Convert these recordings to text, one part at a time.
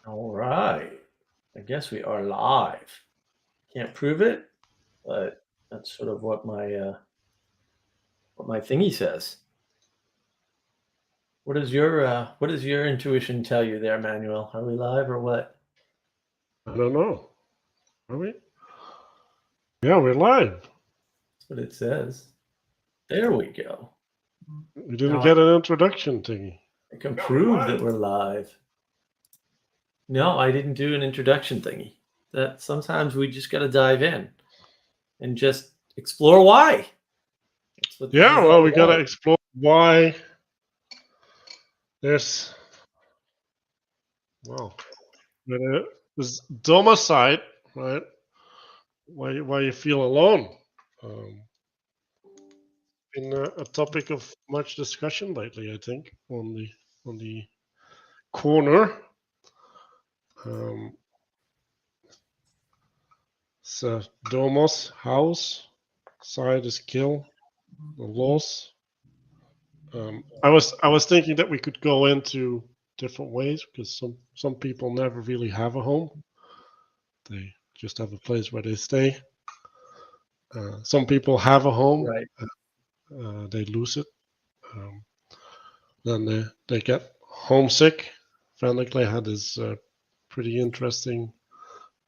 All right. I guess we are live. Can't prove it, but that's sort of what my thingy says. What does your intuition tell you there, Manuel? Are we live or what? I don't know. Are we? Yeah, we're live. That's what it says. There we go. We didn't Now get an introduction thingy. I can prove that we're live. No, I didn't do an introduction thingy. That sometimes we just got to dive in and just explore why. That's what this Yeah, is well, all we gotta about. explore why there's well, there's Domicide, right? Why you feel alone? Um, been a topic of much discussion lately, I think, on the corner. Um, so Domos house, side is kill, the loss. I was thinking that we could go into different ways because some people never really have a home. They just have a place where they stay. Some people have a home, Right. they lose it, um, then they get homesick. Van had this pretty interesting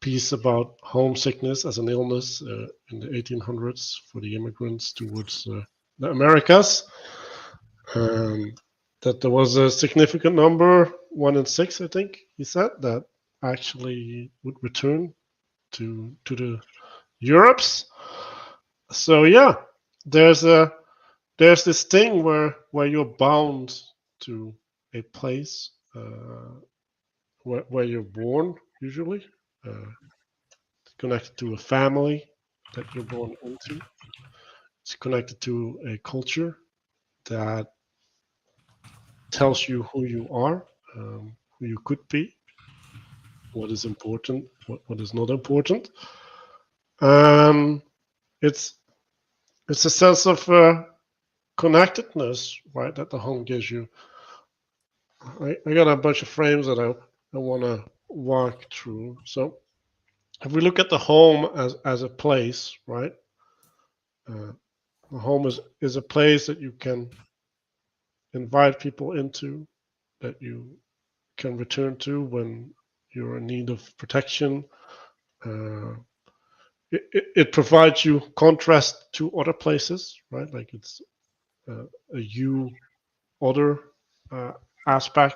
piece about homesickness as an illness in the 1800s for the immigrants towards the Americas. Um, that there was a significant number, 1 in 6, I think he said, that actually would return to the Europes. So yeah, there's a there's this thing where you're bound to a place where you're born usually, uh, connected to a family that you're born into. It's connected to a culture that tells you who you are, who you could be, what is important, what is not important. Um, it's it's a sense of connectedness, right, that the home gives you. I got a bunch of frames that I want to walk through. So if we look at the home as a place, right, uh, the home is a place that you can invite people into, that you can return to when you're in need of protection. Uh, it provides you contrast to other places, right? Like it's a you other uh, aspect.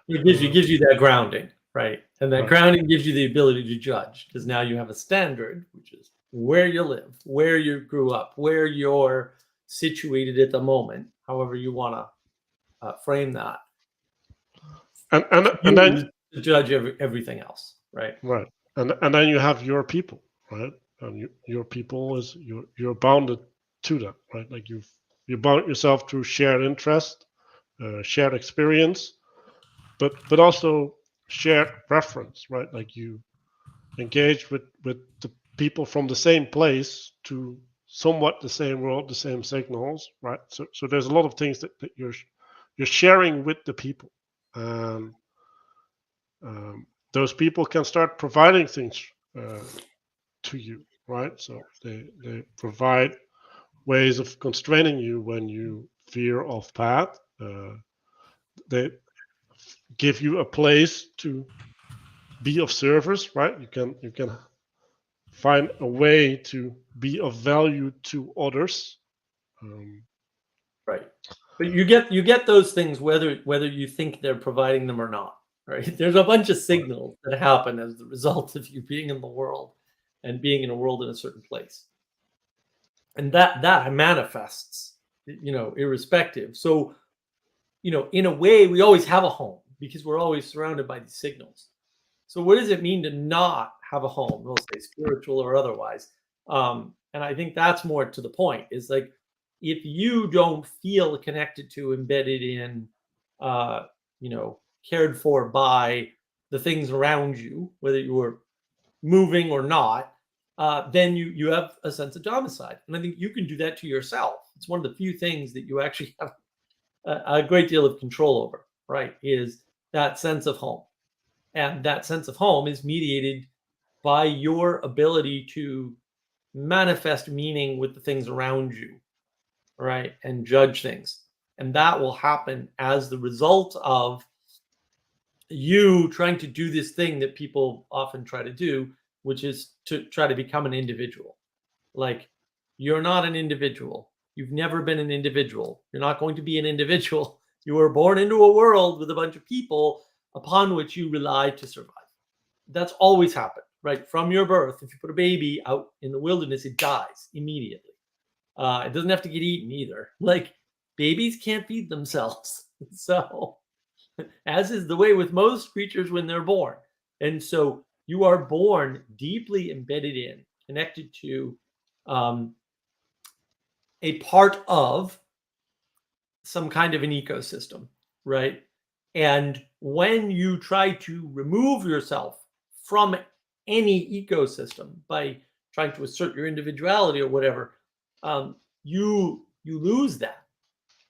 It gives you Uh, gives you that grounding, right? And that right, grounding gives you the ability to judge because now you have a standard, which is where you live, where you grew up, where you're situated at the moment, however you want to frame that. and then You to judge everything else, right? right, and then you have your people, right? And your people is you're bounded to them, right? Like you bound yourself through shared interest, shared experience, but also shared reference, right? Like you engage with the people from the same place to somewhat the same world, the same signals, right? So there's a lot of things that you're sharing with the people, and those people can start providing things uh, to you, right? So they provide ways of constraining you when you veer off path. They give you a place to be of service, right? You can find a way to be of value to others. Um, Right. But you get those things whether you think they're providing them or not, right? There's a bunch of right, signals that happen as the result of you being in the world and being in a world in a certain place. And that manifests, irrespective. So, in a way, we always have a home because we're always surrounded by these signals. So, what does it mean to not have a home? We'll say spiritual or otherwise. And I think that's more to the point. Is like if you don't feel connected to, embedded in, uh, cared for by the things around you, whether you were moving or not, then you have a sense of domicile. And I think you can do that to yourself. It's one of the few things that you actually have a great deal of control over, right? Is that sense of home. And that sense of home is mediated by your ability to manifest meaning with the things around you, right? And judge things. And that will happen as the result of you trying to do this thing that people often try to do, which is to try to become an individual. Like, you're not an individual. You've never been an individual. You're not going to be an individual. You were born into a world with a bunch of people upon which you rely to survive. That's always happened, right? From your birth, if you put a baby out in the wilderness, it dies immediately. It doesn't have to get eaten either. Like, babies can't feed themselves. So, as is the way with most creatures when they're born. And so you are born deeply embedded in, connected to um, a part of some kind of an ecosystem, right? And when you try to remove yourself from any ecosystem by trying to assert your individuality or whatever, you lose that.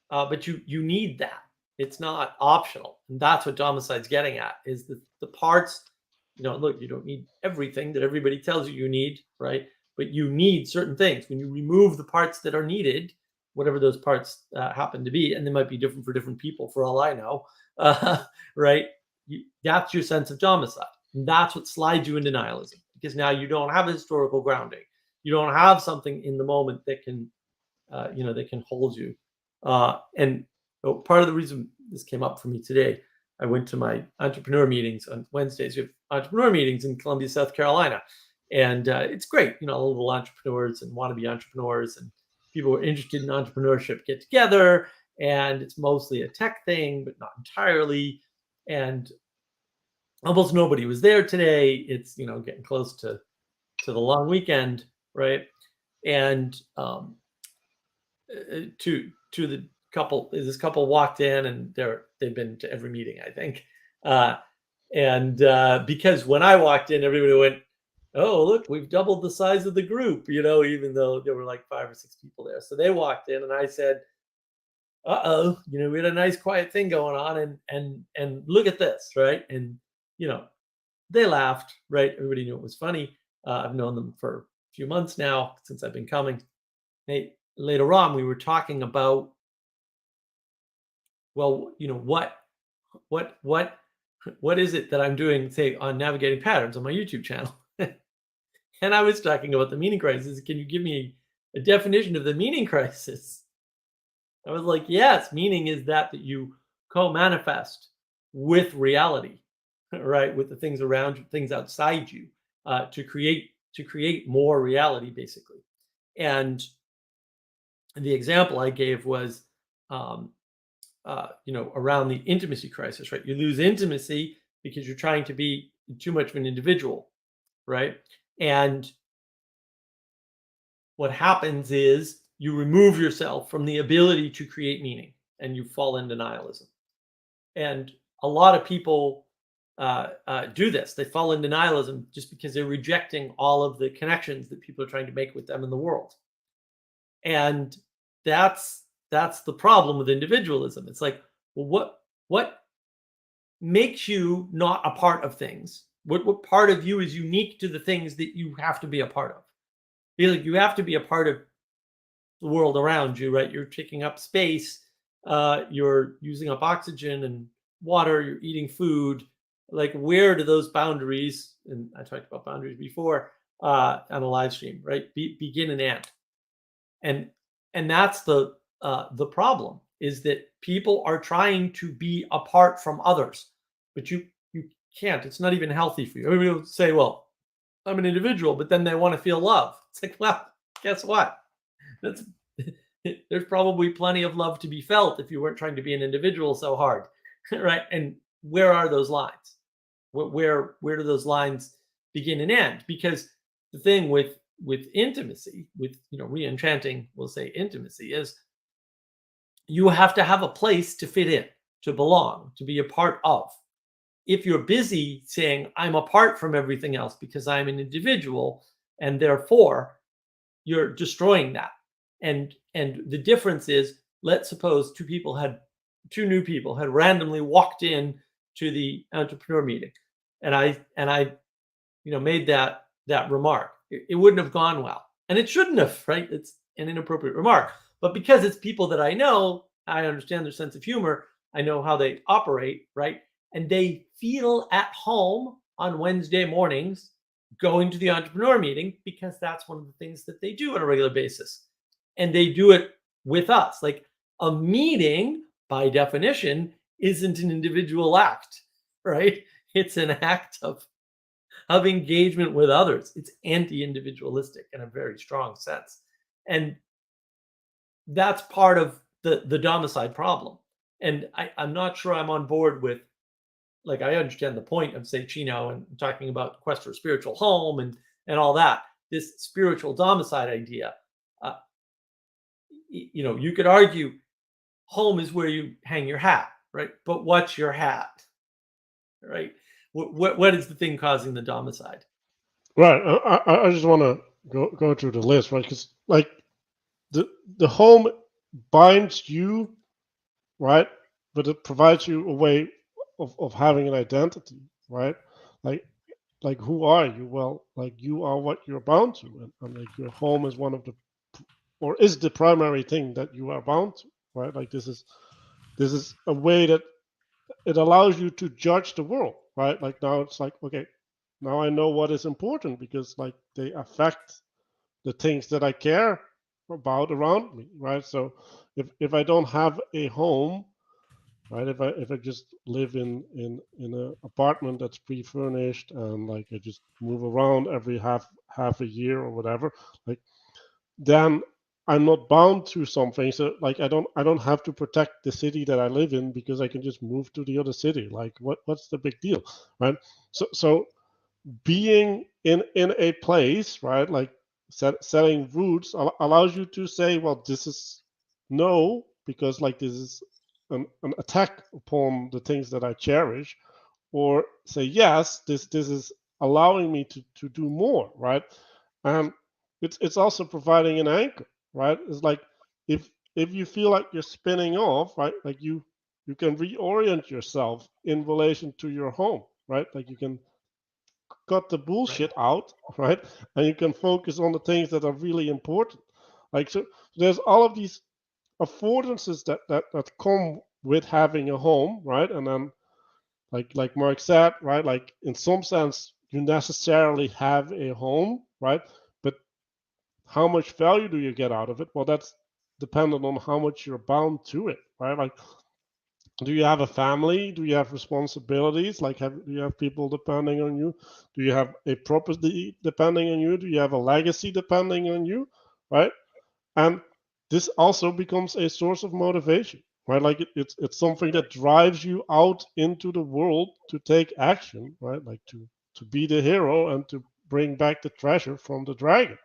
But you need that. It's not optional, and that's what Domicide's getting at. Is the parts. Look, you don't need everything that everybody tells you need, right? But you need certain things. When you remove the parts that are needed, whatever those parts happen to be, and they might be different for different people, for all I know, right? That's your sense of Domicide. And that's what slides you into nihilism, because now you don't have a historical grounding. You don't have something in the moment that can, that can hold you. And part of the reason this came up for me today, I went to my entrepreneur meetings on Wednesdays. We have entrepreneur meetings in Columbia, South Carolina. And it's great, little entrepreneurs and wannabe entrepreneurs and people who are interested in entrepreneurship get together. And it's mostly a tech thing, but not entirely. And almost nobody was there today. It's, getting close to the long weekend, right? And to the couple, this couple walked in, and they've been to every meeting, I think. And because when I walked in, everybody went, "Oh, look, we've doubled the size of the group," even though there were like 5 or 6 people there. So they walked in, and I said, "Uh-oh, we had a nice quiet thing going on, and look at this," right? And they laughed, right? Everybody knew it was funny. I've known them for a few months now, since I've been coming. Later on, we were talking about, well, what is it that I'm doing, say, on navigating patterns on my YouTube channel? And I was talking about the meaning crisis. Can you give me a definition of the meaning crisis? I was like, yes, meaning is that you co-manifest with reality, right? With the things around you, things outside you, to create more reality, basically. And the example I gave was, around the intimacy crisis, right? You lose intimacy because you're trying to be too much of an individual, right? And what happens is you remove yourself from the ability to create meaning, and you fall into nihilism. And a lot of people do this. They fall into nihilism just because they're rejecting all of the connections that people are trying to make with them in the world. And that's the problem with individualism. It's like, well, what makes you not a part of things? What part of you is unique to the things that you have to be a part of? You have to be a part of the world around you, right? You're taking up space, you're using up oxygen and water, you're eating food. Like, where do those boundaries, and I talked about boundaries before on a live stream, right? Begin and end. And that's the problem, is that people are trying to be apart from others, but you can't. It's not even healthy for you. Everybody will say, "Well, I'm an individual," but then they want to feel love. It's like, well, guess what? That's there's probably plenty of love to be felt if you weren't trying to be an individual so hard, right? And where are those lines? Where do those lines begin and end? Because the thing with intimacy, with re-enchanting, we'll say intimacy, is you have to have a place to fit in, to belong, to be a part of. If you're busy saying, "I'm apart from everything else because I'm an individual," and therefore you're destroying that. And the difference is, let's suppose two new people had randomly walked in to the entrepreneur meeting, and I made that remark. It wouldn't have gone well, and it shouldn't have, right? It's an inappropriate remark, but because it's people that I know, I understand their sense of humor. I know how they operate, right? And they feel at home on Wednesday mornings going to the entrepreneur meeting because that's one of the things that they do on a regular basis. And they do it with us. Like a meeting, by definition, isn't an individual act, right? It's an act of engagement with others. It's anti-individualistic in a very strong sense. And that's part of the domicide problem. And I'm not sure I'm on board with, like, I understand the point of, say, Chino and talking about quest for a spiritual home and all that. This spiritual domicide idea, uh, you could argue home is where you hang your hat, right? But what's your hat, right? What is the thing causing the domicide? Right. I just want to go through the list, right? Because like the home binds you, right? But it provides you a way of having an identity, right? Like like who are you? Well, like you are what you're bound to, and like your home is one of the or is the primary thing that you are bound to, right? Like this is a way that it allows you to judge the world, right? Like now it's like, okay, now I know what is important because like they affect the things that I care about around me, right? So if I don't have a home, right, if I just live in an apartment that's pre-furnished and like I just move around every half a year or whatever, like then I'm not bound to something. So like I don't have to protect the city that I live in because I can just move to the other city. Like what's the big deal, right? So being in a place, right, like setting roots allows you to say, well, this is no, because like this is an attack upon the things that I cherish, or say yes, this is allowing me to do more, right? And it's also providing an anchor, right? It's like if you feel like you're spinning off, right, like you can reorient yourself in relation to your home, right? Like you can cut the Right. bullshit out, right? And you can focus on the things that are really important. Like so there's all of these affordances that come with having a home, right? And then like Mark said, right? Like in some sense, you necessarily have a home, right? But how much value do you get out of it? Well, that's dependent on how much you're bound to it, right? Like, do you have a family? Do you have responsibilities? Like, do you have people depending on you? Do you have a property depending on you? Do you have a legacy depending on you, right? And this also becomes a source of motivation, right? Like it's something that drives you out into the world to take action, right? Like to be the hero and to bring back the treasure from the dragon.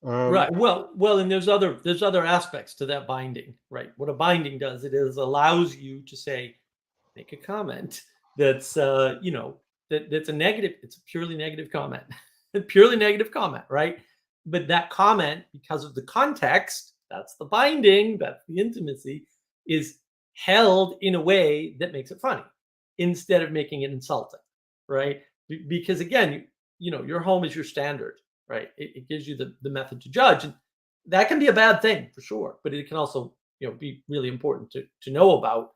Right. Well, and there's other aspects to that binding, right? What a binding does, it is allows you to say, make a comment that's that's a negative, it's a purely negative comment. A purely negative comment, right? But that comment, because of the context, that's the binding, that's the intimacy, is held in a way that makes it funny instead of making it insulting, right? Because again, your home is your standard, right? It gives you the method to judge, and that can be a bad thing for sure, but it can also be really important to know about,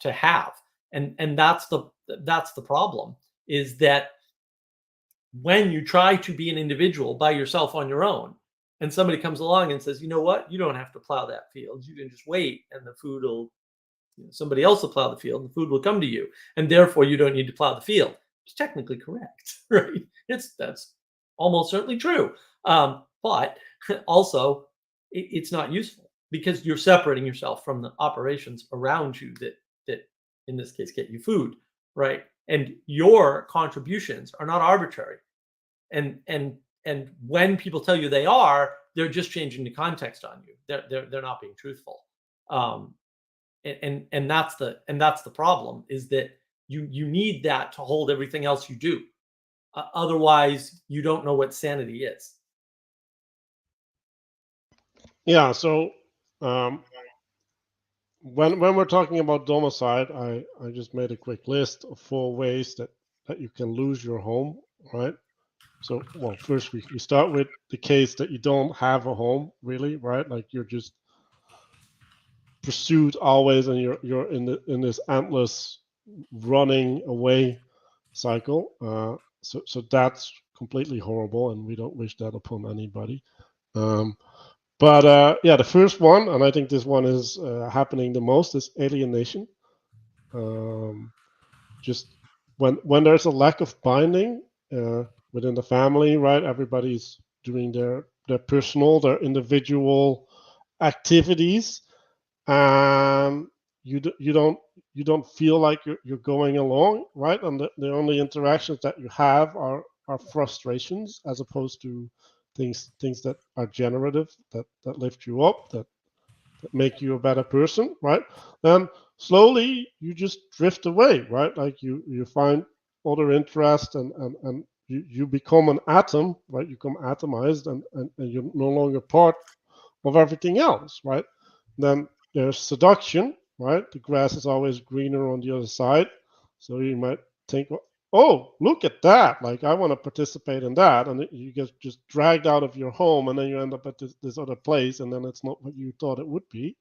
to have. And that's the problem, is that when you try to be an individual by yourself on your own, and somebody comes along and says, you know what, you don't have to plow that field, you can just wait and the food will, somebody else will plow the field and the food will come to you, and therefore you don't need to plow the field. It's technically correct. Right? That's almost certainly true, but also it's not useful because you're separating yourself from the operations around you that in this case get you food, right? And your contributions are not arbitrary, and when people tell you they are, they're just changing the context on you. They're not being truthful. um and that's the problem, is that you need that to hold everything else you do. Otherwise you don't know what sanity is. Yeah. So um, when we're talking about domicide, I just made a quick list of 4 ways that that you can lose your home, right? So, well, first we start with the case that you don't have a home, really, right? Like you're just pursued always, and you're in this endless running away cycle. So that's completely horrible, and we don't wish that upon anybody. Um, but yeah, the first one, and I think this one is happening the most, is alienation. Um, just when there's a lack of binding within the family, right? Everybody's doing their personal, their individual activities, and you don't feel like you're going along, right? And the only interactions that you have are frustrations, as opposed to things that are generative, that lift you up, that make you a better person, right? Then slowly you just drift away, right? Like you find other interest, and you become an atom, right? You become atomized, and you're no longer part of everything else, right? Then there's seduction, right? The grass is always greener on the other side. So you might think, oh, look at that. Like, I want to participate in that. And you get just dragged out of your home, and then you end up at this other place, and then it's not what you thought it would be.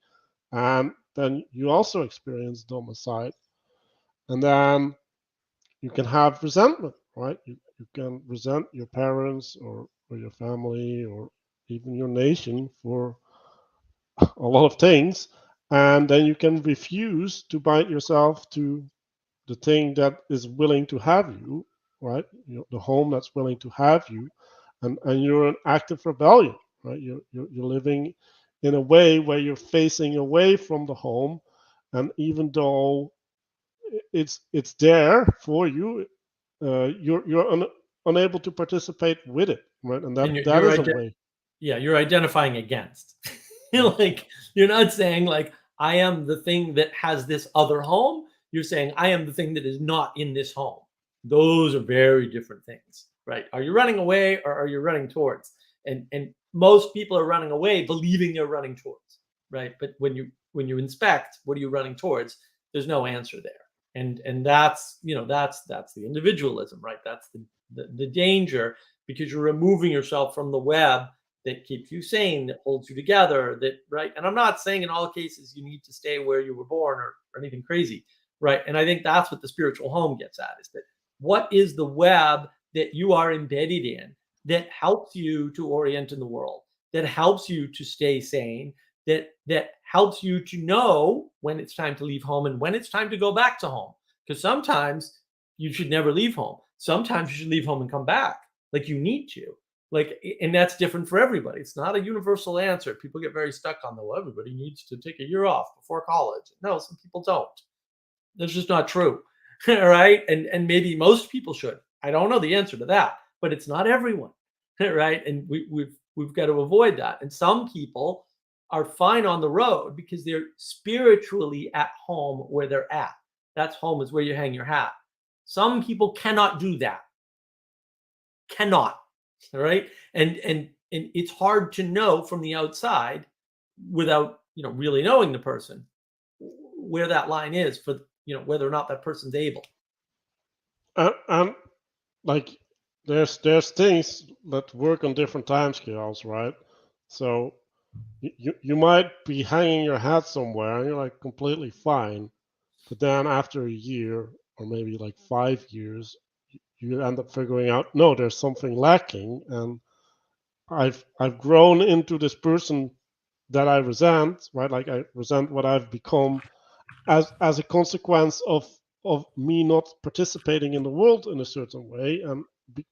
And then you also experience domicide. And then you can have resentment, right? You can resent your parents, or your family, or even your nation for a lot of things, and then you can refuse to bind yourself to the thing that is willing to have you, right? The home that's willing to have you, and you're in active rebellion, right? You're living in a way where you're facing away from the home, and even though it's there for you, you're unable to participate with it, right? And And that is a way. yeah, you're identifying against. Like, you're not saying like I am the thing that has this other home. You're saying I am the thing that is not in this home. Those are very different things, right? Are you running away, or are you running towards? And most people are running away believing they're running towards, right? But when you inspect, what are you running towards? There's no answer there. And that's, that's the individualism, right? That's the danger, because you're removing yourself from the web that keeps you sane, that holds you together, that, right? And I'm not saying in all cases you need to stay where you were born, or anything crazy, right? And I think that's what the spiritual home gets at, is that what is the web that you are embedded in that helps you to orient in the world, that helps you to stay sane, that helps you to know when it's time to leave home and when it's time to go back to home. Because sometimes you should never leave home. Sometimes you should leave home and come back. Like, you need to. Like, and that's different for everybody. It's not a universal answer. People get very stuck on well, everybody needs to take a year off before college. No, some people don't. That's just not true. Right? And maybe most people should. I don't know the answer to that, but it's not everyone. Right? And we've got to avoid that. And some people are fine on the road because they're spiritually at home where they're at. That's home, is where you hang your hat. Some people cannot do that. Cannot. All right. And it's hard to know from the outside, without, really knowing the person, where that line is for, whether or not that person's able. And like, there's things that work on different time scales, right? So you might be hanging your hat somewhere, and you're like completely fine, but then after a year, or maybe like 5 years, you end up figuring out, no, there's something lacking, and I've grown into this person that I resent, right? Like, I resent what I've become as a consequence of me not participating in the world in a certain way, and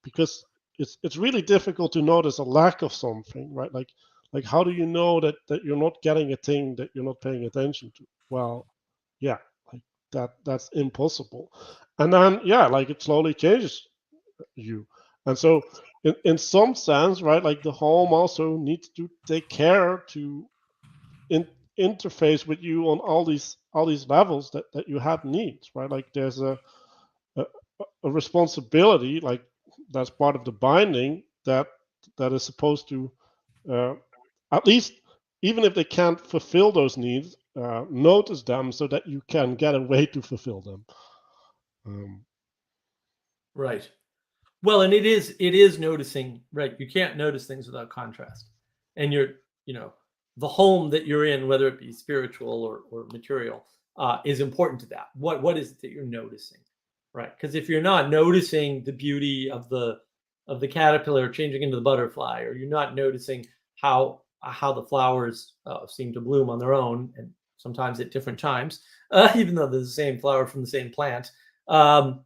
because it's really difficult to notice a lack of something, right? Like, how do you know that you're not getting a thing that you're not paying attention to? Well, yeah, like, that's impossible. And then, yeah, like, it slowly changes you. And so in some sense, right, like, the home also needs to take care to in, interface with you on all these levels that you have needs, right? Like, there's a, a responsibility, like, that's part of the binding, that is supposed to, uh, at least, even if they can't fulfill those needs, notice them so that you can get a way to fulfill them. um, Right. Well, and it is noticing, right? You can't notice things without contrast. And the home that you're in, whether it be spiritual or material, is important to that. What is it that you're noticing, right? Because if you're not noticing the beauty of the caterpillar changing into the butterfly, or you're not noticing how the flowers seem to bloom on their own, and sometimes at different times, even though they're the same flower from the same plant. Um,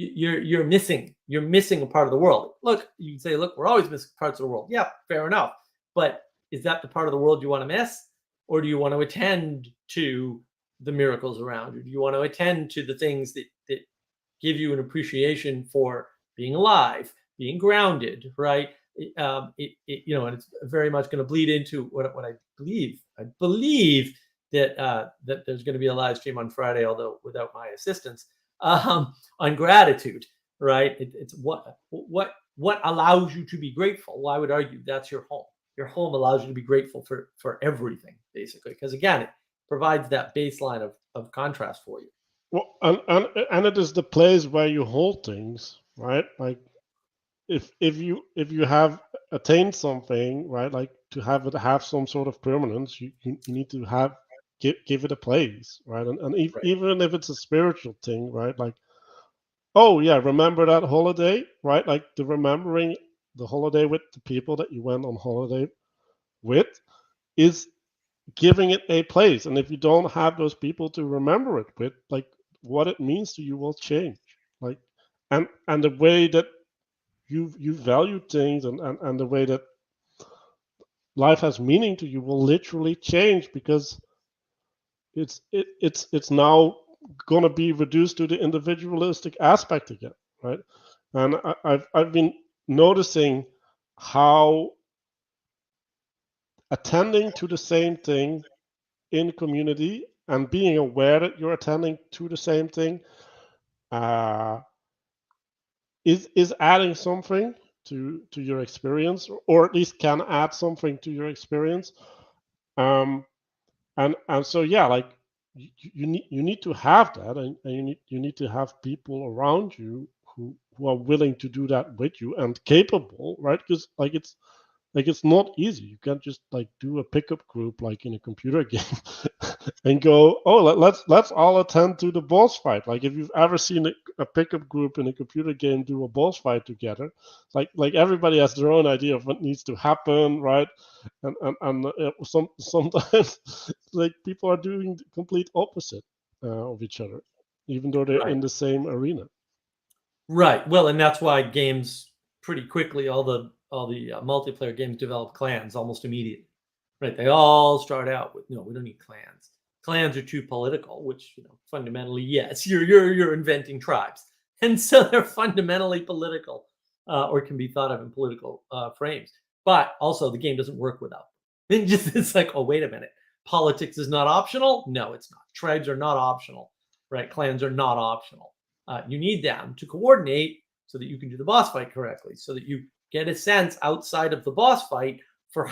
you're missing a part of the world. Look, you can say, look, we're always missing parts of the world. Yeah, fair enough. But is that the part of the world you want to miss? Or do you want to attend to the miracles around you? Do you want to attend to the things that give you an appreciation for being alive, being grounded, right? And it's very much going to bleed into what I believe. I believe that there's going to be a live stream on Friday, although without my assistance, on gratitude, right? It's what allows you to be grateful. Well, I would argue that's your home. Your home allows you to be grateful for everything, basically, because again, it provides that baseline of contrast for you. Well, and it is the place where you hold things, right? Like if you have attained something, right? Like to have it have some sort of permanence, you need to give it a place, right? And Right. even if it's a spiritual thing, right? Like, oh yeah, remember that holiday, right? Like the remembering the holiday with the people that you went on holiday with is giving it a place. And if you don't have those people to remember it with, like what it means to you will change. Like and the way that you value things and the way that life has meaning to you will literally change because it's now going to be reduced to the individualistic aspect again, right? And I've been noticing how attending to the same thing in community and being aware that you're attending to the same thing uh, is adding something to your experience, or at least can add something to your experience. Um, and so yeah, like you need to have that, and you need to have people around you who are willing to do that with you and capable, right? Because it's not easy. You can't just like do a pickup group like in a computer game and go, oh, let's all attend to the boss fight. Like if you've ever seen a pickup group in a computer game do a boss fight together, like everybody has their own idea of what needs to happen, right? And sometimes like people are doing the complete opposite of each other, even though they're Right. in the same arena. Right. Well, and that's why games pretty quickly, all the multiplayer games develop clans almost immediately. Right. They all start out with, no, we don't need clans. Clans are too political, which, fundamentally, yes, you're inventing tribes. And so they're fundamentally political, or can be thought of in political frames. But also the game doesn't work without them. It's like, oh, wait a minute. Politics is not optional? No, it's not. Tribes are not optional. Right. Clans are not optional. You need them to coordinate so that you can do the boss fight correctly, so that you get a sense outside of the boss fight for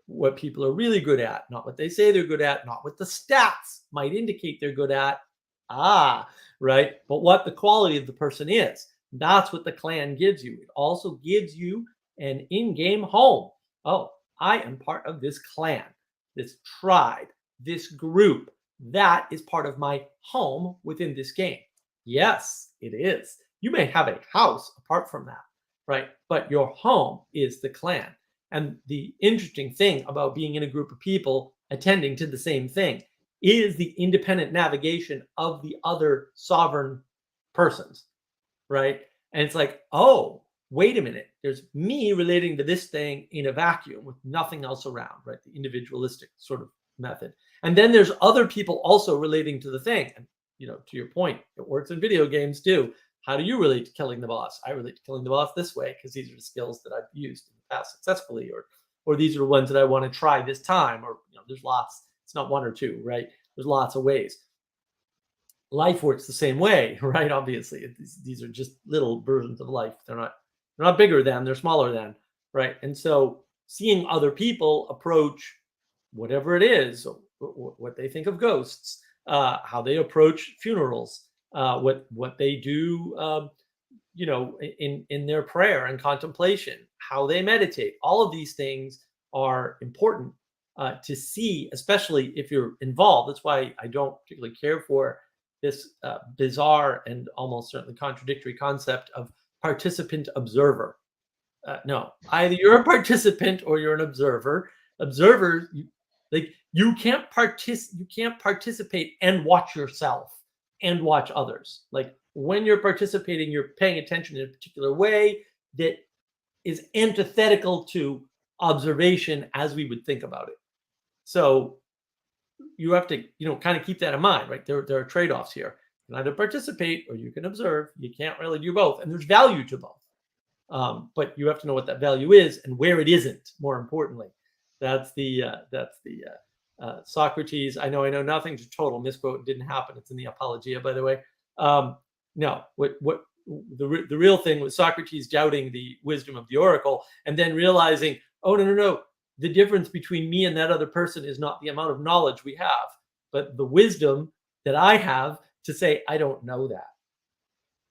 what people are really good at, not what they say they're good at, not what the stats might indicate they're good at. Right? But what the quality of the person is. That's what the clan gives you. It also gives you an in-game home. Oh, I am part of this clan, this tribe, this group. That is part of my home within this game. Yes, it is. You may have a house apart from that, right? But your home is the clan. And the interesting thing about being in a group of people attending to the same thing is the independent navigation of the other sovereign persons, right? And it's like, oh, wait a minute. There's me relating to this thing in a vacuum with nothing else around, right? The individualistic sort of method. And then there's other people also relating to the thing. And, to your point, it works in video games too. How do you relate to killing the boss? I relate to killing the boss this way because these are the skills that I've used in the past successfully, or these are the ones that I want to try this time, or there's lots. It's not one or two, right? There's lots of ways. Life works the same way, right? Obviously, these are just little versions of life. They're not bigger than, they're smaller than, right? And so seeing other people approach whatever it is, what they think of ghosts, how they approach funerals, what they do in their prayer and contemplation, how they meditate. All of these things are important to see, especially if you're involved. That's why I don't particularly care for this bizarre and almost certainly contradictory concept of participant observer. No, either you're a participant or you're an observer. Observers, you can't participate and watch yourself and watch others. Like when you're participating, you're paying attention in a particular way that is antithetical to observation as we would think about it. So you have to, kind of keep that in mind, right? There are trade-offs here. You can either participate or you can observe. You can't really do both, and there's value to both. But you have to know what that value is and where it isn't. More importantly, that's the Socrates. I know nothing. To total misquote. It didn't happen. It's in the Apologia, by the way. No, what the real thing was Socrates doubting the wisdom of the oracle and then realizing, oh no, the difference between me and that other person is not the amount of knowledge we have, but the wisdom that I have to say I don't know that.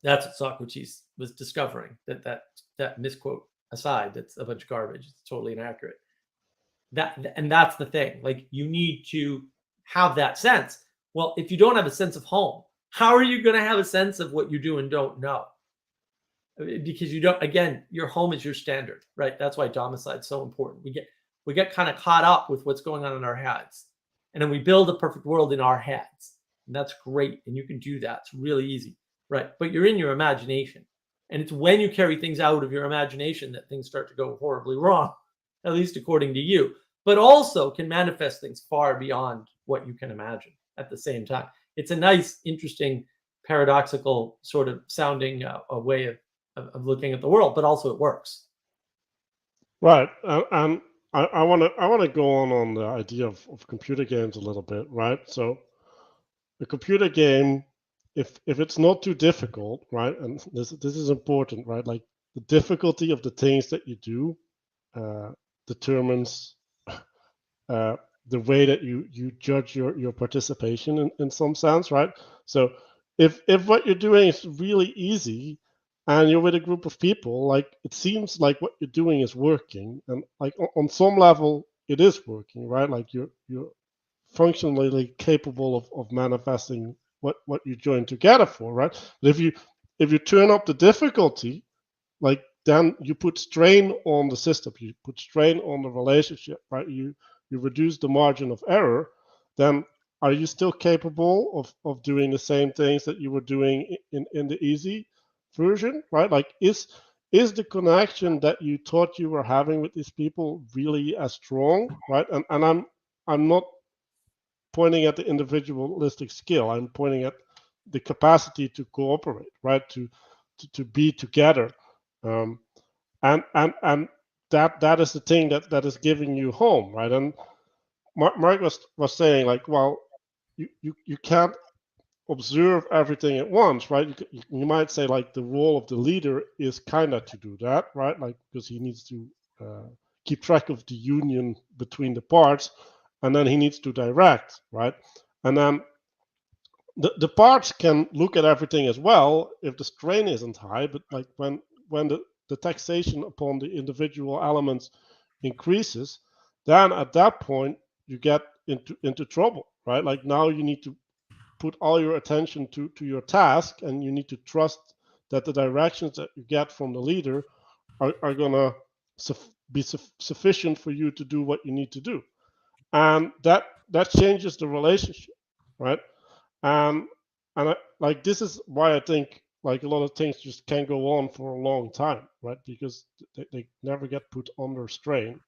That's what Socrates was discovering. That misquote aside, that's a bunch of garbage. It's totally inaccurate. And that's the thing. Like you need to have that sense. Well, if you don't have a sense of home, how are you going to have a sense of what you do and don't know? Because you don't. Again, your home is your standard, right? That's why domicide is so important. We get kind of caught up with what's going on in our heads, and then we build a perfect world in our heads, and that's great. And you can do that. It's really easy. Right. But you're in your imagination. And it's when you carry things out of your imagination that things start to go horribly wrong, at least according to you, but also can manifest things far beyond what you can imagine at the same time. It's a nice, interesting, paradoxical sort of sounding a way of looking at the world, but also it works. Right. And I want to go on the idea of computer games a little bit, right? So the computer game, if it's not too difficult, right, and this is important, right, like the difficulty of the things that you do determines the way that you judge your participation in some sense, right? So if what you're doing is really easy and you're with a group of people, like it seems like what you're doing is working, and like on some level it is working, right? Like you're functionally capable of manifesting what you join together for, right? But if you turn up the difficulty, like then you put strain on the system, you put strain on the relationship, right? You reduce the margin of error. Then are you still capable of doing the same things that you were doing in the easy version, right? Like is the connection that you thought you were having with these people really as strong, right? And I'm not pointing at the individualistic skill. I'm pointing at the capacity to cooperate, right? To be together, and that is the thing that is giving you home, right? And Mark was saying like, well, you can't observe everything at once, right? You might say like the role of the leader is kind of to do that, right? Like because he needs to keep track of the union between the parts, and then he needs to direct, right? And then the parts can look at everything as well if the strain isn't high, but like when the taxation upon the individual elements increases, then at that point you get into trouble, right? Like now you need to put all your attention to your task, and you need to trust that the directions that you get from the leader are going to be sufficient for you to do what you need to do. And that changes the relationship, right? And like this is why I think like a lot of things just can't go on for a long time, right? Because they never get put under strain,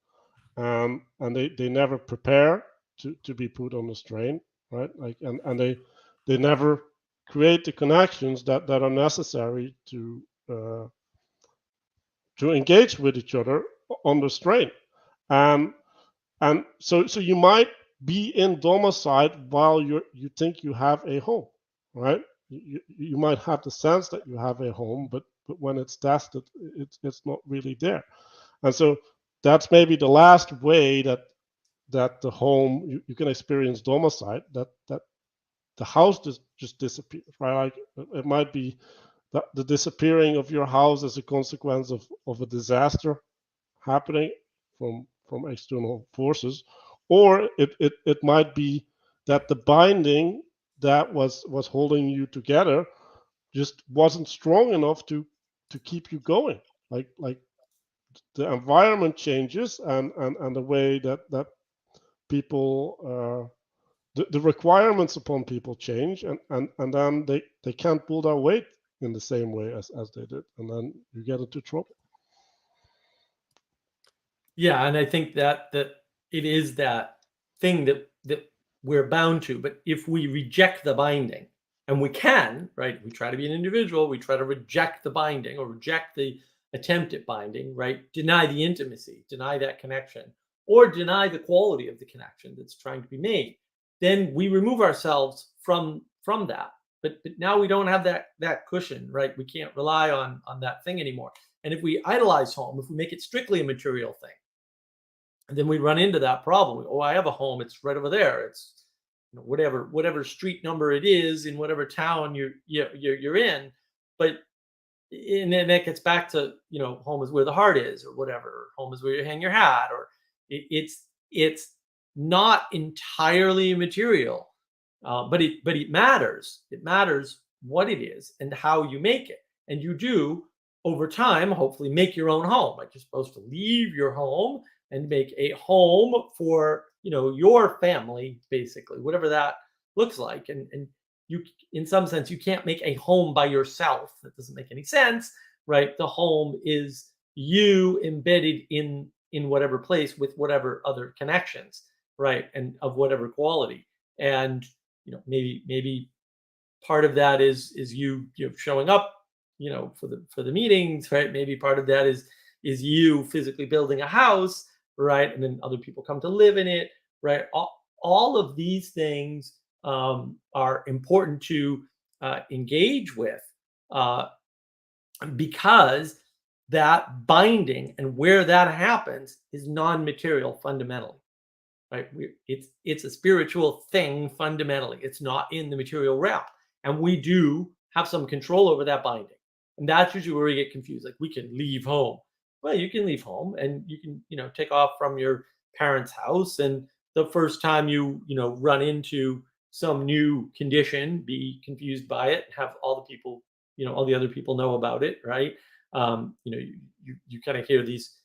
and they never prepare to be put under strain, right? Like and they never create the connections that are necessary to engage with each other under strain. And so you might be in domicide while you think you have a home, right? You might have the sense that you have a home, but when it's tested, it's not really there. And so that's maybe the last way that the home you can experience domicide, that the house just disappears, right? Like it might be the disappearing of your house as a consequence of a disaster happening from external forces, or it might be that the binding that was holding you together just wasn't strong enough to keep you going. Like the environment changes, and the way that people the requirements upon people change, and then they can't pull their weight in the same way as they did, and then you get into trouble. Yeah, and I think that it is that thing that we're bound to. But if we reject the binding, and we can, right? We try to be an individual, we try to reject the binding or reject the attempt at binding, right? Deny the intimacy, deny that connection, or deny the quality of the connection that's trying to be made. Then we remove ourselves from that. But now we don't have that cushion, right? We can't rely on that thing anymore. And if we idolize home, if we make it strictly a material thing, and then we run into that problem. Oh, I have a home. It's right over there. It's whatever street number it is in whatever town you're in. But and then that gets back to home is where the heart is, or whatever. Home is where you hang your hat, or it's not entirely material, but it matters. It matters what it is and how you make it, and you do over time hopefully make your own home. Like, you're supposed to leave your home and make a home for your family, basically, whatever that looks like. And you, in some sense, you can't make a home by yourself. That doesn't make any sense, right? The home is you embedded in whatever place with whatever other connections, right? And of whatever quality. And maybe part of that is you showing up for the meetings, right? Maybe part of that is you physically building a house, right? And then other people come to live in it, right? All of these things are important to engage with, because that binding and where that happens is non-material fundamentally, right? It's a spiritual thing fundamentally. It's not in the material realm, and we do have some control over that binding. And that's usually where we get confused. Like, we can leave home. Well, you can leave home, and you can take off from your parents' house, and the first time you run into some new condition, be confused by it, have all the people, all the other people know about it, right? You kind of hear these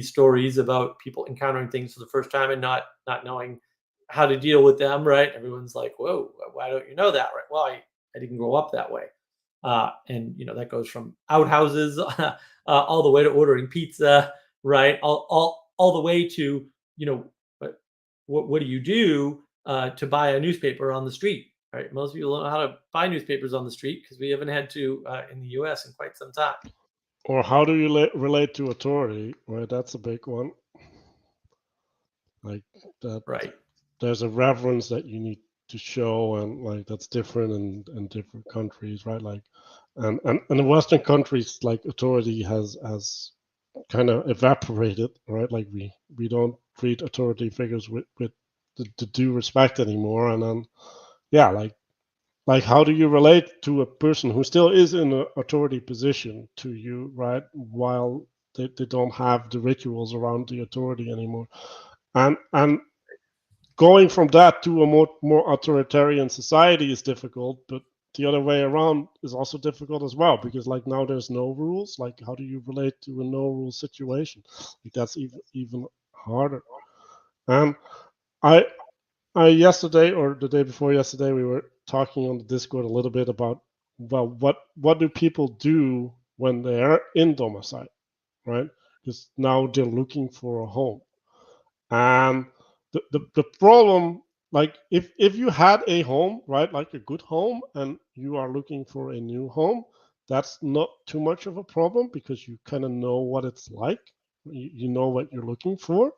stories about people encountering things for the first time and not knowing how to deal with them, right? Everyone's like, "Whoa, why don't you know that?" Right? Well, I didn't grow up that way, and that goes from outhouses all the way to ordering pizza, right? All the way to but what do you do to buy a newspaper on the street? Right? Most people don't know how to buy newspapers on the street because we haven't had to in the U.S. in quite some time. Or how do you relate to authority? Right, that's a big one. Like that, Right. there's a reverence that you need to show, and like that's different in different countries, right? Like, and in Western countries, like authority has kind of evaporated, right? Like we don't treat authority figures with the due respect anymore, and then yeah, like how do you relate to a person who still is in an authority position to you, right? While they don't have the rituals around the authority anymore, and going from that to a more authoritarian society is difficult, but the other way around is also difficult as well, because like now there's no rules. Like, how do you relate to a no rule situation? Like, that's even harder. And I I yesterday or the day before yesterday we were talking on the Discord a little bit about, well, what do people do when they are in domicile, right? Because now they're looking for a home. And the problem, like if you had a home, right, like a good home, and you are looking for a new home, that's not too much of a problem because you kind of know what it's like. You know what you're looking for.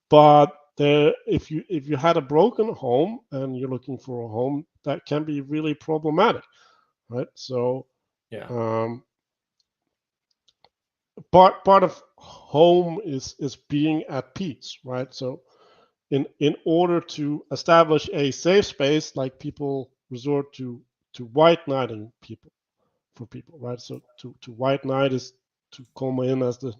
But if you had a broken home and you're looking for a home, that can be really problematic, right? So Yeah. um, part of home is being at peace, right? So in order to establish a safe space, like people resort to white knighting people, for people, right? So to white knight is to come in as the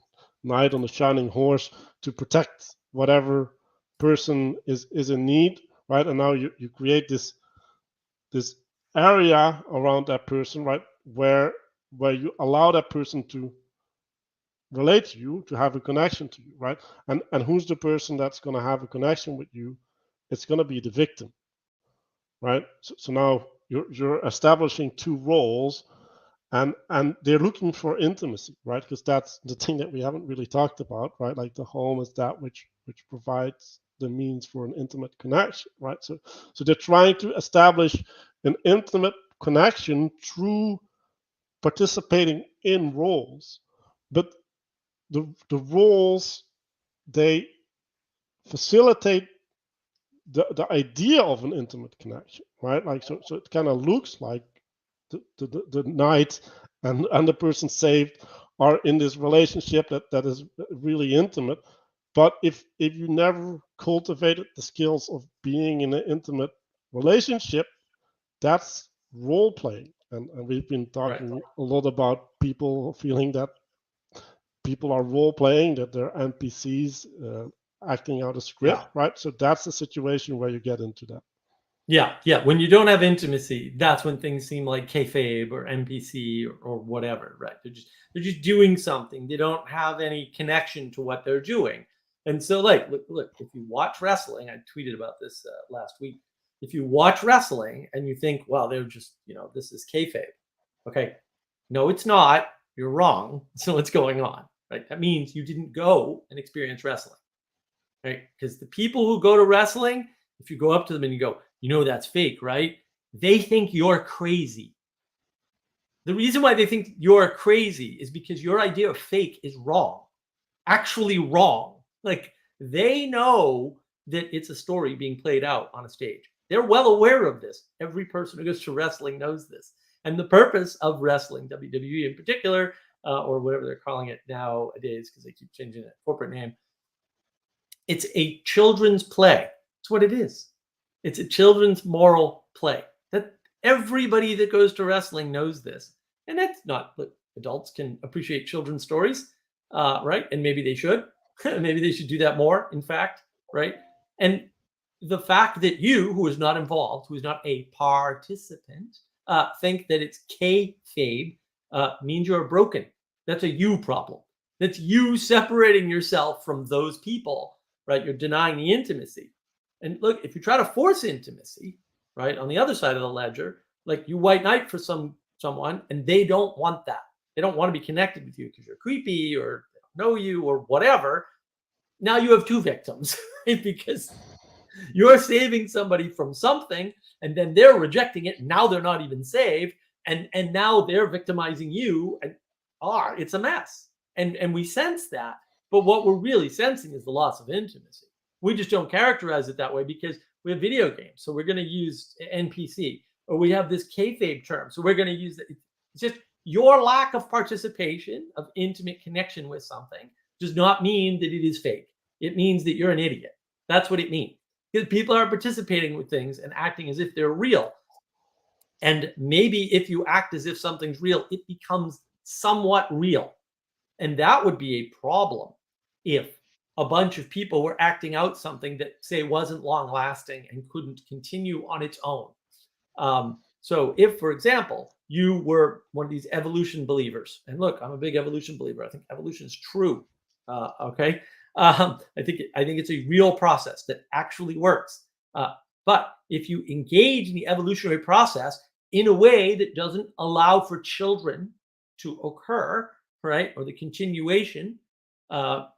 knight on the shining horse to protect whatever person is in need, right? And now you create this area around that person, right, where you allow that person to relate to you, to have a connection to you, right? And who's the person that's going to have a connection with you? It's going to be the victim, right? So now you're establishing two roles, and they're looking for intimacy, right? Because that's the thing that we haven't really talked about, right? Like the home is that which provides the means for an intimate connection, right? So they're trying to establish an intimate connection through participating in roles, but the roles, they facilitate the idea of an intimate connection, right? Like so it kind of looks like the knight and the person saved are in this relationship that is really intimate. But if you never cultivated the skills of being in an intimate relationship, that's role playing. And we've been talking a lot about people feeling that people are role playing, that they're NPCs acting out a script, right? So that's the situation where you get into that. Yeah. When you don't have intimacy, that's when things seem like kayfabe or NPC or whatever, right? They're just doing something. They don't have any connection to what they're doing. And so, like, look, if you watch wrestling, I tweeted about this last week. If you watch wrestling and you think, well, they're just, this is kayfabe. Okay, no, it's not. You're wrong. So what's going on, right? That means you didn't go and experience wrestling, right? Because the people who go to wrestling, if you go up to them and you go, that's fake, right? They think you're crazy. The reason why they think you're crazy is because your idea of fake is wrong, actually wrong. Like, they know that it's a story being played out on a stage. They're well aware of this. Every person who goes to wrestling knows this. And the purpose of wrestling, WWE in particular, or whatever they're calling it nowadays, because they keep changing that corporate name, it's a children's play. That's what it is. It's a children's moral play. That everybody that goes to wrestling knows this. And that's not, look, adults can appreciate children's stories, right? And maybe they should. Maybe they should do that more, in fact, right? And the fact that you, who is not involved, who is not a participant, think that it's kayfabe means you're broken. That's a you problem. That's you separating yourself from those people, right? You're denying the intimacy. And look, if you try to force intimacy, right, on the other side of the ledger, like you white knight for someone, and they don't want that. They don't want to be connected with you because you're creepy or they don't know you or whatever. Now you have two victims, right? Because you're saving somebody from something, and then they're rejecting it. Now they're not even saved, and now they're victimizing you, and it's a mess. And we sense that, but what we're really sensing is the loss of intimacy. We just don't characterize it that way because we have video games, so we're going to use NPC, or we have this kayfabe term, so we're going to use it. It's just your lack of participation, of intimate connection with something, does not mean that it is fake. It means that you're an idiot. That's what it means. Because people are participating with things and acting as if they're real. And maybe if you act as if something's real, it becomes somewhat real. And that would be a problem if a bunch of people were acting out something that, say, wasn't long lasting and couldn't continue on its own. So if, for example, you were one of these evolution believers, and look, I'm a big evolution believer. I think evolution is true. Okay. I think it's a real process that actually works. But if you engage in the evolutionary process in a way that doesn't allow for children to occur, right, or the continuation,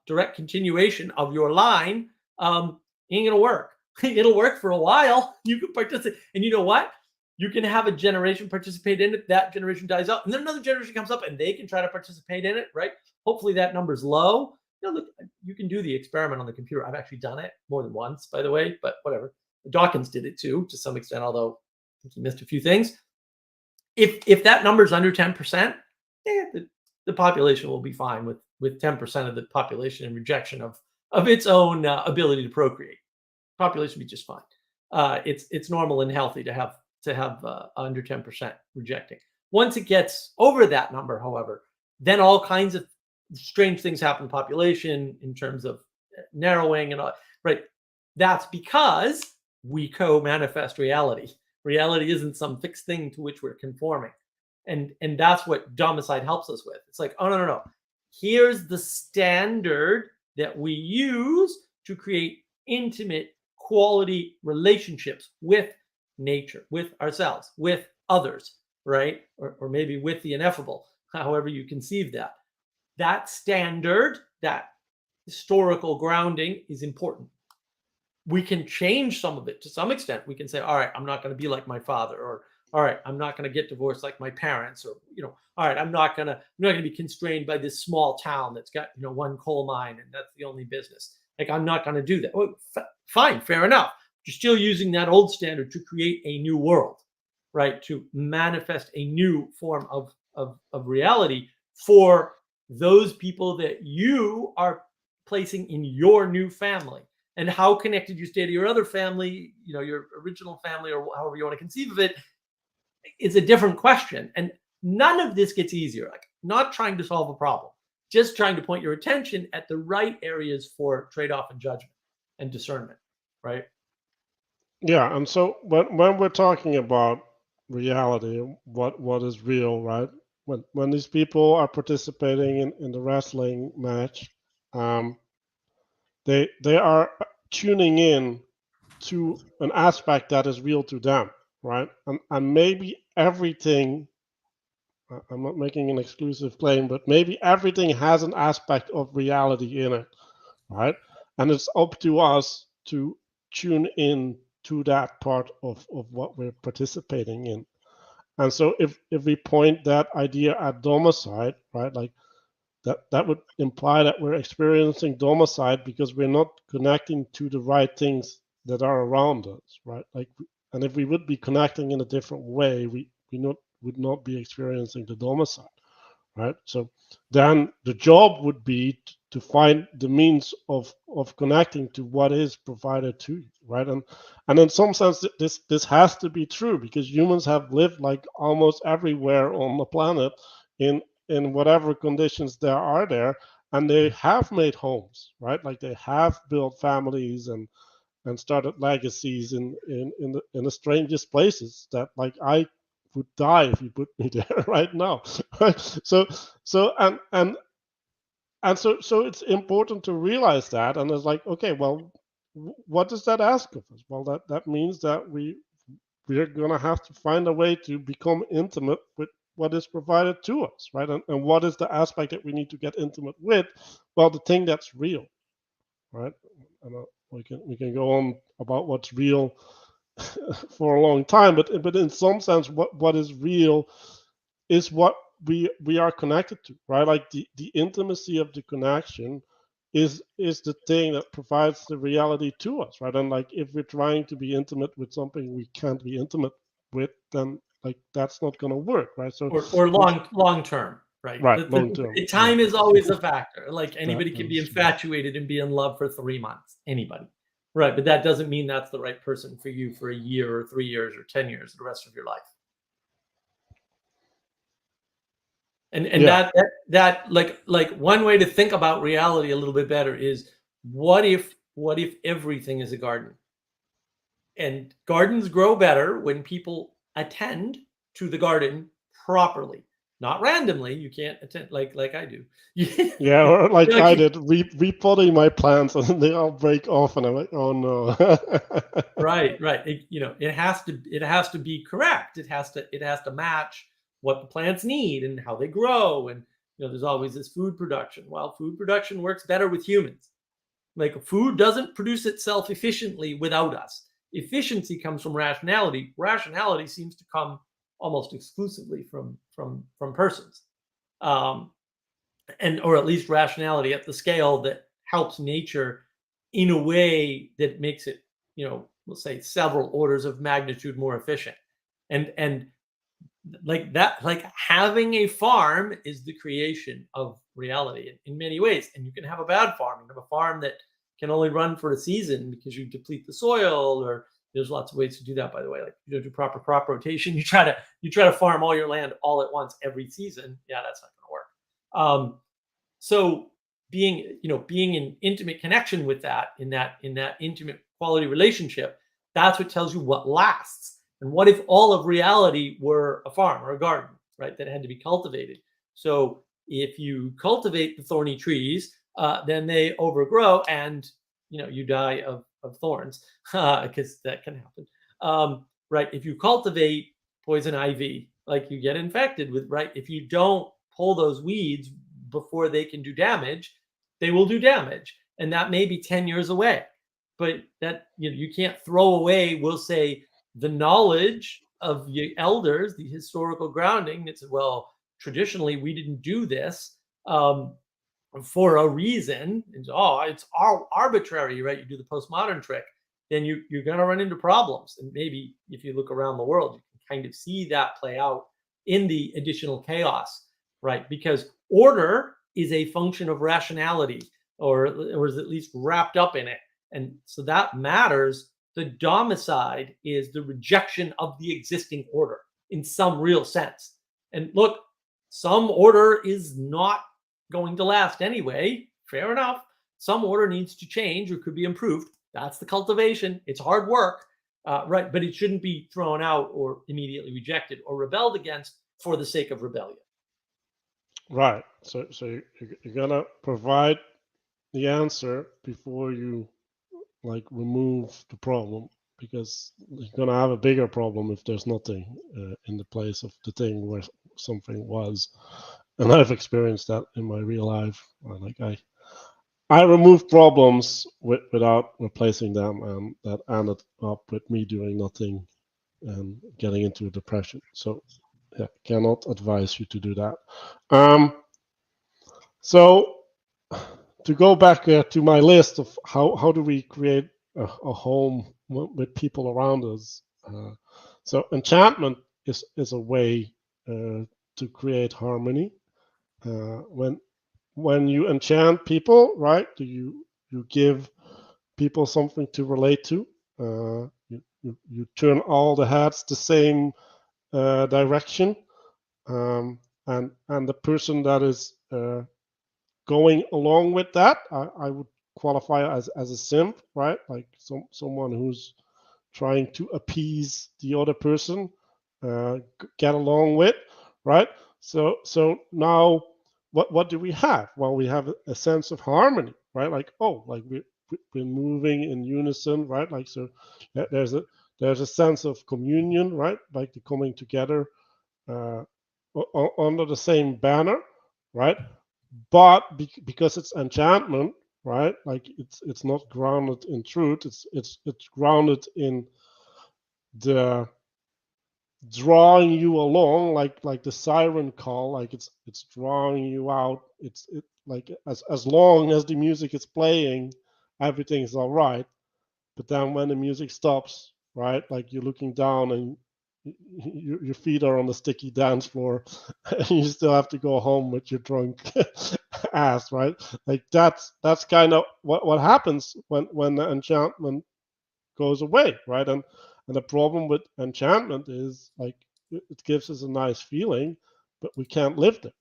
direct continuation of your line, ain't gonna work. It'll work for a while. You can participate, and you know what? You can have a generation participate in it. That generation dies out, and then another generation comes up, and they can try to participate in it. Right? Hopefully, that number's low. Look, you can do the experiment on the computer. I've actually done it more than once, by the way, but whatever. Dawkins did it too, to some extent, although I think he missed a few things. If that number is under 10%, the population will be fine with 10% of the population in rejection of its own ability to procreate. Population will be just fine. It's normal and healthy to have under 10% rejecting. Once it gets over that number, however, then all kinds of strange things happen in the population in terms of narrowing and all, right? That's because we co-manifest reality. Reality isn't some fixed thing to which we're conforming. And that's what Domicide helps us with. It's like, oh, no. Here's the standard that we use to create intimate quality relationships with nature, with ourselves, with others, right? Or maybe with the ineffable, however you conceive that. That standard, that historical grounding is important. We can change some of it to some extent. We can say, all right, I'm not going to be like my father, or all right, I'm not going to get divorced like my parents, or all right, I'm not going to be constrained by this small town that's got one coal mine and that's the only business. Like, I'm not going to do that. Well, fine, fair enough. You're still using that old standard to create a new world, right? To manifest a new form of reality for those people that you are placing in your new family. And how connected you stay to your other family, your original family, or however you want to conceive of it, is a different question. And none of this gets easier. Like, not trying to solve a problem, just trying to point your attention at the right areas for trade-off and judgment and discernment, right? Yeah, and so when we're talking about reality, what is real, right? When these people are participating in the wrestling match, um, they are tuning in to an aspect that is real to them, right? And maybe everything, I'm not making an exclusive claim, but maybe everything has an aspect of reality in it, right? And it's up to us to tune in to that part of what we're participating in. And so if we point that idea at domicide, right, like that would imply that we're experiencing domicide because we're not connecting to the right things that are around us, right? Like, and if we would be connecting in a different way, we would not be experiencing the domicide, right? So then the job would be to find the means of connecting to what is provided to you, right? And in some sense, this has to be true because humans have lived like almost everywhere on the planet in whatever conditions there are there, and they have made homes, right? Like, they have built families and started legacies in the strangest places that, like, I would die if you put me there right now. So so it's important to realize that, and it's like, okay, well, what does that ask of us? Well, that means that we're gonna have to find a way to become intimate with what is provided to us, right? And what is the aspect that we need to get intimate with? Well, the thing that's real, right? And we can go on about what's real for a long time, but in some sense, what is real is what we are connected to, right? Like, the intimacy of the connection is the thing that provides the reality to us, right? And, like, if we're trying to be intimate with something we can't be intimate with, then, like, that's not going to work, right? So Or long term, right? right, long term, yeah. Time is always a factor. Like, anybody That can be is true. infatuated and be in love for 3 months. Anybody, right? But that doesn't mean that's the right person for you for a year or 3 years or 10 years, the rest of your life. And Yeah, that like one way to think about reality a little bit better is, what if everything is a garden? And gardens grow better when people attend to the garden properly, not randomly. You can't attend like I do. yeah, or like Like I did, repotting my plants and they all break off, and I'm like, oh no. right. It has to be correct. It has to match what the plants need and how they grow. And there's always this food production. Well, food production works better with humans. Like, food doesn't produce itself efficiently without us. Efficiency comes from rationality. Rationality seems to come almost exclusively from persons, um, and or at least rationality at the scale that helps nature in a way that makes it, let's say, several orders of magnitude more efficient. And like that, like, having a farm is the creation of reality in many ways. And you can have a bad farm. You can have a farm that can only run for a season because you deplete the soil, or There's lots of ways to do that, by the way. Like you don't do proper crop rotation. You try to farm all your land all at once every season. Yeah, that's not going to work. So being in intimate connection with that, in that intimate quality relationship, that's what tells you what lasts. And what if all of reality were a farm or a garden, right? That had to be cultivated. So if you cultivate the thorny trees, then they overgrow and you die of thorns, because that can happen. Right? If you cultivate poison ivy, like you get infected with, right? If you don't pull those weeds before they can do damage, they will do damage, and that may be 10 years away. But that you can't throw away, we'll say, the knowledge of your elders, the historical grounding. It's, well, traditionally we didn't do this for a reason. It's all arbitrary, right? You do the postmodern trick, then you're going to run into problems. And maybe if you look around the world, you can kind of see that play out in the additional chaos, right? Because order is a function of rationality, or is at least wrapped up in it. And so that matters. The domicide is the rejection of the existing order in some real sense. And look, some order is not going to last anyway. Fair enough. Some order needs to change or could be improved. That's the cultivation. It's hard work, right? But it shouldn't be thrown out or immediately rejected or rebelled against for the sake of rebellion. Right. So you're gonna provide the answer before you remove the problem, because you're gonna have a bigger problem if there's nothing in the place of the thing where something was. And I've experienced that in my real life. I remove problems without replacing them, and that ended up with me doing nothing and getting into a depression. So yeah, cannot advise you to do that. So to go back to my list of how do we create a home with people around us. So enchantment is a way to create harmony. When you enchant people, right? You give people something to relate to. You turn all the heads the same direction, and the person that is going along with that, I would qualify as a simp, right? Like someone who's trying to appease the other person, get along with, right? So now what do we have? Well, we have a sense of harmony, right? Like, oh, like we're moving in unison, right? Like, so there's a sense of communion, right? Like the coming together under the same banner, right? But because it's enchantment, right? Like it's not grounded in truth. It's grounded in the drawing you along, like the siren call. Like it's drawing you out. It's like as long as the music is playing, everything's all right. But then when the music stops, right? Like you're looking down and your feet are on the sticky dance floor, and you still have to go home with your drunk ass, right? Like that's kind of what happens when the enchantment goes away, right? And the problem with enchantment is like it gives us a nice feeling, but we can't live there,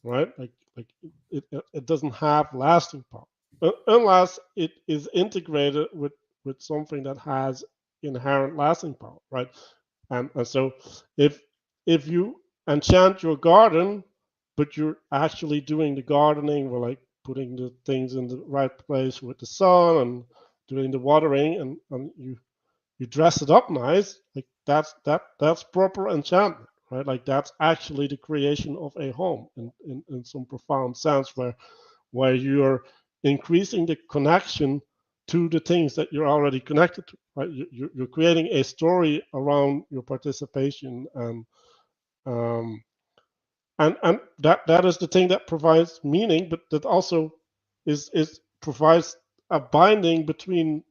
right? Like it doesn't have lasting power unless it is integrated with something that has inherent lasting power, right? And so if you enchant your garden, but you're actually doing the gardening, or like putting the things in the right place with the sun and doing the watering, and you dress it up nice, like that's proper enchantment, right? Like that's actually the creation of a home in some profound sense, where you're increasing the connection to the things that you're already connected to, right? You're creating a story around your participation, um, and that is the thing that provides meaning, but that also is provides a binding between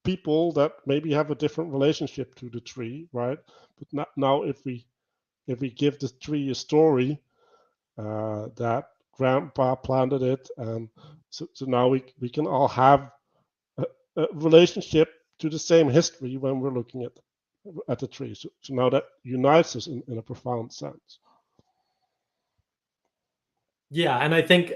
people that maybe have a different relationship to the tree, right? But now if we give the tree a story, that grandpa planted it, and so now we can all have a relationship to the same history when we're looking at the tree. So now that unites us in a profound sense. Yeah, and I think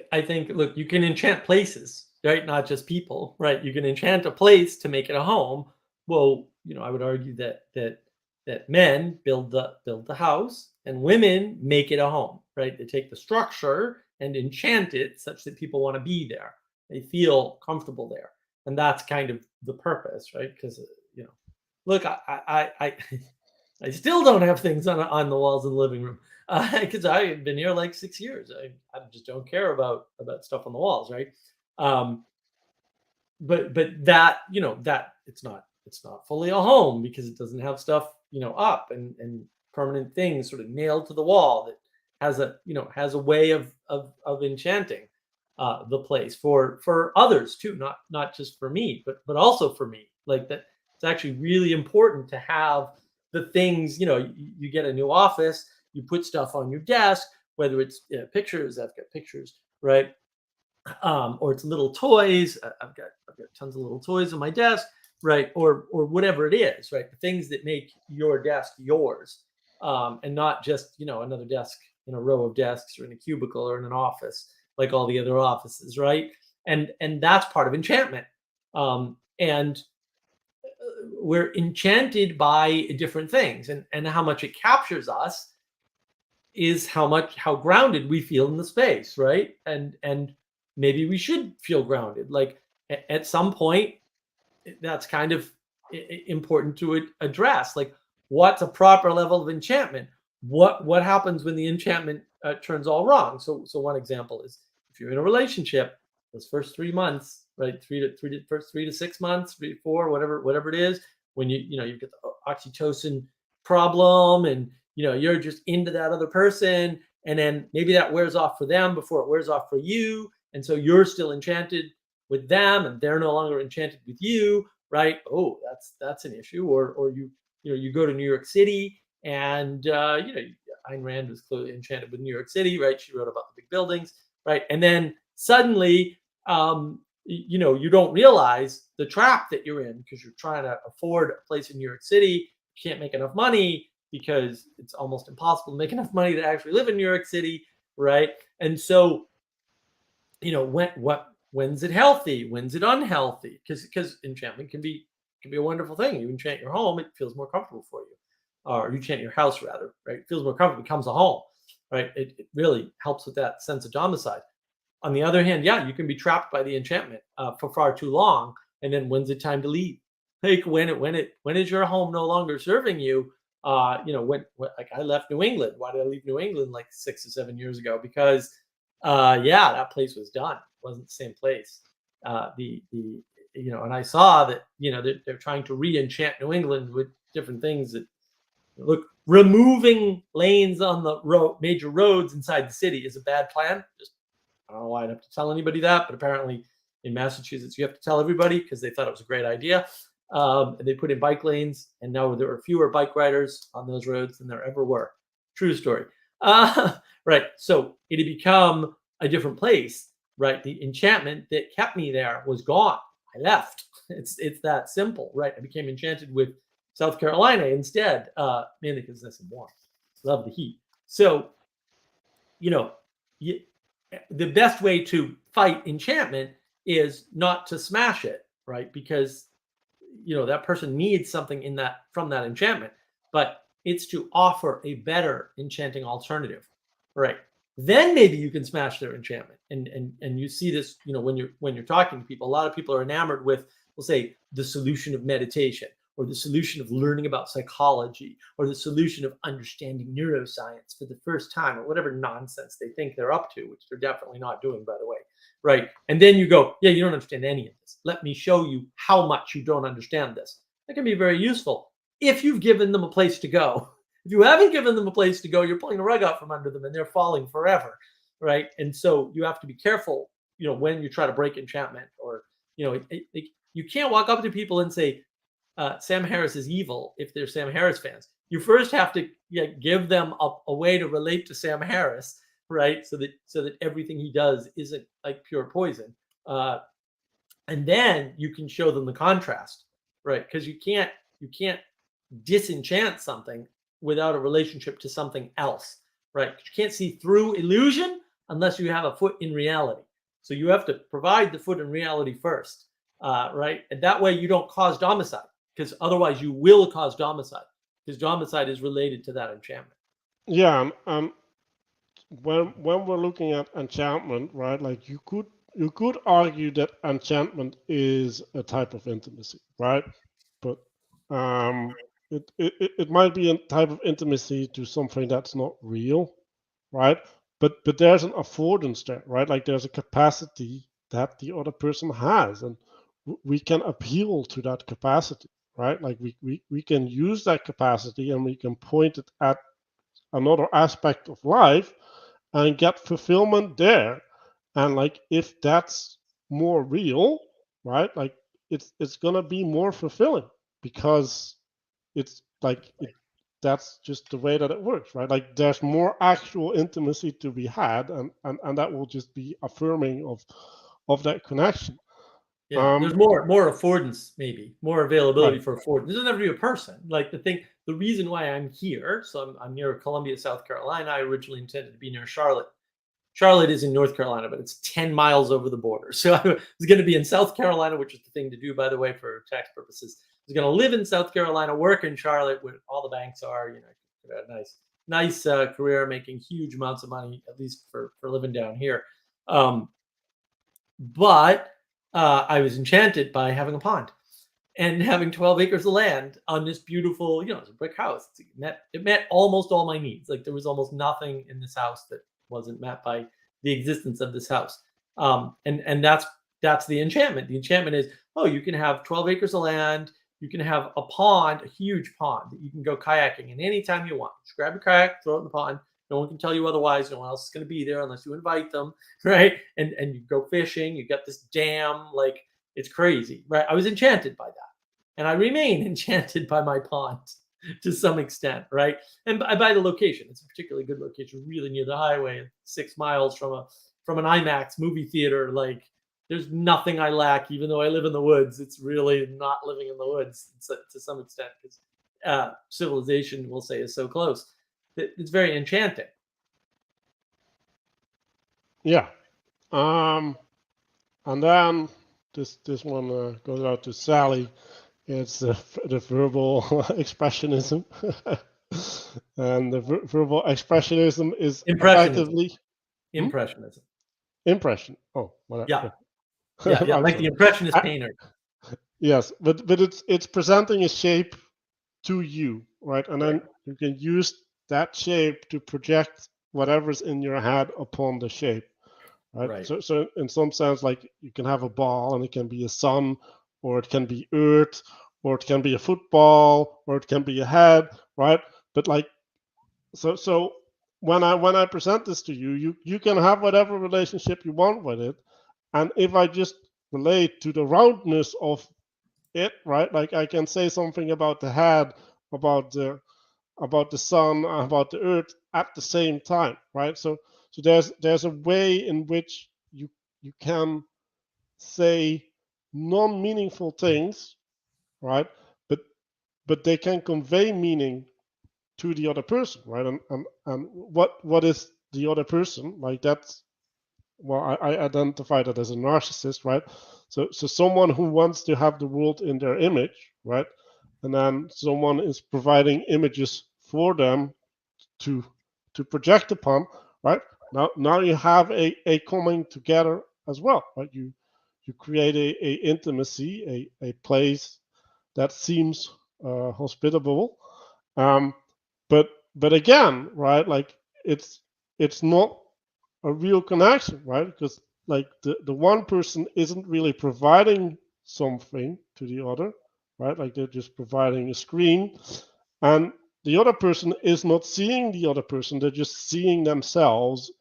look, you can enchant places, right? Not just people, right? You can enchant a place to make it a home. Well, I would argue that men build the house and women make it a home, right? They take the structure and enchant it such that people want to be there. They feel comfortable there. And that's kind of the purpose, right? Because look, I I still don't have things on the walls in the living room because I've been here like 6 years. I just don't care about stuff on the walls, right? Um, but that that it's not fully a home because it doesn't have stuff up and permanent things sort of nailed to the wall that has a way of enchanting the place for others too, not just for me, but also for me. Like that, it's actually really important to have the things. You get a new office, you put stuff on your desk, whether it's pictures. I've got pictures, right? Or it's little toys. I've got tons of little toys on my desk, right? Or whatever it is, right? The things that make your desk yours, and not just another desk in a row of desks or in a cubicle or in an office like all the other offices, right? And that's part of enchantment. And we're enchanted by different things, and how much it captures us is how grounded we feel in the space, right? And maybe we should feel grounded. Like at some point, that's kind of important to address. Like, what's a proper level of enchantment? What happens when the enchantment turns all wrong? So one example is if you're in a relationship, those first 3 months, right? First 3 to 6 months, 3 to 4, whatever it is, when you get the oxytocin problem, and you're just into that other person, and then maybe that wears off for them before it wears off for you, and so you're still enchanted with them and they're no longer enchanted with you, right? Oh, that's an issue. Or you go to New York City, and Ayn Rand was clearly enchanted with New York City, right? She wrote about the big buildings, right? And then suddenly you don't realize the trap that you're in because you're trying to afford a place in New York City. You can't make enough money because it's almost impossible to make enough money to actually live in New York City, right? And so when's it healthy, when's it unhealthy? Because enchantment can be a wonderful thing. You enchant your home, it feels more comfortable for you, or you enchant your house rather, right? It feels more comfortable, becomes a home, right? It really helps with that sense of domicile. On the other hand, yeah, you can be trapped by the enchantment for far too long, and then when's it time to leave? Like when is your home no longer serving you? When like I left New England. Why did I leave New England like 6 or 7 years ago? Because yeah, that place was done. It wasn't the same place. And I saw that they're trying to re-enchant New England with different things that look. Removing lanes on the major roads inside the city is a bad plan. Just I don't know why I'd have to tell anybody that, but apparently in Massachusetts you have to tell everybody because they thought it was a great idea. And they put in bike lanes, and now there are fewer bike riders on those roads than there ever were. True story. Right. So it had become a different place, right? The enchantment that kept me there was gone. I left. It's that simple, right? I became enchanted with South Carolina instead, mainly because it's nice and warm. Love the heat. So, the best way to fight enchantment is not to smash it, right? Because that person needs something from that enchantment, but it's to offer a better enchanting alternative, right? Then maybe you can smash their enchantment. And you see this, when you're talking to people. A lot of people are enamored with, we'll say, the solution of meditation, or the solution of learning about psychology, or the solution of understanding neuroscience for the first time, or whatever nonsense they think they're up to, which they're definitely not doing, by the way, right? And then you go, yeah, you don't understand any of this. Let me show you how much you don't understand this. That can be very useful if you've given them a place to go. If you haven't given them a place to go, you're pulling the rug out from under them and they're falling forever, right? And so you have to be careful, when you try to break enchantment, or, you can't walk up to people and say, Sam Harris is evil if they're Sam Harris fans. You first have to give them a way to relate to Sam Harris, right? So that everything he does isn't like pure poison. And then you can show them the contrast, right? Because you can't disenchant something without a relationship to something else, right? You can't see through illusion unless you have a foot in reality. So you have to provide the foot in reality first, right? And that way you don't cause domicide, because otherwise you will cause domicide, because domicide is related to that enchantment. Yeah, when we're looking at enchantment, right? Like you could argue that enchantment is a type of intimacy, right? But um, it might be a type of intimacy to something that's not real, right? But there's an affordance there, right? Like there's a capacity that the other person has, and we can appeal to that capacity, right? Like we can use that capacity and we can point it at another aspect of life and get fulfillment there. And like if that's more real, right? Like it's gonna be more fulfilling because it's like that's just the way that it works, right? Like there's more actual intimacy to be had, and that will just be affirming of that connection. Yeah, there's more affordance, maybe more availability Right. for affordance. It doesn't have to be a person. Like the reason why I'm here, so I'm near Columbia, South Carolina. I originally intended to be near Charlotte. Charlotte is in North Carolina, but it's 10 miles over the border. So I was going to be in South Carolina, which is the thing to do, by the way, for tax purposes. I was going to live in South Carolina, work in Charlotte, where all the banks are. Nice career, making huge amounts of money, at least for living down here. But I was enchanted by having a pond and having 12 acres of land on this beautiful, it's a brick house. It met almost all my needs. Like there was almost nothing in this house that wasn't met by the existence of this house. And that's the enchantment. The enchantment is, you can have 12 acres of land. You can have a pond, a huge pond that you can go kayaking in anytime you want. Just grab your kayak, throw it in the pond. No one can tell you otherwise. No one else is going to be there unless you invite them, right? And you go fishing. You got this dam, like it's crazy, right? I was enchanted by that, and I remain enchanted by my pond to some extent, right? And by the location, it's a particularly good location, really near the highway, 6 miles from an IMAX movie theater. Like there's nothing I lack, even though I live in the woods. It's really not living in the woods to some extent, because civilization, we'll say, is so close. It's very enchanting. Yeah. And then this one goes out to Sally. It's the verbal expressionism. And the verbal expressionism is Impressionism. effectively Impressionism. Impression. Oh, whatever. Yeah, like sorry. the impressionist painter. Yes, but it's presenting a shape to you, right? And then you can use that shape to project whatever's in your head upon the shape, right? So in some sense, like you can have a ball and it can be a sun, or it can be earth, or it can be a football, or it can be a head, right? But like, so when I present this to you, you can have whatever relationship you want with it, and if I just relate to the roundness of it, right? Like I can say something about the head, about the sun, about the earth at the same time, right? So there's a way in which you can say non-meaningful things, right? But they can convey meaning to the other person, right? And what is the other person? Like that's, well, I identify that as a narcissist, right? So someone who wants to have the world in their image, right? And then someone is providing images for them to project upon, right? Now you have a coming together as well, right? You create a intimacy, a place that seems hospitable, um, but again, right? Like it's not a real connection, right? Because like the one person isn't really providing something to the other, right? Like they're just providing a screen, and the other person is not seeing the other person. They're just seeing themselves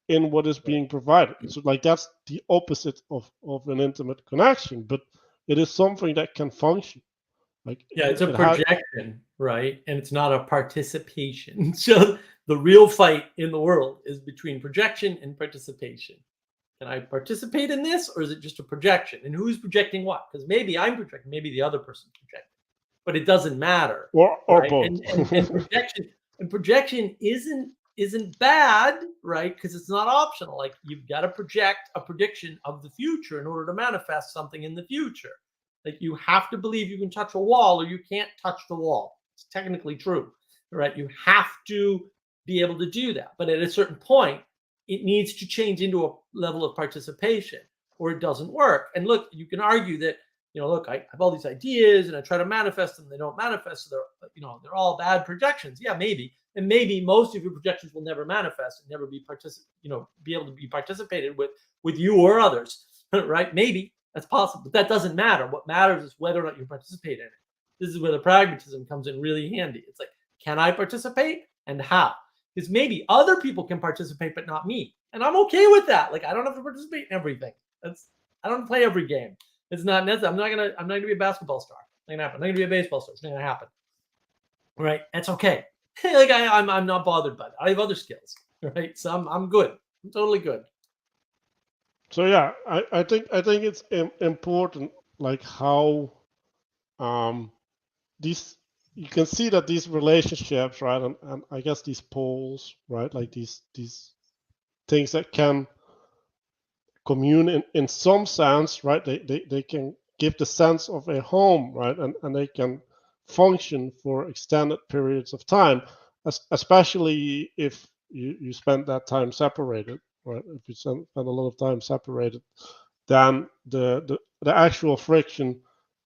in what is being provided. So like that's the opposite of an intimate connection, but it is something that can function. Like it's a it projection, right? And it's not a participation. So the real fight in the world is between projection and participation. Can I participate in this, or is it just a projection? And who's projecting what? Because maybe I'm projecting, maybe the other person's projecting, but it doesn't matter, or right? both. And projection isn't bad, right? Because it's not optional. Like, you've got to project a prediction of the future in order to manifest something in the future. Like, you have to believe you can touch a wall, or you can't touch the wall. It's technically true, right? You have to be able to do that, but at a certain point, it needs to change into a level of participation, or it doesn't work. And look, you can argue that, look, I have all these ideas and I try to manifest them, they don't manifest, so they're all bad projections. Yeah, maybe. And maybe most of your projections will never manifest and never be be able to be participated with you or others, right? Maybe that's possible, but that doesn't matter. What matters is whether or not you participate in it. This is where the pragmatism comes in really handy. It's like, can I participate, and how? Because maybe other people can participate, but not me. And I'm okay with that. Like, I don't have to participate in everything. I don't play every game. It's not necessary. I'm not gonna be a basketball star. It's not gonna happen. I'm not gonna be a baseball star. It's not gonna happen. Right? That's okay. Like, I'm not bothered by that. I have other skills. Right? So I'm good. I'm totally good. So yeah, I think it's important, like how these, you can see that these relationships, right, and I guess these poles, right, like these things that can commune in some sense, right, they can give the sense of a home, right, and they can function for extended periods of time, especially if you spend that time separated, right? If you spend a lot of time separated, then the actual friction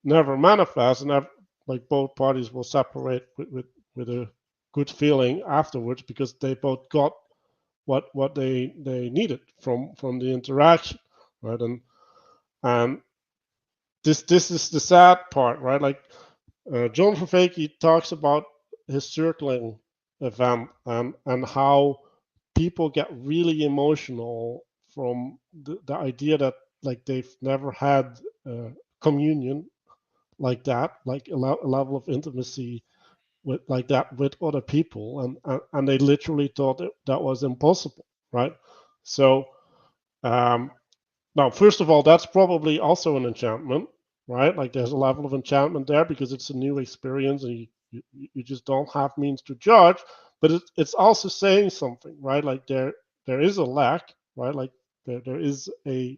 never manifests, and like both parties will separate with a good feeling afterwards, because they both got what they needed from the interaction, right? And this is the sad part, right? Like, John Vervaeke talks about his circling event, and how people get really emotional from the idea that, like, they've never had communion like that, like a level of intimacy with like that with other people, and they literally thought that was impossible, right? So now, first of all, that's probably also an enchantment, right? Like, there's a level of enchantment there because it's a new experience, and you just don't have means to judge. But it's also saying something, right? Like, there is a lack, right? Like, there is a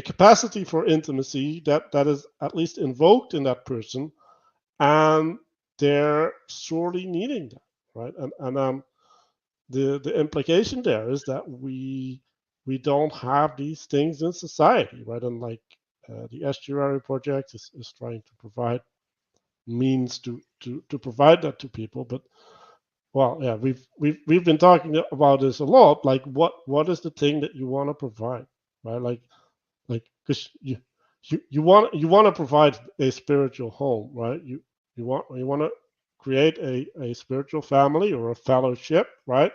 capacity for intimacy that is at least invoked in that person, and they're sorely needing that, right? And the implication there is that we don't have these things in society, right? And like, the Estuary Project is trying to provide means to provide that to people. But, well, yeah, we've been talking about this a lot. Like, what is the thing that you want to provide, right? Like, because you want to provide a spiritual home, right? You want to create a spiritual family or a fellowship, right?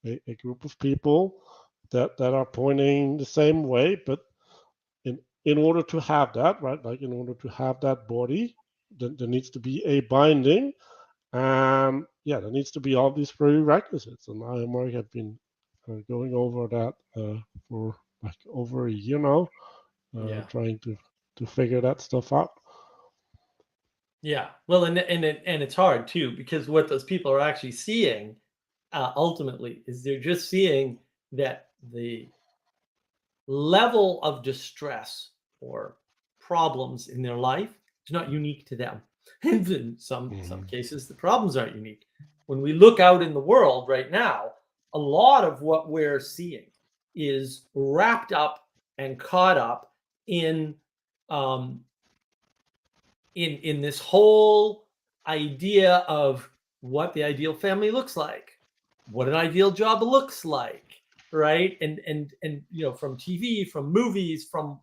A group of people that are pointing the same way. But in order to have that, right, like, in order to have that body, there needs to be a binding, and yeah, there needs to be all these prerequisites. And I and Mark have been going over that for like over a year now, trying to figure that stuff out. Yeah. Well, and it's hard too, because what those people are actually seeing, ultimately, is they're just seeing that the level of distress or problems in their life is not unique to them. And in some cases, the problems aren't unique. When we look out in the world right now, a lot of what we're seeing is wrapped up and caught up in in this whole idea of what the ideal family looks like, what an ideal job looks like, right? And from TV, from movies, from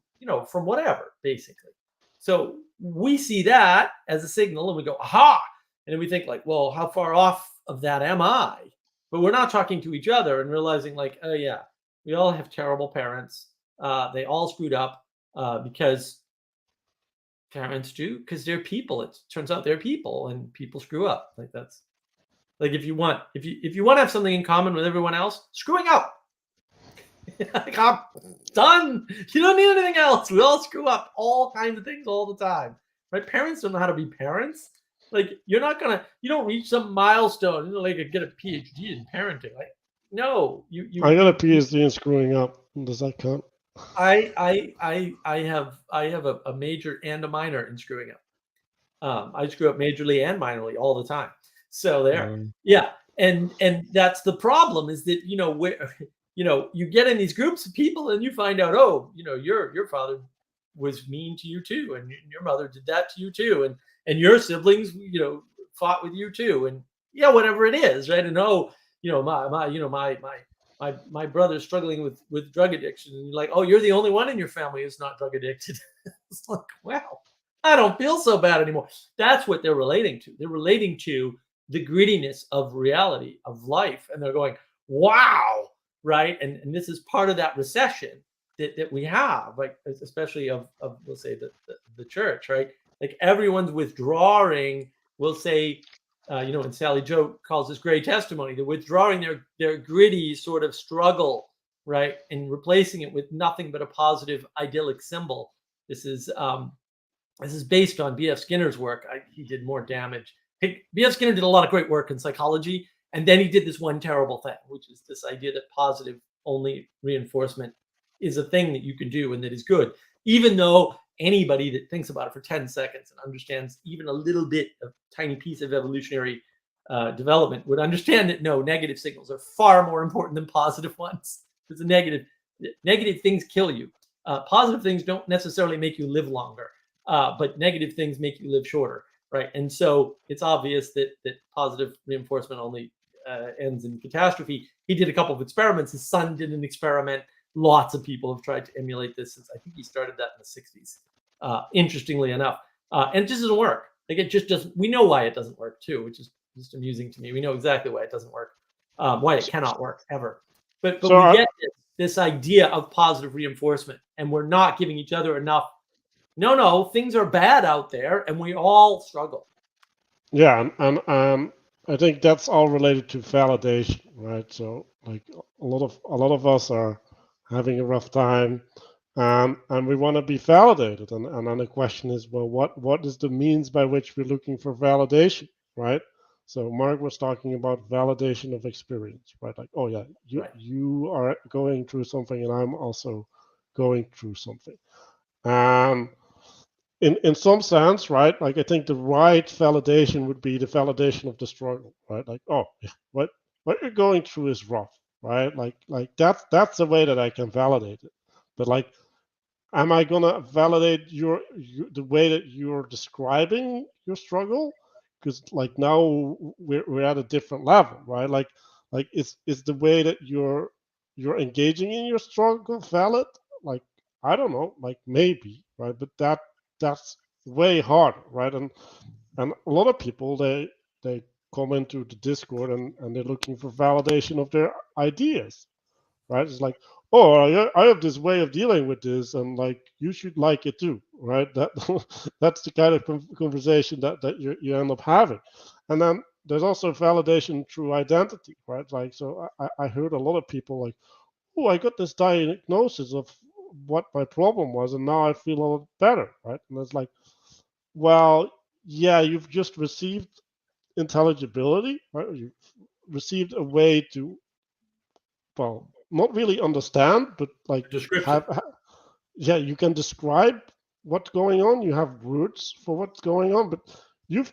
from whatever, basically. So we see that as a signal, and we go, aha, and then we think, like, well, how far off of that am I? But we're not talking to each other and realizing, like, oh yeah, we all have terrible parents. They all screwed up because parents do, because they're people. It turns out they're people, and people screw up. Like, that's like, if you want to have something in common with everyone else, screwing up. Like, I'm done. You don't need anything else. We all screw up all kinds of things all the time. Right? Parents don't know how to be parents. Like, you don't reach some milestone, like get a PhD in parenting. Like, no, I got a PhD in screwing up. Does that count? I have a major and a minor in screwing up. I screw up majorly and minorly all the time. So there, yeah, and that's the problem is that where you get in these groups of people and you find out, oh, your father was mean to you too, and your mother did that to you too, and your siblings fought with you too, and yeah, whatever it is, right? And oh, my brother's struggling with drug addiction, and you're like, oh, you're the only one in your family who's not drug addicted. It's like, wow, I don't feel so bad anymore. That's what they're relating to. They're relating to the grittiness of reality, of life. And they're going, wow, right? And this is part of that recession that we have, like, especially of let's say, the church, right? Like, everyone's withdrawing, we'll say, and Sally Joe calls this gray testimony, they're withdrawing their gritty sort of struggle, right? And replacing it with nothing but a positive, idyllic symbol. This is based on B.F. Skinner's work. He did more damage. B.F. Skinner did a lot of great work in psychology, and then he did this one terrible thing, which is this idea that positive only reinforcement is a thing that you can do and that is good, even though anybody that thinks about it for 10 seconds and understands even a little bit of tiny piece of evolutionary development would understand that no, negative signals are far more important than positive ones. Because negative things kill you. Positive things don't necessarily make you live longer. But negative things make you live shorter, right? And so it's obvious that positive reinforcement only ends in catastrophe. He did a couple of experiments. His son did an experiment. Lots of people have tried to emulate this since I think he started that in the 60s. Interestingly enough, and it just doesn't work. Like, it just doesn't. We know why it doesn't work too, which is just amusing to me. We know exactly why it doesn't work, why it cannot work ever. But so we get this idea of positive reinforcement, and we're not giving each other enough. No, things are bad out there, and we all struggle. Yeah, and I think that's all related to validation, right? So, like, a lot of us are having a rough time, and we want to be validated, and then the question is, well, what is the means by which we're looking for validation, right? So Mark was talking about validation of experience, right? Like, oh yeah, you are going through something, and I'm also going through something. In some sense, right? Like, I think the right validation would be the validation of the struggle, right? Like, oh, what you're going through is rough, right? Like that's the way that I can validate it. But, like, am I gonna validate the way that you're describing your struggle? Because, like, now we're at a different level, right? Like is the way that you're engaging in your struggle valid? Like, I don't know, like, maybe, right? But that's way harder, right? And a lot of people, they come into the Discord, and they're looking for validation of their ideas, right? It's like, oh, I have this way of dealing with this, and, like, you should like it too, right? That's the kind of conversation that you end up having. And then there's also validation through identity, right? Like, so I heard a lot of people like, oh, I got this diagnosis of what my problem was, and now I feel a lot better, right? And it's like, well, yeah, you've just received intelligibility, right? You've received a way to, well, not really understand, but, like, Description. yeah, you can describe what's going on. You have words for what's going on, but you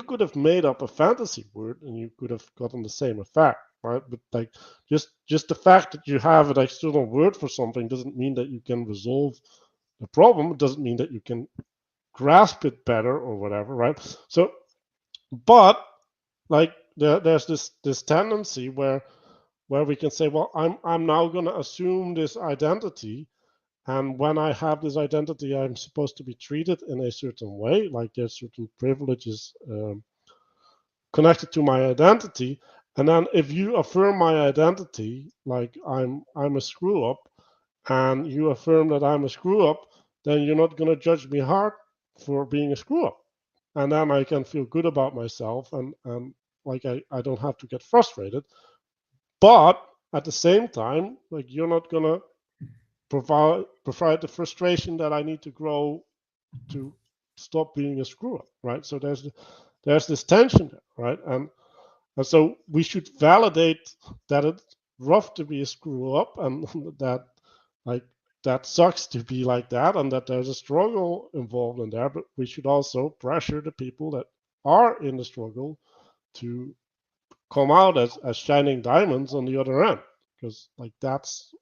could have made up a fantasy word, and you could have gotten the same effect, right? But, like, just the fact that you have an external word for something doesn't mean that you can resolve the problem. It doesn't mean that you can grasp it better or whatever, right? So, but, like, there's this tendency where we can say, well, I'm now going to assume this identity, and when I have this identity, I'm supposed to be treated in a certain way, like there's certain privileges connected to my identity. And then if you affirm my identity, like, I'm a screw up, and you affirm that I'm a screw up, then you're not going to judge me hard for being a screw up, and then I can feel good about myself, and like, I don't have to get frustrated. But at the same time, like you're not gonna provide the frustration that I need to grow to stop being a screw up, right? So there's this tension there, right? And so we should validate that it's rough to be a screw up, and that like that sucks to be like that, and that there's a struggle involved in there. But we should also pressure the people that are in the struggle to come out as shining diamonds on the other end, because like that's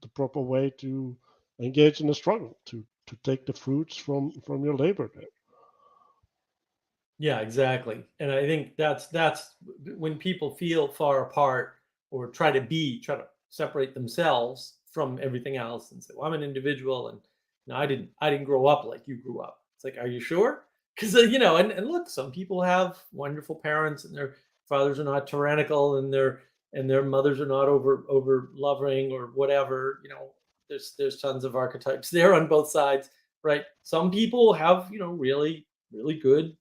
the proper way to engage in the struggle, to take the fruits from your labor there. Yeah, exactly. And I think that's when people feel far apart or try to separate themselves from everything else and say, "Well, I'm an individual, and no, I didn't grow up like you grew up." It's like, are you sure? Because and look, some people have wonderful parents, and their fathers are not tyrannical, and their mothers are not over loving or whatever. There's tons of archetypes there on both sides, right? Some people have really really good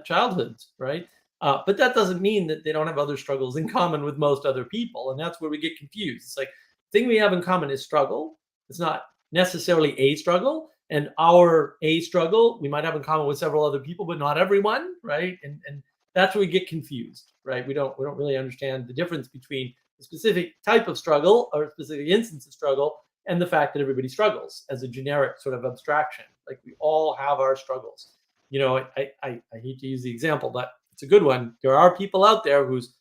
childhoods, right? But that doesn't mean that they don't have other struggles in common with most other people, and that's where we get confused. It's like the thing we have in common is struggle. It's not necessarily a struggle, and our a struggle we might have in common with several other people, but not everyone, right? And that's where we get confused, right? We don't really understand the difference between a specific type of struggle or a specific instance of struggle and the fact that everybody struggles as a generic sort of abstraction. Like we all have our struggles. I hate to use the example, but it's a good one. There are people out there whose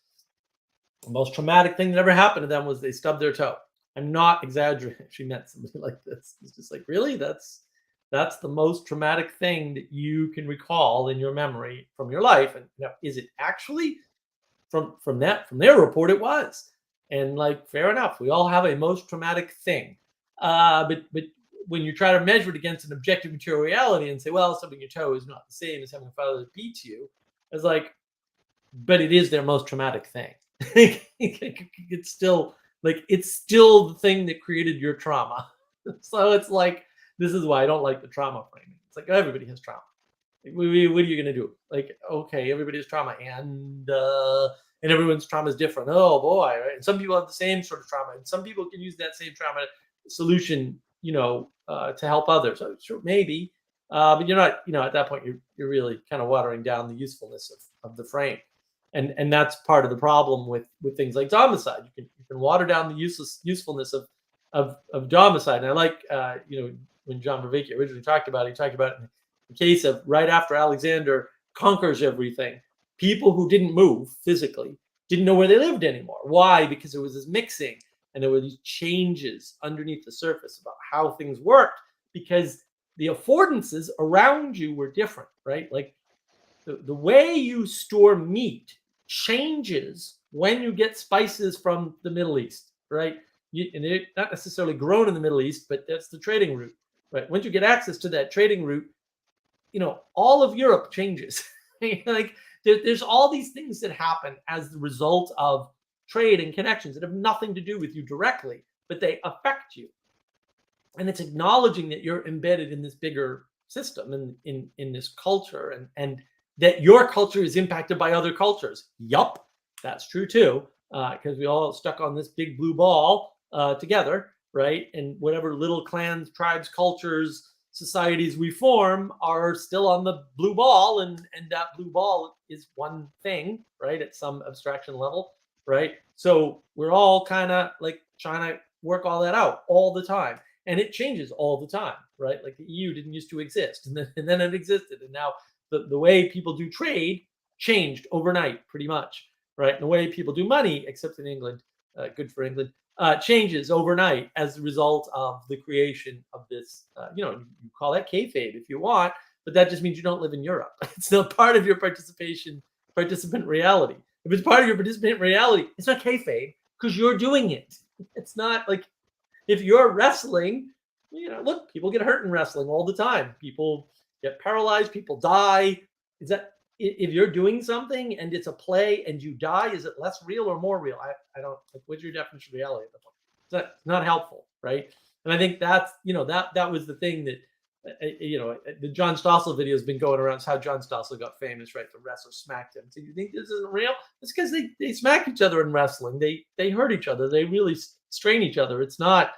most traumatic thing that ever happened to them was they stubbed their toe. I'm not exaggerating. She met somebody like this. It's just like, really? That's the most traumatic thing that you can recall in your memory from your life. And is it actually from their report? It was. And like, fair enough. We all have a most traumatic thing. But when you try to measure it against an objective material reality and say, well, stubbing your toe is not the same as having a father that beats you, it's like, but it is their most traumatic thing. It's still the thing that created your trauma. So it's like, this is why I don't like the trauma framing. It's like, everybody has trauma. Like, what are you going to do? Like, okay, everybody has trauma, and everyone's trauma is different. Oh boy, right? And some people have the same sort of trauma, and some people can use that same trauma solution, to help others. So, sure, maybe, but you're not, at that point, you're really kind of watering down the usefulness of the frame, and that's part of the problem with things like Domicide. You can water down the usefulness of Domicide. And I like, when John Vervaeke originally talked about it, he talked about it in the case of right after Alexander conquers everything, people who didn't move physically didn't know where they lived anymore. Why? Because there was this mixing, and there were these changes underneath the surface about how things worked, because the affordances around you were different, right? Like the way you store meat changes when you get spices from the Middle East, right? And they're not necessarily grown in the Middle East, but that's the trading route, right? Once you get access to that trading route, all of Europe changes. Like there's all these things that happen as the result of trade and connections that have nothing to do with you directly, but they affect you. And it's acknowledging that you're embedded in this bigger system and in this culture, and that your culture is impacted by other cultures. Yup, that's true too, because we all stuck on this big blue ball together, right? And whatever little clans, tribes, cultures, societies we form are still on the blue ball, and that blue ball is one thing, right, at some abstraction level, right? So we're all kind of like trying to work all that out all the time, and it changes all the time, right? Like the EU didn't used to exist, and then it existed, and now the way people do trade changed overnight, pretty much, right? And the way people do money, except in England, good for England, changes overnight as a result of the creation of this. You call that kayfabe if you want, but that just means you don't live in Europe. It's not part of your participant reality. If it's part of your participant reality, it's not kayfabe because you're doing it. It's not like if you're wrestling, look, people get hurt in wrestling all the time. People get paralyzed, people die. Is that if you're doing something and it's a play and you die, is it less real or more real? I don't like, what's your definition of reality at the point? It's not helpful, right? And I think that's that was the thing that The John Stossel video has been going around. It's how John Stossel got famous, right? The wrestler smacked him. So you think this isn't real? It's because they smack each other in wrestling. They hurt each other. They really strain each other. It's not,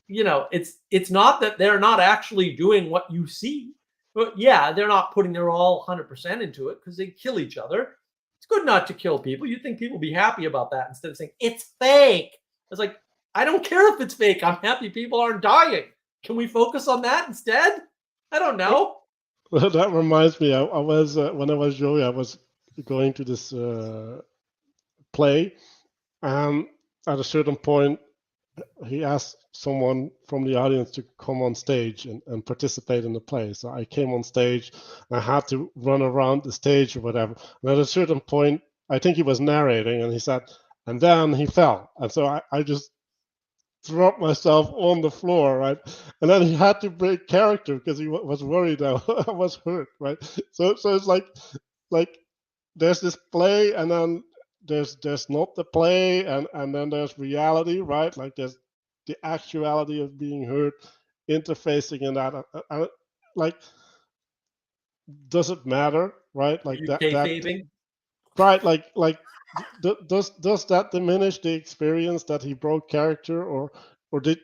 it's not that they're not actually doing what you see. But yeah, they're not putting their all 100% into it because they kill each other. It's good not to kill people. You'd think people would be happy about that instead of saying it's fake. It's like, I don't care if it's fake. I'm happy people aren't dying. Can we focus on that instead? I don't know. Well, that reminds me. I was when I was young, I was going to this play, and at a certain point, he asked someone from the audience to come on stage and participate in the play. So I came on stage, and I had to run around the stage or whatever. And at a certain point, I think he was narrating, and he said, and then he fell. And so I just dropped myself on the floor, right? And then he had to break character because he was worried I was hurt, right? So it's like there's this play, and then there's not the play, and then there's reality, right? Like there's the actuality of being hurt, interfacing in that. Like, does it matter, right? Like that Kayfabing? right? Like does that diminish the experience that he broke character, or did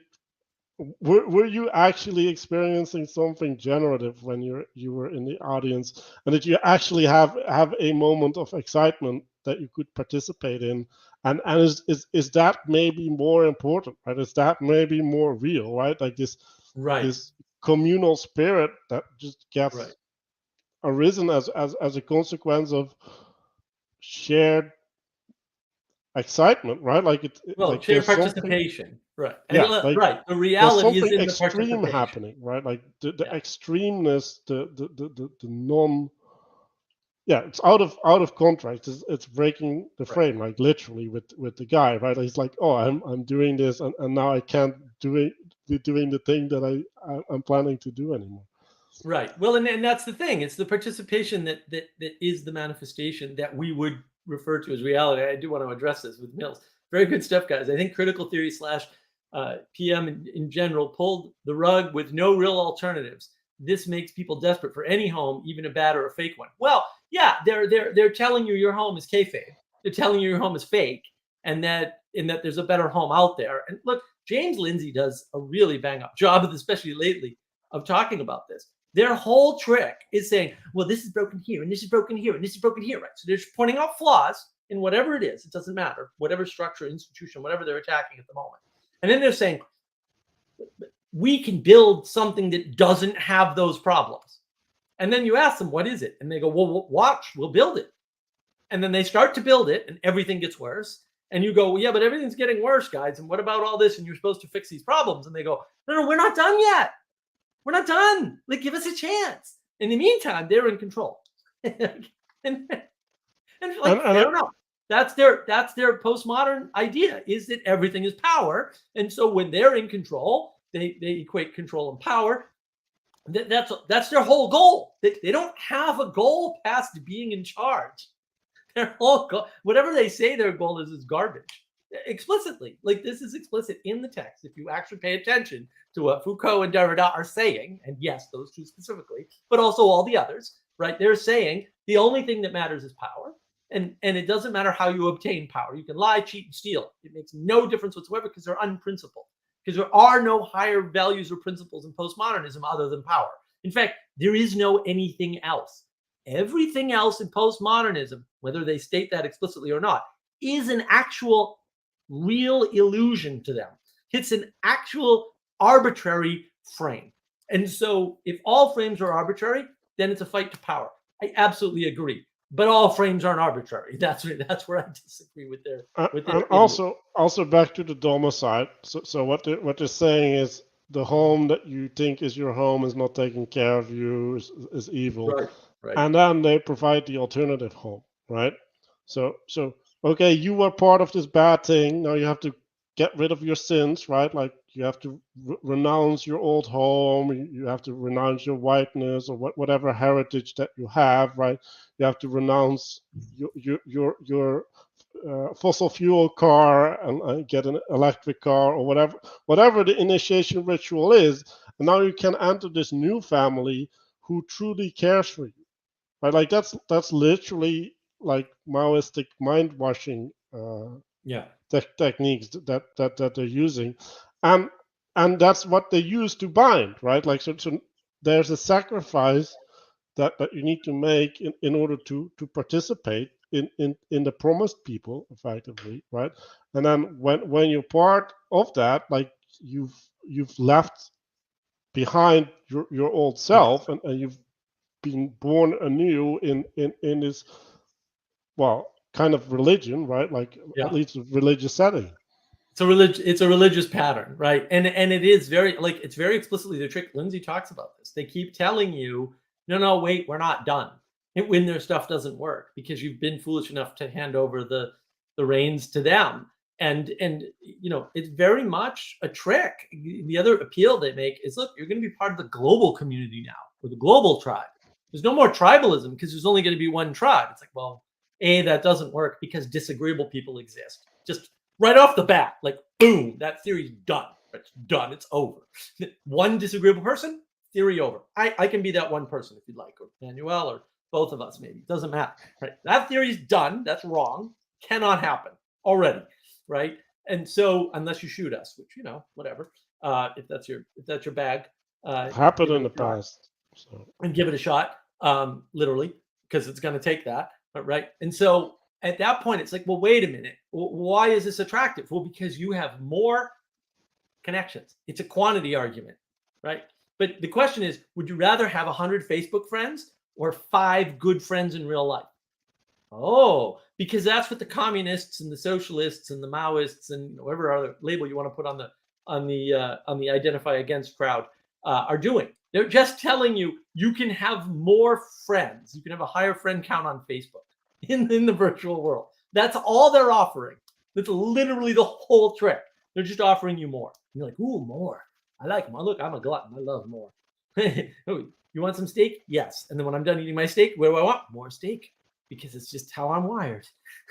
were you actually experiencing something generative when you were in the audience, and did you actually have a moment of excitement that you could participate in, and is that maybe more important, right? Is that maybe more real, right? Like this communal spirit that just gets arisen as a consequence of shared excitement, right? Like like shared participation, right? Yeah, like right. The reality is in the extreme happening, right? Like the extremeness, the non. Yeah, it's out of contract. It's breaking the frame, like literally with the guy, right? He's like, oh, I'm doing this, and now I can't be doing the thing that I'm planning to do anymore. Right. Well, and that's the thing. It's the participation that is the manifestation that we would refer to as reality. I do want to address this with Mills. Very good stuff, guys. I think critical theory / PM in general pulled the rug with no real alternatives. This makes people desperate for any home, even a bad or a fake one. Well, yeah, they're telling you your home is kayfabe. They're telling you your home is fake, and that there's a better home out there. And look, James Lindsay does a really bang up job, especially lately, of talking about this. Their whole trick is saying, well, this is broken here, and this is broken here, and this is broken here, right? So they're just pointing out flaws in whatever it is. It doesn't matter, whatever structure, institution, whatever they're attacking at the moment. And then they're saying, we can build something that doesn't have those problems. And then you ask them, what is it? And they go, well, watch, we'll build it. And then they start to build it, and everything gets worse. And you go, well, yeah, but everything's getting worse, guys. And what about all this? And you're supposed to fix these problems. And they go, no, we're not done yet. We're not done. Like, give us a chance. In the meantime, they're in control. and fair enough. That's their postmodern idea, is that everything is power. And so when they're in control, they equate control and power. That's their whole goal. They don't have a goal past being in charge. Their whole goal, whatever they say their goal is garbage. Explicitly, like this is explicit in the text. If you actually pay attention to what Foucault and Derrida are saying, and yes, those two specifically, but also all the others, right? They're saying the only thing that matters is power, and it doesn't matter how you obtain power. You can lie, cheat, and steal. It makes no difference whatsoever because they're unprincipled. Because there are no higher values or principles in postmodernism other than power. In fact, there is no anything else. Everything else in postmodernism, whether they state that explicitly or not, is an actual real illusion to them. It's an actual arbitrary frame. And so if all frames are arbitrary, then it's a fight to power. I absolutely agree. But all frames aren't arbitrary. That's where I disagree with their. And also back to the domicide. So what they're saying is the home that you think is your home is not taking care of you, is evil. Right. And then they provide the alternative home, right? So okay, you were part of this bad thing. Now you have to get rid of your sins, right? Like you have to renounce your old home. You have to renounce your whiteness or whatever heritage that you have, right? You have to renounce your fossil fuel car and get an electric car or whatever the initiation ritual is. and now you can enter this new family who truly cares for you, right? Like that's literally like Maoistic mind washing Yeah. techniques that they're using, and that's what they use to bind, right? Like so there's a sacrifice that you need to make in order to participate in the promised people effectively, right? And then when you're part of that, like you've left behind your old Yeah. self, and you've been born anew in this, well, kind of religion, right? Like at Yeah. least a religious setting. It's a religious pattern, right? And it is very, like, it's very explicitly the trick. Lindsay talks about this. They keep telling you, no, wait, we're not done. When their stuff doesn't work because you've been foolish enough to hand over the reins to them. And it's very much a trick. The other appeal they make is, look, you're going to be part of the global community now, or the global tribe. There's no more tribalism because there's only going to be one tribe. It's like, well, that doesn't work because disagreeable people exist. Just right off the bat, like, boom, that theory's done. It's done. It's over. One disagreeable person, theory over. I can be that one person if you'd like, or Manuel, or both of us, maybe. It doesn't matter. Right? That theory's done. That's wrong. Cannot happen already. Right? And so, unless you shoot us, which, whatever. If that's your bag, Happened in the past. So. And give it a shot, literally, because it's going to take that. Right? And so at that point, it's like, well, wait a minute. Why is this attractive? Well, because you have more connections. It's a quantity argument, right? But the question is, would you rather have 100 Facebook friends or 5 good friends in real life? Oh, because that's what the communists and the socialists and the Maoists and whatever other label you want to put on the identify against crowd are doing. They're just telling you you can have more friends. You can have a higher friend count on Facebook in the virtual world. That's all they're offering. That's literally the whole trick. They're just offering you more. You're like, ooh, more. I like more. Look, I'm a glutton. I love more. You want some steak? Yes. And then when I'm done eating my steak, what do I want? More steak. Because it's just how I'm wired.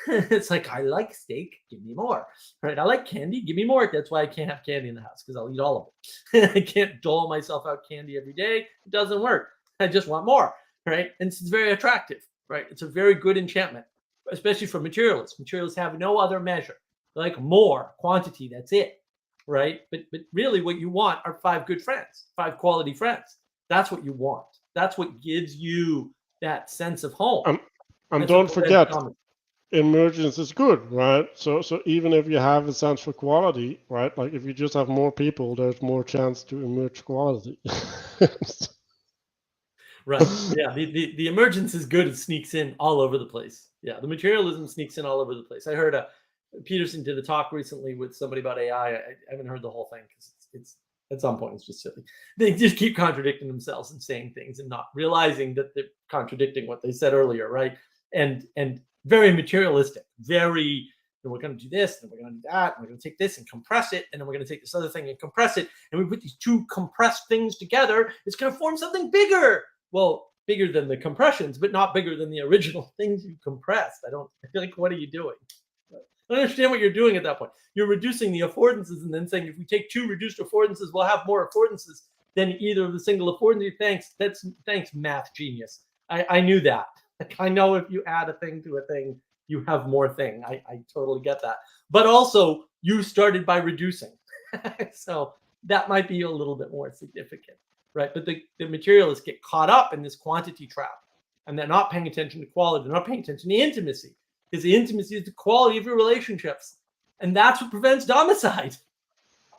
It's like, I like steak, give me more. Right? I like candy, give me more. That's why I can't have candy in the house, because I'll eat all of it. I can't dole myself out candy every day. It doesn't work. I just want more. Right? And it's very attractive. Right? It's a very good enchantment, especially for materialists. Materialists have no other measure. They're like, more quantity, that's it. Right? But really what you want are 5 good friends, 5 quality friends. That's what you want. That's what gives you that sense of home. And don't forget, emergence is good, right? So even if you have a sense for quality, right? Like if you just have more people, there's more chance to emerge quality. Right. Yeah. The emergence is good. It sneaks in all over the place. Yeah. The materialism sneaks in all over the place. I heard Peterson did a talk recently with somebody about AI. I haven't heard the whole thing because it's at some point it's just silly. They just keep contradicting themselves and saying things and not realizing that they're contradicting what they said earlier, right? And very materialistic, very, we're going to do this, and we're going to do that, and we're going to take this and compress it, and then we're going to take this other thing and compress it, and we put these 2 compressed things together, it's going to form something bigger. Well, bigger than the compressions, but not bigger than the original things you compressed. I feel like, what are you doing? I don't understand what you're doing at that point. You're reducing the affordances and then saying, if we take 2 reduced affordances, we'll have more affordances than either of the single affordances. Thanks, math genius. I knew that. Like, I know if you add a thing to a thing, you have more thing. I totally get that. But also, you started by reducing. So that might be a little bit more significant, right? But the materialists get caught up in this quantity trap, and they're not paying attention to quality. They're not paying attention to intimacy, because the intimacy is the quality of your relationships. And that's what prevents domicide.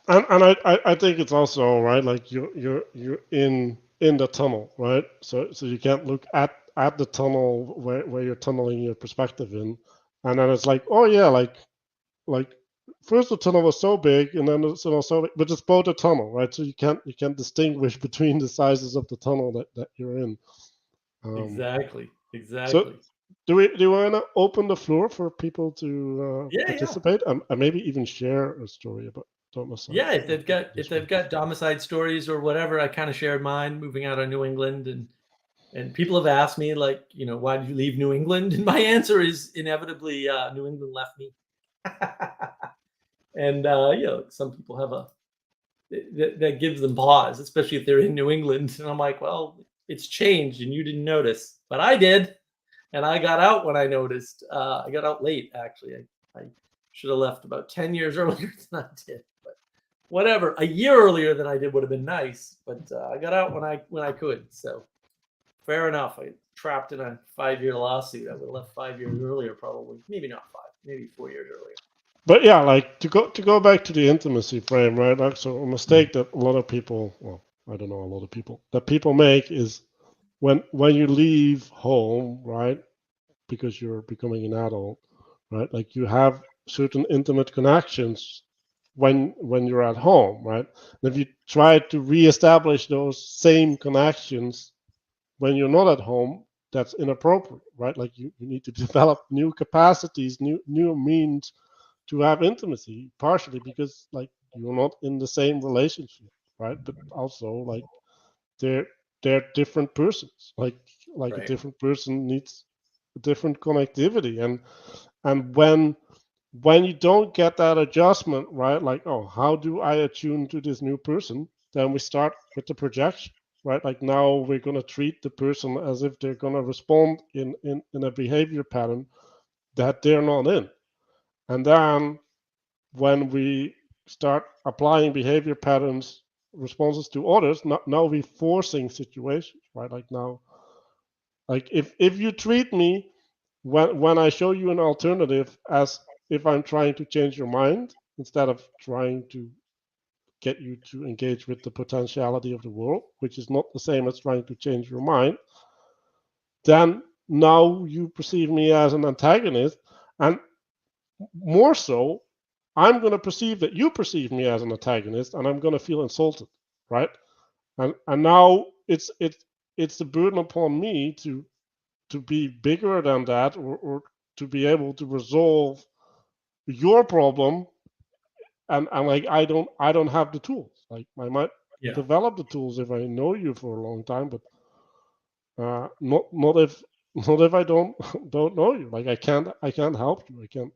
And I think it's also, right, like you're in the tunnel, right? So you can't look at the tunnel where you're tunneling your perspective in, and then it's like, oh yeah, like first the tunnel was so big, and then the tunnel so big, but it's both a tunnel, right? So you can't distinguish between the sizes of the tunnel that you're in. Exactly. So do we want to open the floor for people to participate and maybe even share a story about Domicide? Yeah, if they've got Domicide stories or whatever, I kind of shared mine moving out of New England, and people have asked me, like, why did you leave New England? And my answer is inevitably New England left me. And some people have that gives them pause, especially if they're in New England. And I'm like, well, it's changed and you didn't notice, but I did. And I got out when I noticed. I got out late, actually. I should have left about 10 years earlier than I did. But whatever, a year earlier than I did would have been nice. But I got out when I could. So fair enough. I trapped in a 5-year lawsuit. I would have left 5 years earlier, probably. Maybe not 5, maybe 4 years earlier. But yeah, like to go back to the intimacy frame, right? Like, so a mistake that a lot of people, well, I don't know, a lot of people that people make is when you leave home, right? Because you're becoming an adult, right? Like you have certain intimate connections when you're at home, right? And if you try to reestablish those same connections when you're not at home, that's inappropriate, right? Like you need to develop new capacities, new means to have intimacy, partially because like you're not in the same relationship, right? But also like they're different persons. Like a Right. different person needs a different connectivity, and when you don't get that adjustment, right? Like, oh, how do I attune to this new person? Then we start with the projection, right? Like now we're gonna treat the person as if they're gonna respond in a behavior pattern that they're not in, and then when we start applying behavior patterns responses to others, now we're forcing situations, right? Like now, like if you treat me when I show you an alternative as if I'm trying to change your mind instead of trying to get you to engage with the potentiality of the world, which is not the same as trying to change your mind, then now you perceive me as an antagonist, and more so, I'm going to perceive that you perceive me as an antagonist, and I'm going to feel insulted, right? And now it's the burden upon me to be bigger than that, or to be able to resolve your problem, and like I don't have the tools. Like I might Yeah. develop the tools if I know you for a long time, but not if I don't know you. Like I can't help you. I can't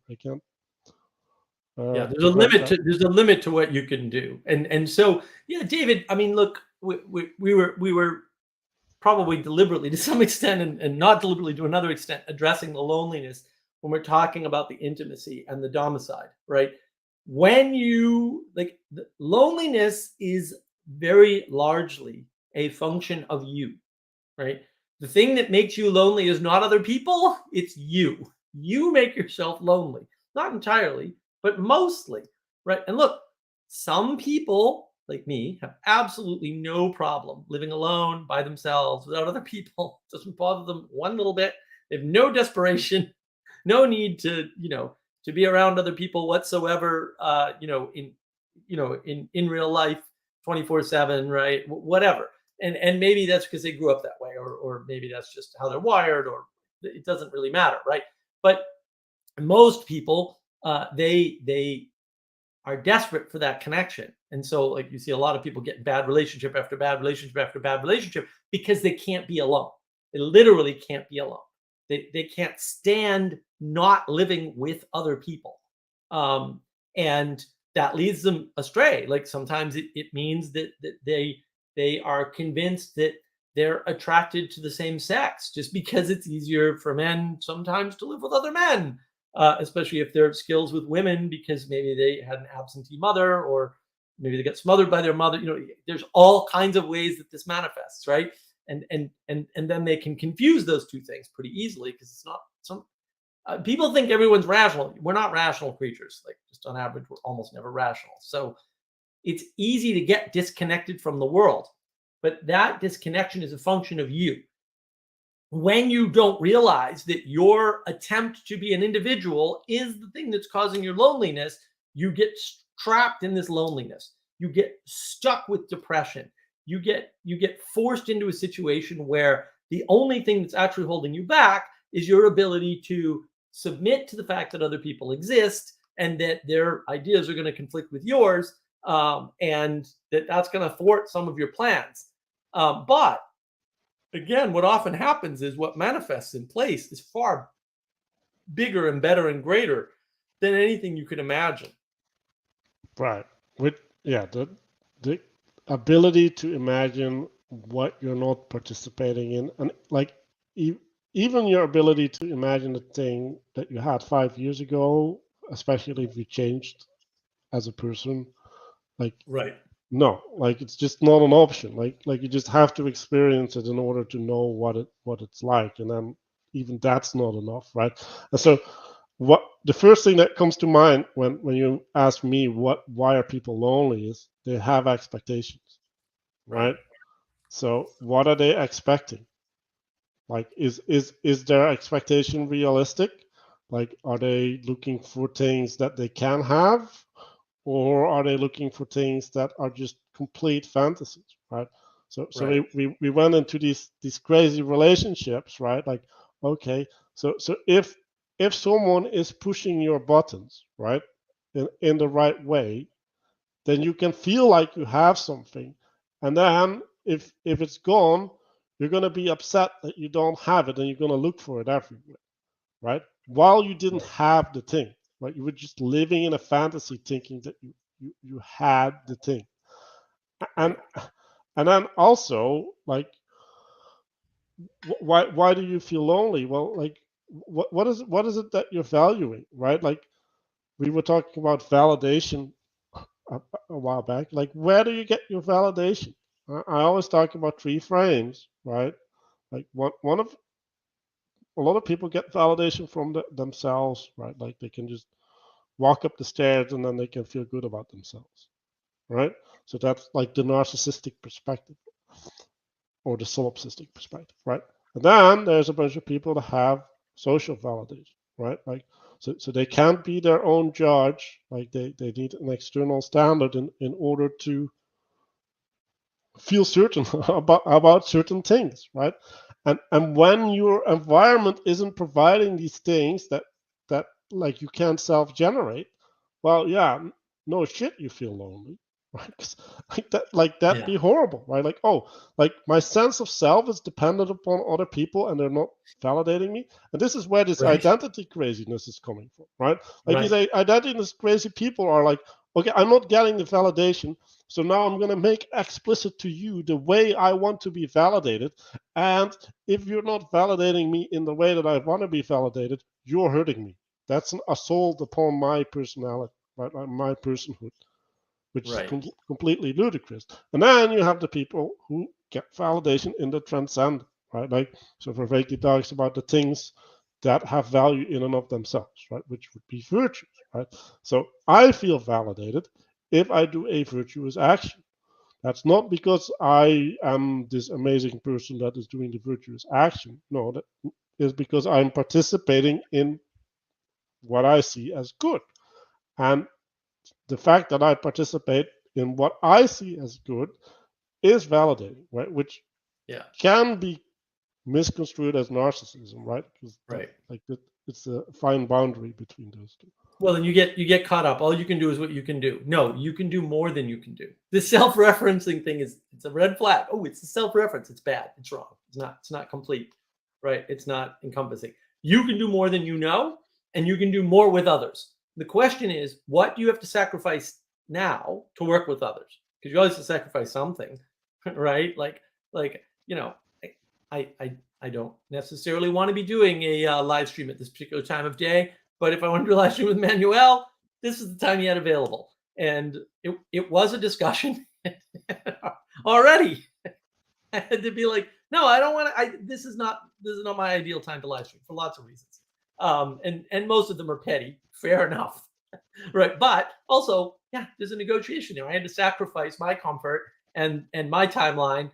Yeah, prevent that. there's a limit to what you can do. And so yeah, David, I mean, look, we were probably deliberately to some extent, and not deliberately to another extent, addressing the loneliness when we're talking about the intimacy and the domicide, right? When you like, the loneliness is very largely a function of you, right? The thing that makes you lonely is not other people, it's you. You make yourself lonely. Not entirely, but mostly, right? And look, some people like me have absolutely no problem living alone by themselves without other people. It doesn't bother them one little bit. They have no desperation, no need to, to be around other people whatsoever, in real life, 24/7, right? Whatever. And maybe that's because they grew up that way, or maybe that's just how they're wired, or it doesn't really matter, right? But most people, they are desperate for that connection. And so, like, you see a lot of people get bad relationship after bad relationship after bad relationship because they can't be alone. They literally can't be alone. They can't stand not living with other people. And that leads them astray. Like sometimes it means that they are convinced that they're attracted to the same sex just because it's easier for men sometimes to live with other men, especially if they're skills with women because maybe they had an absentee mother, or maybe they got smothered by their mother. There's all kinds of ways that this manifests, right? And then they can confuse those two things pretty easily because it's not some. People think everyone's rational. We're not rational creatures. Like, just on average, we're almost never rational. So it's easy to get disconnected from the world, but that disconnection is a function of you. When you don't realize that your attempt to be an individual is the thing that's causing your loneliness, you get trapped in this loneliness. You get stuck with depression. You get forced into a situation where the only thing that's actually holding you back is your ability to submit to the fact that other people exist and that their ideas are going to conflict with yours, and that's going to thwart some of your plans. But again, what often happens is what manifests in place is far bigger and better and greater than anything you could imagine. Right. With yeah, the ability to imagine what you're not participating in, and like even your ability to imagine the thing that you had 5 years ago, especially if you changed as a person, like Right. no, like it's just not an option. Like you just have to experience it in order to know what it's like, and then even that's not enough, right? And so what the first thing that comes to mind when you ask me why are people lonely is they have expectations, Right. right? So what are they expecting? Like is their expectation realistic? Like are they looking for things that they can have, or are they looking for things that are just complete fantasies, right? So Right. we went into these crazy relationships, right? Like okay, so if someone is pushing your buttons, right, in the right way, then you can feel like you have something, and then if it's gone, you're going to be upset that you don't have it, and you're going to look for it everywhere, right? While you didn't have the thing, right? You were just living in a fantasy, thinking that you had the thing, and Right. and then also like why do you feel lonely? Well, like what is it that you're valuing, right? Like we were talking about validation a, a while back. Like where do you get your validation? I always talk about three frames, right? Like one of a lot of people get validation from themselves, right? Like they can just walk up the stairs and then they can feel good about themselves, right? So that's like the narcissistic perspective or the solipsistic perspective, right? And then there's a bunch of people that have social validation, right? Like so they can't be their own judge. Like they need an external standard in order to feel certain about certain things, right? And when your environment isn't providing these things that like you can't self-generate, well, yeah, no shit, you feel lonely, right? 'Cause like that'd Yeah. be horrible, right? Like oh, like my sense of self is dependent upon other people and they're not validating me, and this is where this Right. identity craziness is coming from, right? Like these Right. identity crazy people are like, okay, I'm not getting the validation, so now I'm going to make explicit to you the way I want to be validated. And if you're not validating me in the way that I want to be validated, you're hurting me. That's an assault upon my personality, right? My personhood, which is Right. completely ludicrous. And then you have the people who get validation in the transcendent, right? Like, so Vervaeke talks about the things that have value in and of themselves, right? Which would be virtues, right? So I feel validated if I do a virtuous action. That's not because I am this amazing person that is doing the virtuous action. No, that is because I'm participating in what I see as good. And the fact that I participate in what I see as good is validating, right? Which Yeah. can be misconstrued as narcissism, right? Because Right. it's a fine boundary between those two. Well, then you get caught up. All you can do is what you can do. No, you can do more than you can do. This self-referencing thing is it's a red flag. Oh, it's a self-reference. It's bad. It's wrong. It's not complete. Right? It's not encompassing. You can do more than you know, and you can do more with others. The question is, what do you have to sacrifice now to work with others? Because you always have to sacrifice something, right? Like you know, I don't necessarily want to be doing a live stream at this particular time of day. But if I want to do a live stream with Manuel, this is the time he had available. And it was a discussion already. I had to be like, no, I don't want to. This is not my ideal time to live stream for lots of reasons. And most of them are petty. Fair enough, right? But also, yeah, there's a negotiation there. I had to sacrifice my comfort and my timeline,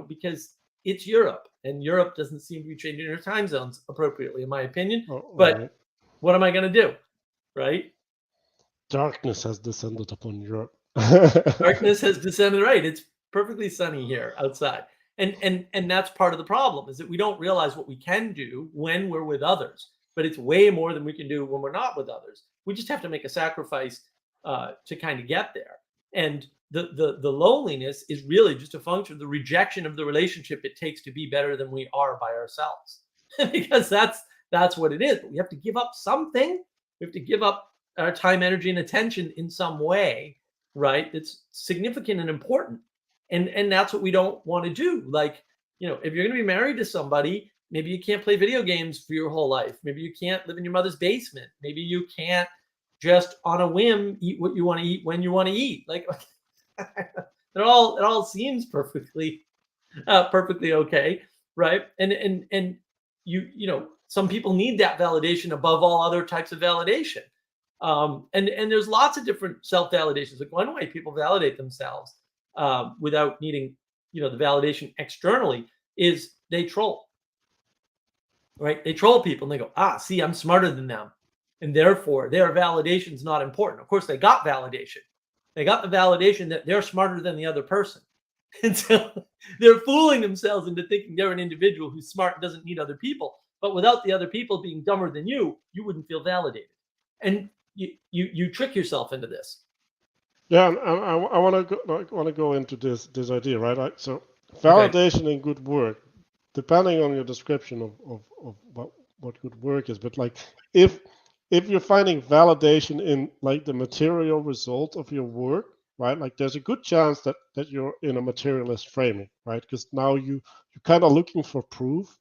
because it's Europe, and Europe doesn't seem to be changing their time zones appropriately, in my opinion. But what am I going to do? Right? Darkness has descended upon Europe. Darkness has descended. Right? It's perfectly sunny here outside, and that's part of the problem is that we don't realize what we can do when we're with others. But it's way more than we can do when we're not with others. We just have to make a sacrifice to kind of get there. And the loneliness is really just a function of the rejection of the relationship it takes to be better than we are by ourselves, because that's what it is. But we have to give up something. We have to give up our time, energy, and attention in some way right? It's significant and important. And that's what we don't want to do. Like, if you're going to be married to somebody, maybe you can't play video games for your whole life. Maybe you can't live in your mother's basement. Maybe you can't just on a whim eat what you want to eat when you want to eat. Like it all seems perfectly okay, right? And some people need that validation above all other types of validation. And there's lots of different self validations. Like one way people validate themselves without needing the validation externally is they troll, right? They troll people and they go, see, I'm smarter than them, and therefore their validation is not important. Of course, they got validation. They got the validation that they're smarter than the other person. And so they're fooling themselves into thinking they're an individual who's smart and doesn't need other people. But without the other people being dumber than you wouldn't feel validated. And you trick yourself into this. Yeah, and I want to go into this idea, right? So validation and good work, depending on your description of what good work is, but like if you're finding validation in like the material result of your work, right? Like there's a good chance that you're in a materialist framing, right? Because now you're kind of looking for proof,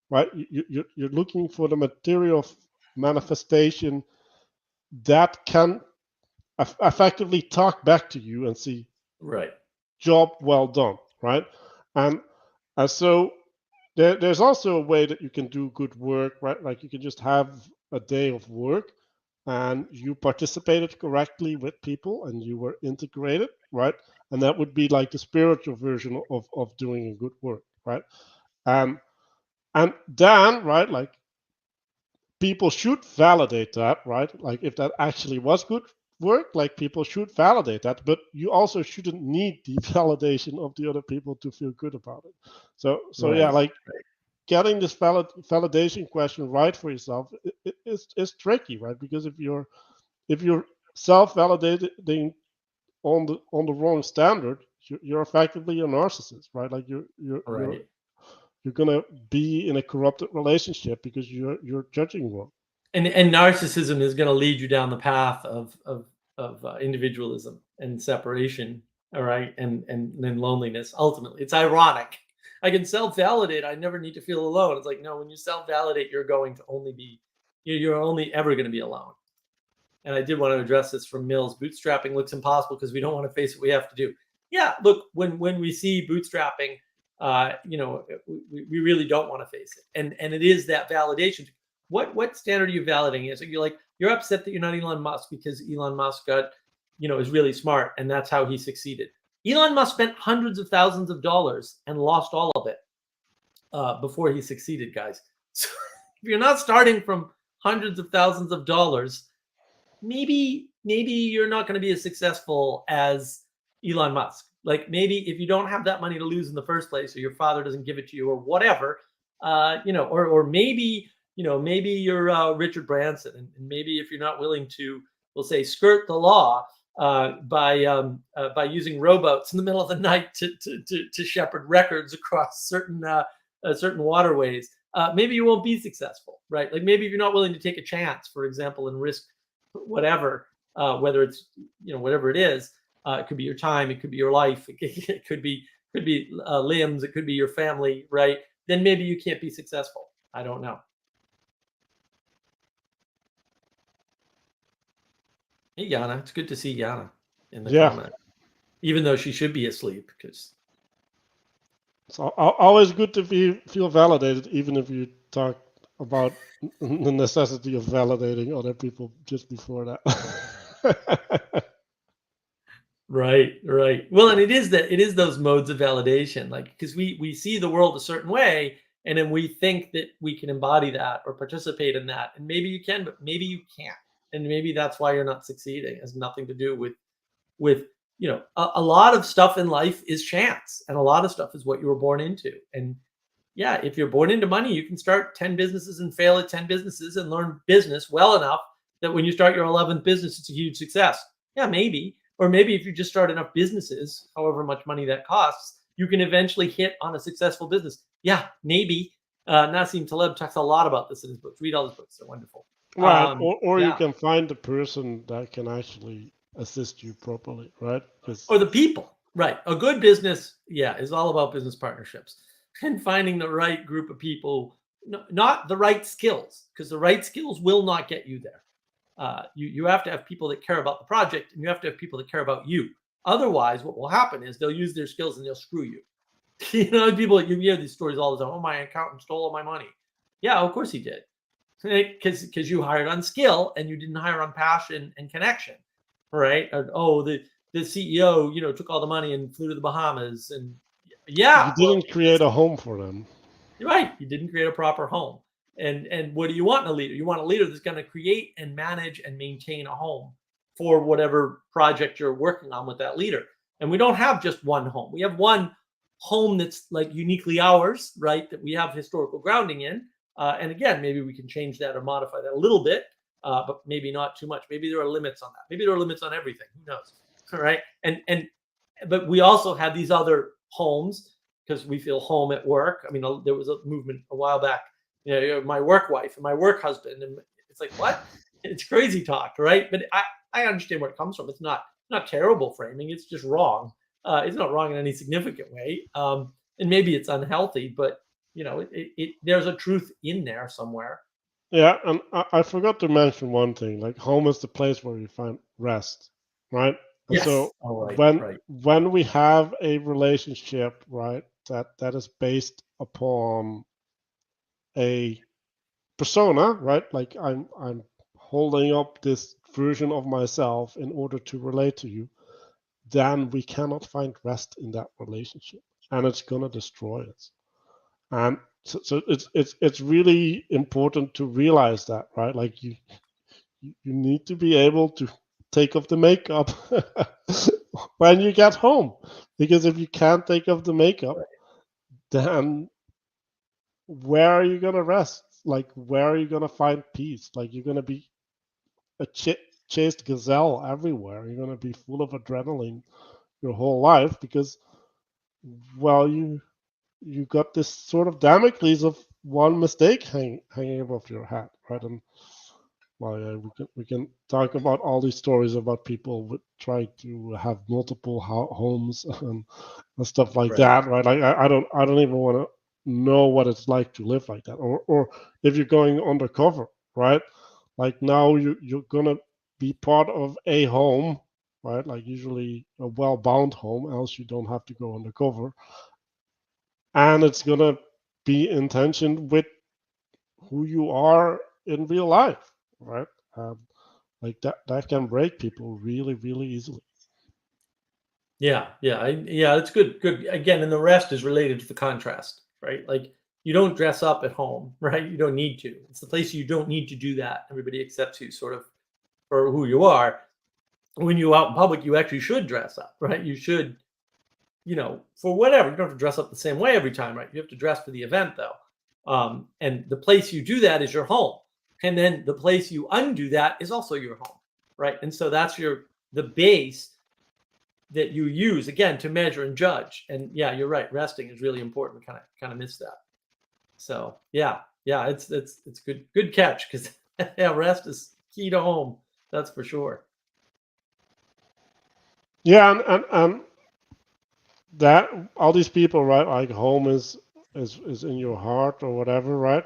right? You're looking for the material manifestation that can effectively talk back to you and see, right, job well done, right? And so there's also a way that you can do good work, right? Like you can just have a day of work and you participated correctly with people and you were integrated, right? And that would be like the spiritual version of doing a good work, right? And then, right, like people should validate that, right? Like if that actually was good work, like people should validate that, but you also shouldn't need the validation of the other people to feel good about it. So right, yeah, like getting this validation question right for yourself is tricky, right? Because if you're self-validating on the wrong standard, you're effectively a narcissist, right? Like you're gonna be in a corrupted relationship because you're judging wrong. And narcissism is going to lead you down the path of individualism and separation, all right, and then loneliness. Ultimately, it's ironic. I can self-validate. I never need to feel alone. It's like, no, when you self-validate, you're going to only be, you're only ever going to be alone. And I did want to address this from Mills. Bootstrapping looks impossible because we don't want to face what we have to do. Yeah, look, when we see bootstrapping, we really don't want to face it, and it is that validation. What standard are you validating? So you're upset that you're not Elon Musk because Elon Musk is really smart and that's how he succeeded. Elon Musk spent hundreds of thousands of dollars and lost all of it before he succeeded, guys. So if you're not starting from hundreds of thousands of dollars, maybe you're not going to be as successful as Elon Musk. Like maybe if you don't have that money to lose in the first place, or your father doesn't give it to you, or whatever, or maybe you're Richard Branson, and maybe if you're not willing to, we'll say, skirt the law by using rowboats in the middle of the night to shepherd records across certain waterways, maybe you won't be successful, right? Like maybe if you're not willing to take a chance, for example, and risk whatever, whether it's whatever it is. It could be your time, it could be your life, it could be limbs, it could be your family, right? Then maybe you can't be successful. I don't know. Hey, Yana, it's good to see Yana in the comment, even though she should be asleep. Because it's always good to feel validated, even if you talk about the necessity of validating other people just before that. Right. Well, and it is those modes of validation, like because we see the world a certain way, and then we think that we can embody that or participate in that, and maybe you can, but maybe you can't, and maybe that's why you're not succeeding. It has nothing to do with a lot of stuff in life is chance, and a lot of stuff is what you were born into. And yeah, if you're born into money, you can start 10 businesses and fail at 10 businesses and learn business well enough that when you start your 11th business, it's a huge success. Yeah, maybe. Or maybe if you just start enough businesses, however much money that costs, you can eventually hit on a successful business. Yeah, maybe. Nassim Taleb talks a lot about this in his books. Read all his books; they're wonderful. Right, or yeah. you can find the person that can actually assist you properly, right? Because Or the people, right? A good business, yeah, is all about business partnerships and finding the right group of people, not the right skills, because the right skills will not get you there. You have to have people that care about the project, and you have to have people that care about you. Otherwise, what will happen is they'll use their skills and they'll screw you. People, you hear these stories all the time. Oh, my accountant stole all my money. Yeah, of course he did, because you hired on skill and you didn't hire on passion and connection, right? Oh, the CEO, took all the money and flew to the Bahamas, and you yeah, well, didn't create a home for them. you're right. You didn't create a proper home. And what do you want in a leader? You want a leader that's going to create and manage and maintain a home for whatever project you're working on with that leader. And we don't have just one home. We have one home that's like uniquely ours, right? That we have historical grounding in. And again, maybe we can change that or modify that a little bit, but maybe not too much. Maybe there are limits on that. Maybe there are limits on everything. Who knows? All right. But we also have these other homes because we feel home at work. I mean, there was a movement a while back, my work wife and my work husband, and it's like, what? It's crazy talk, right? But I understand where it comes from. It's not terrible framing. It's just wrong. It's not wrong in any significant way, and maybe it's unhealthy, but there's a truth in there somewhere. Yeah, and I forgot to mention one thing. Like home is the place where you find rest, right? And Yes. so All right. when Right. when we have a relationship, right, that is based upon a persona, right? Like I'm holding up this version of myself in order to relate to you, then we cannot find rest in that relationship, and it's gonna destroy us. And so it's really important to realize that, right? Like you need to be able to take off the makeup when you get home, because if you can't take off the makeup, Right. then where are you gonna rest? Like where are you gonna find peace? Like you're gonna be a chased gazelle everywhere. You're gonna be full of adrenaline your whole life because, well, you got this sort of Damocles of one mistake hanging above your head, right? And well, yeah, we can talk about all these stories about people with trying to have multiple homes and stuff like Right. that, right? Like I don't even want to know what it's like to live like that, or if you're going undercover, right? Like now you're gonna be part of a home, right? Like usually a well-bound home, else you don't have to go undercover, and it's gonna be in tension with who you are in real life, right? Um, like that can break people really, really easily. Yeah, it's good. Good. Again, and the rest is related to the contrast, right? Like you don't dress up at home, right? You don't need to. It's the place you don't need to do that. Everybody accepts you sort of for who you are. When you're out in public, you actually should dress up, right? You should, for whatever. You don't have to dress up the same way every time, right? You have to dress for the event though. And the place you do that is your home. And then the place you undo that is also your home, right? And so that's the base that you use again to measure and judge. And yeah, you're right. Resting is really important. Kind of miss that. So yeah, it's good catch because yeah, rest is key to home. That's for sure. Yeah, and that all these people, right? Like home is in your heart or whatever, right?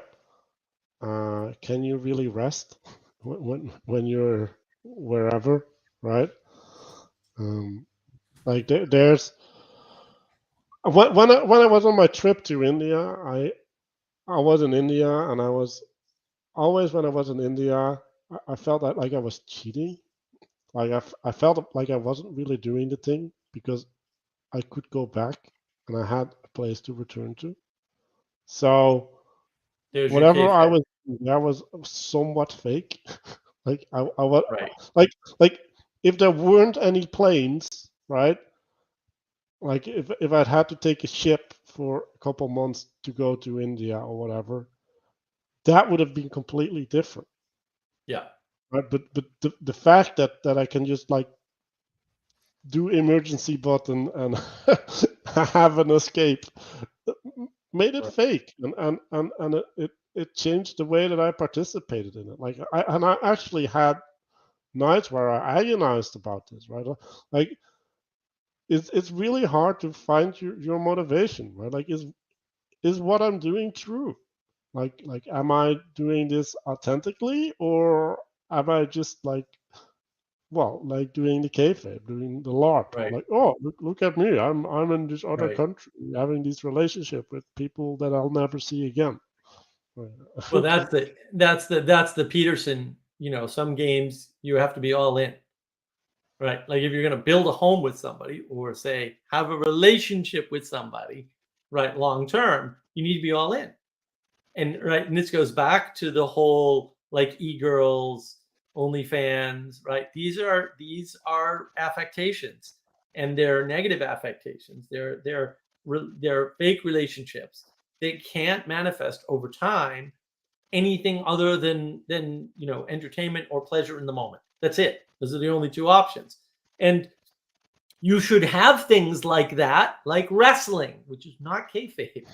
Can you really rest when you're wherever, right? Um, like there's when I was on my trip to India, I was in India, and I was always when I was in India, I felt that like I was cheating. Like I felt like I wasn't really doing the thing because I could go back and I had a place to return to. So There's your whatever cave I head. was doing, that was somewhat fake. Like I was Right. like if there weren't any planes, right? Like if I'd had to take a ship for a couple months to go to India or whatever, that would have been completely different, Yeah. right? But the fact that I can just like do emergency button and have an escape made it Right. fake, and it changed the way that I participated in it. Like I actually had nights where I agonized about this, right? Like it's really hard to find your motivation, right? Like is what I'm doing true? Like am I doing this authentically, or am I just like, well, like doing the kayfabe, doing the LARP, Right. like, oh, look at me, I'm in this other Right. country having this relationship with people that I'll never see again. Well, that's the Peterson. Some games you have to be all in, right? Like if you're going to build a home with somebody, or say have a relationship with somebody, right, long term, you need to be all in. And right, and this goes back to the whole like e-girls, OnlyFans, right? These are affectations, and they're negative affectations. They're fake relationships. They can't manifest over time anything other than entertainment or pleasure in the moment. That's it. Those are the only two options. And you should have things like that, like wrestling, which is not kayfabe,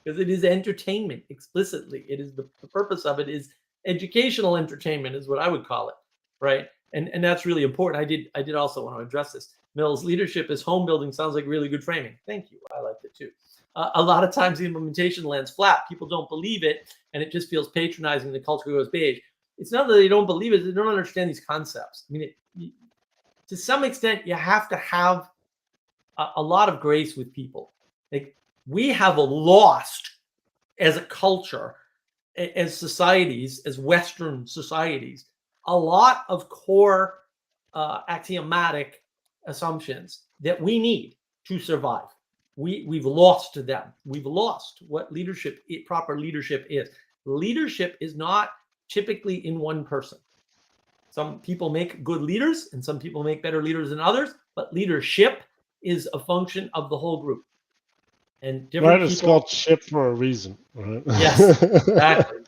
because it is entertainment explicitly. It is the purpose of it is educational entertainment, is what I would call it, right? And that's really important. I did also want to address this. Mill's leadership as home building sounds like really good framing. Thank you. I liked it too. A lot of times the implementation lands flat. People don't believe it, and it just feels patronizing. The culture goes beige. It's not that they don't believe it; they don't understand these concepts. I mean, to some extent, you have to have a lot of grace with people. Like we have lost as a culture, as societies, as Western societies, a lot of core axiomatic assumptions that we need to survive. We've lost them. We've lost what proper leadership is. Leadership is not typically in one person. Some people make good leaders, and some people make better leaders than others. But leadership is a function of the whole group, and different Right, it's people. called ship for a reason, right? Yes, exactly.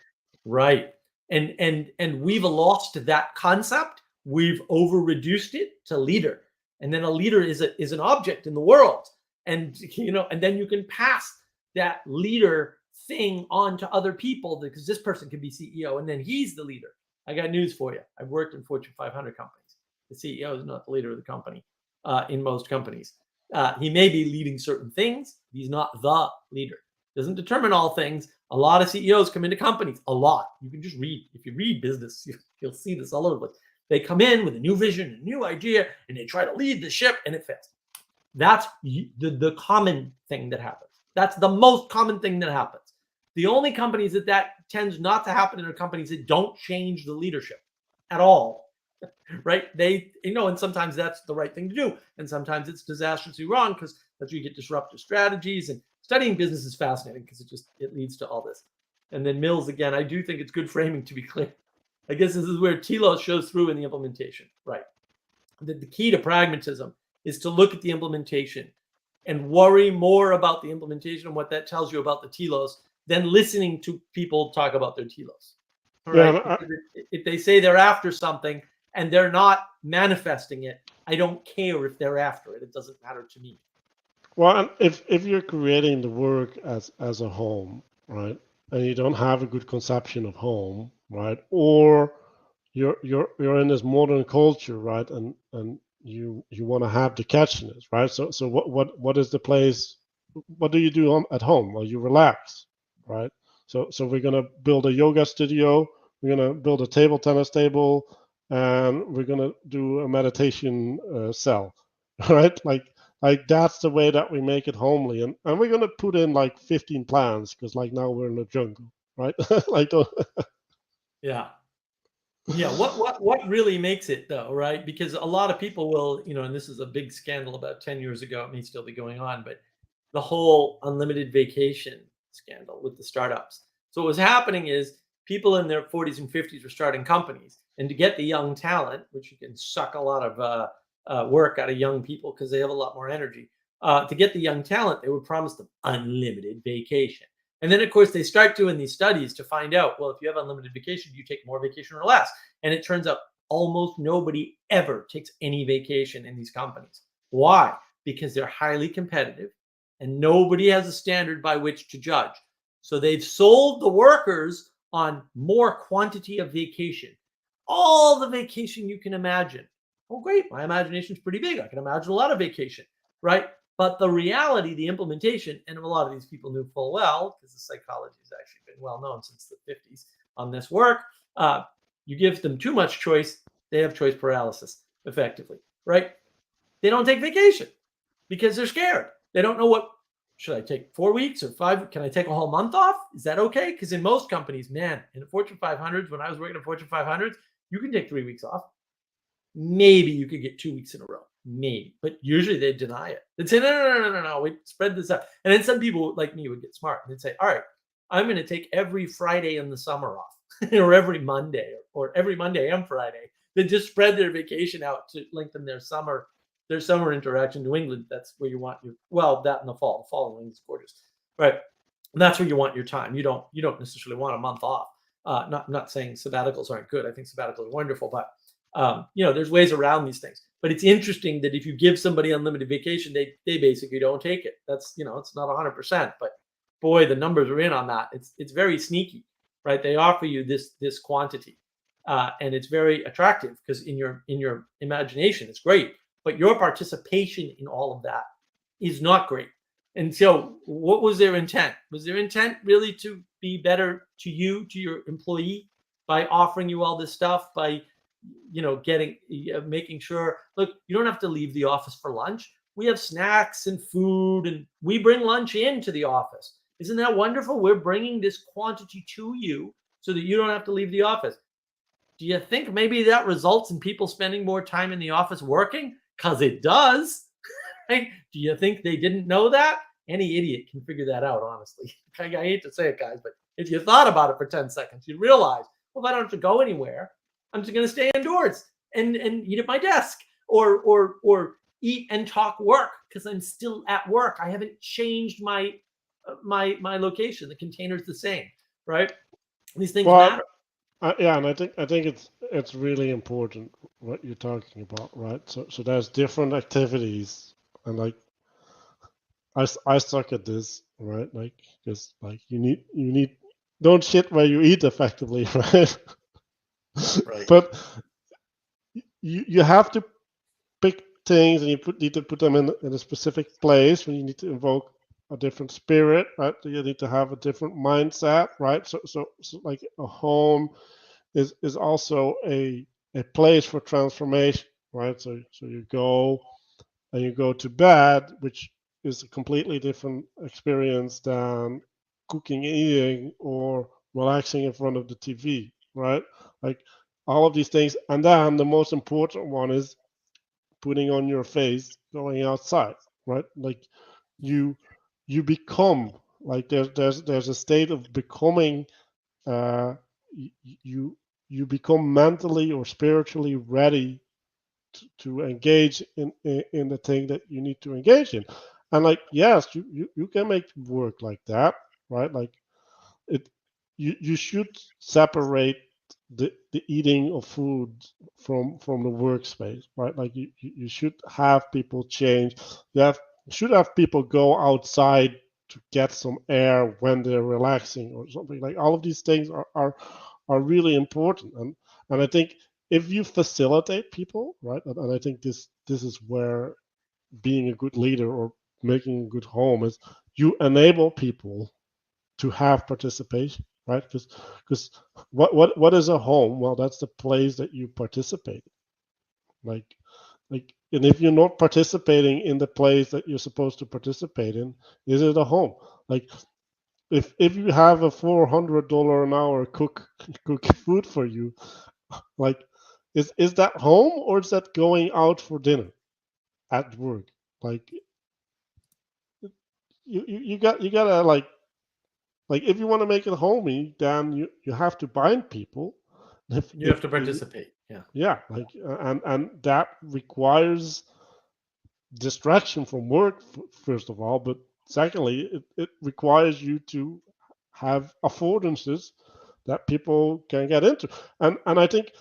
Right. And we've lost that concept. We've over reduced it to leader. And then a leader is an object in the world. And and then you can pass that leader thing on to other people, because this person can be CEO and then he's the leader. I got news for you. I've worked in Fortune 500 companies. The CEO is not the leader of the company in most companies. He may be leading certain things. He's not the leader. Doesn't determine all things. A lot of CEOs come into companies. A lot. You can just read. If you read business, you'll see this all over the place. They come in with a new vision, a new idea, and they try to lead the ship, and it fails. That's the common thing that happens. That's the most common thing that happens. The only companies that tends not to happen in are companies that don't change the leadership at all. Right? And sometimes that's the right thing to do, and sometimes it's disastrously wrong, because that's where you get disruptive strategies. And studying business is fascinating because it leads to all this. And then Mills, again, I do think it's good framing, to be clear. I guess this is where telos shows through in the implementation, right? The key to pragmatism is to look at the implementation and worry more about the implementation and what that tells you about the telos than listening to people talk about their telos. All right. Yeah, If they say they're after something and they're not manifesting it, I don't care if they're after it. It doesn't matter to me. well, and if you're creating the work as a home, right, and you don't have a good conception of home, right, or you're in this modern culture, right, and you want to have the catchiness, right? So what is the place? What do you do at home? Well, you relax, right? So we're gonna build a yoga studio. We're gonna build a table tennis table, and we're gonna do a meditation cell, right? Like that's the way that we make it homely, and we're gonna put in like 15 plants because like now we're in the jungle, right? like Yeah. Yeah, what really makes it though, right? Because a lot of people will, and this is a big scandal about 10 years ago, it may still be going on, but the whole unlimited vacation scandal with the startups. So what was happening is people in their 40s and 50s were starting companies, and to get the young talent, which you can suck a lot of work out of young people because they have a lot more energy. To get the young talent, they would promise them unlimited vacation. And then, of course, they start doing these studies to find out, well, if you have unlimited vacation, do you take more vacation or less? And it turns out almost nobody ever takes any vacation in these companies. Why? Because they're highly competitive and nobody has a standard by which to judge. So they've sold the workers on more quantity of vacation. all the vacation you can imagine. Oh, great. My imagination's pretty big. I can imagine a lot of vacation, right? But the reality, the implementation, and a lot of these people knew full well, because the psychology has actually been well known since the 50s on this work. You give them too much choice, they have choice paralysis, effectively, right? They don't take vacation because they're scared. They don't know what should I take 4 weeks or 5? Can I take a whole month off? Is that okay? Because in most companies, man, in the Fortune 500s, when I was working at Fortune 500s, you can take 3 weeks off. Maybe you could get 2 weeks in a row, maybe, but usually they deny it. They'd say, no, we spread this out. And then some people like me would get smart and they'd say, all right, I'm going to take every Friday in the summer off, or every Monday, or every Monday and Friday. They just spread their vacation out to lengthen their summer interaction. New England, that's where you want your, well, that in the fall. The fall in England is gorgeous, right? And that's where you want your time. You don't necessarily want a month off. Not saying sabbaticals aren't good. I think sabbaticals are wonderful, but there's ways around these things. But it's interesting that if you give somebody unlimited vacation, they basically don't take it. That's, it's not 100%, but boy, the numbers are in on that. It's very sneaky, right? They offer you this quantity, and it's very attractive because in your imagination, it's great, but your participation in all of that is not great. And so, what was their intent? Was their intent really to be better to you, to your employee, by offering you all this stuff, by making sure, look, you don't have to leave the office for lunch. We have snacks and food, and we bring lunch into the office. Isn't that wonderful? We're bringing this quantity to you so that you don't have to leave the office. Do you think maybe that results in people spending more time in the office working? Because it does. Right? Do you think they didn't know that? Any idiot can figure that out, honestly. I hate to say it, guys, but if you thought about it for 10 seconds, you'd realize, well, if I don't have to go anywhere, I'm just going to stay indoors and eat at my desk, or eat and talk work because I'm still at work. I haven't changed my location. The container's the same, right? These things matter. Yeah, and I think it's really important what you're talking about, right? So there's different activities, and like I suck at this, right? Like, because like you need don't shit where you eat, effectively, right? Right. But you have to pick things, and you need to put them in a specific place when you need to invoke a different spirit, right? You need to have a different mindset, right? So like a home is also a place for transformation, right? So you go and you go to bed, which is a completely different experience than cooking, eating, or relaxing in front of the TV, right? Like all of these things. And then the most important one is putting on your face, going outside, right? Like you become, like there's a state of becoming. You become mentally or spiritually ready to engage in the thing that you need to engage in. And like, yes, you can make work like that, right? Like it, you should separate the eating of food from the workspace, right? Like you should have people change. Should have people go outside to get some air when they're relaxing or something. Like all of these things are really important. And I think if you facilitate people, right, and I think this is where being a good leader or making a good home is, you enable people to have participation, right? Because what is a home? Well, that's the place that you participate. Like, and if you're not participating in the place that you're supposed to participate in, is it a home? Like, if you have a $400 an hour cook food for you, like, is that home, or is that going out for dinner at work? Like, you gotta like if you want to make it homey, then you have to bind people. You have to participate. Yeah, like and that requires distraction from work, first of all, but secondly, it requires you to have affordances that people can get into. And I think,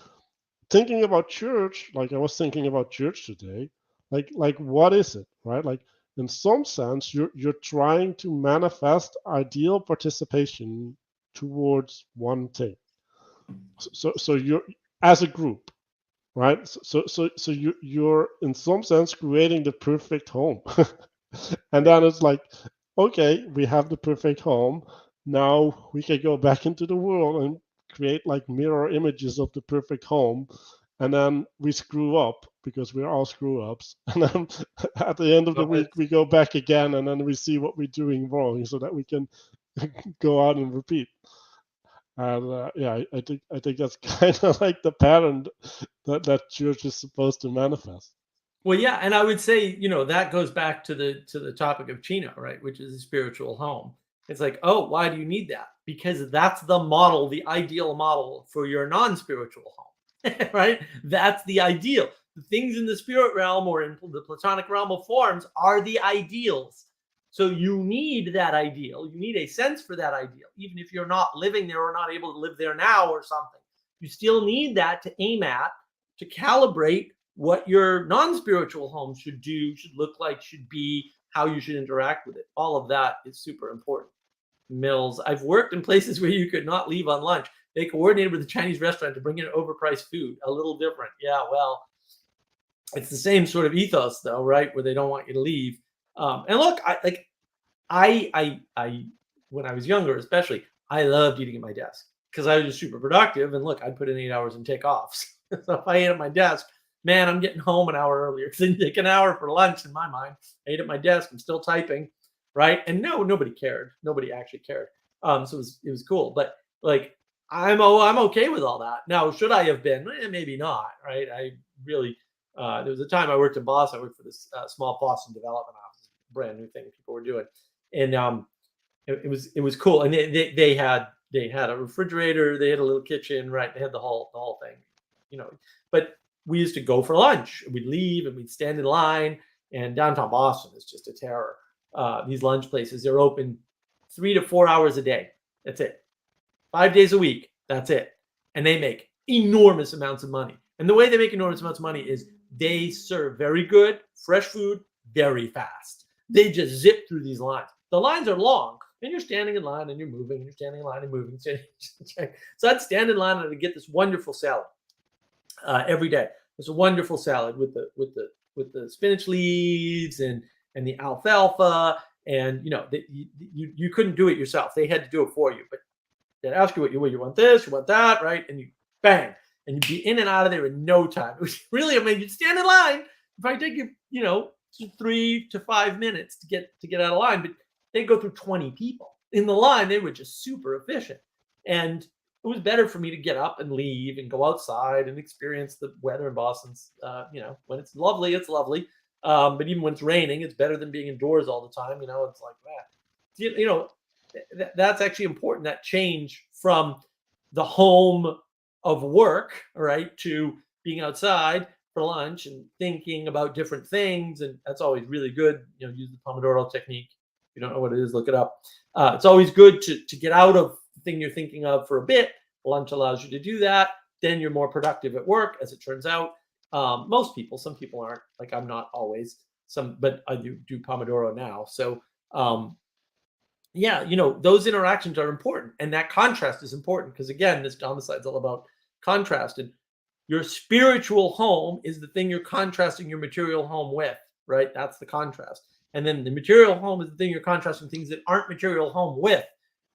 thinking about church, like I was thinking about church today, like what is it, right? Like in some sense, you're trying to manifest ideal participation towards one thing. So as a group, right? So you're in some sense creating the perfect home. And then it's like, okay, we have the perfect home. Now we can go back into the world and create like mirror images of the perfect home. And then we screw up because we're all screw ups. And then at the end of the week, we go back again and then we see what we're doing wrong so that we can go out and repeat. And yeah, I think that's kind of like the pattern that church is supposed to manifest. Well, yeah, and I would say, that goes back to the topic of Chino, right, which is a spiritual home. It's like, oh, why do you need that? Because that's the model, the ideal model for your non-spiritual home, right? That's the ideal. The things in the spirit realm or in the platonic realm of forms are the ideals. So you need that ideal. You need a sense for that ideal, even if you're not living there or not able to live there now or something. You still need that to aim at, to calibrate what your non-spiritual home should do, should look like, should be, how you should interact with it. All of that is super important. Meals. I've worked in places where you could not leave on lunch. They coordinated with the Chinese restaurant to bring in overpriced food. A little different. Yeah, well, it's the same sort of ethos though, right? Where they don't want you to leave. And look, I when I was younger, especially, I loved eating at my desk because I was just super productive. And look, I'd put in 8 hours and take offs. So if I ate at my desk, man, I'm getting home an hour earlier because it take an hour for lunch in my mind. I ate at my desk. I'm still typing, right? And no, nobody cared. Nobody actually cared. So it was cool. But like, I'm okay with all that. Now, should I have been? Maybe not, right? I really. There was a time I worked in Boston. I worked for this small Boston development office, brand new thing people were doing, and it was cool. And they had a refrigerator. They had a little kitchen, right? They had the whole thing, But we used to go for lunch. We'd leave and we'd stand in line. And downtown Boston is just a terror. These lunch places, they're open 3 to 4 hours a day. That's it. 5 days a week. That's it. And they make enormous amounts of money. And the way they make enormous amounts of money is they serve very good, fresh food very fast. They just zip through these lines. The lines are long, and you're standing in line and you're moving, and you're standing in line and moving. So I'd stand in line and I'd get this wonderful salad every day. It's a wonderful salad with the spinach leaves and the alfalfa, and you couldn't do it yourself. They had to do it for you, but they'd ask you what you want, this, you want that, right? And you bang, and you'd be in and out of there in no time. It was really amazing. You'd stand in line. It probably take you 3 to 5 minutes to get out of line, but they'd go through 20 people in the line. They were just super efficient, and it was better for me to get up and leave and go outside and experience the weather in Boston's. When it's lovely, it's lovely. But even when it's raining, it's better than being indoors all the time. It's like that. That's actually important. That change from the home of work, right, to being outside for lunch and thinking about different things, and that's always really good. Use the Pomodoro technique. If you don't know what it is, look it up. It's always good to get out of thing you're thinking of for a bit. Lunch allows you to do that. Then you're more productive at work, as it turns out. Most people, some people aren't. Like I'm not always. But I do Pomodoro now. So those interactions are important, and that contrast is important because again, this Domicide is all about contrast. And your spiritual home is the thing you're contrasting your material home with, right? That's the contrast. And then the material home is the thing you're contrasting things that aren't material home with.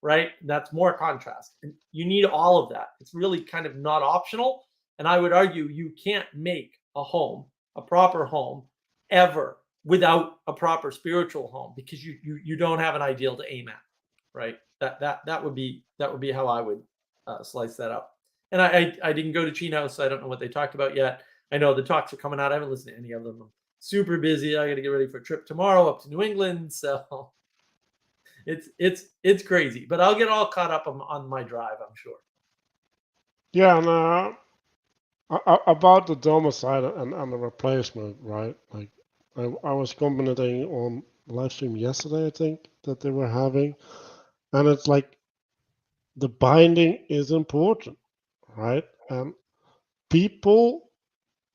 Right? That's more contrast. And you need all of that. It's really kind of not optional. And I would argue you can't make a home, a proper home, ever without a proper spiritual home because you don't have an ideal to aim at. Right? That would be how I would slice that up. And I didn't go to Chino, so I don't know what they talked about yet. I know the talks are coming out. I haven't listened to any of them. I'm super busy. I got to get ready for a trip tomorrow up to New England. So it's crazy, but I'll get all caught up on my drive, I'm sure. Yeah, and about the Domicide and the replacement, right? Like I was commenting on the live stream yesterday, I think, that they were having, and it's like the binding is important, right? And people,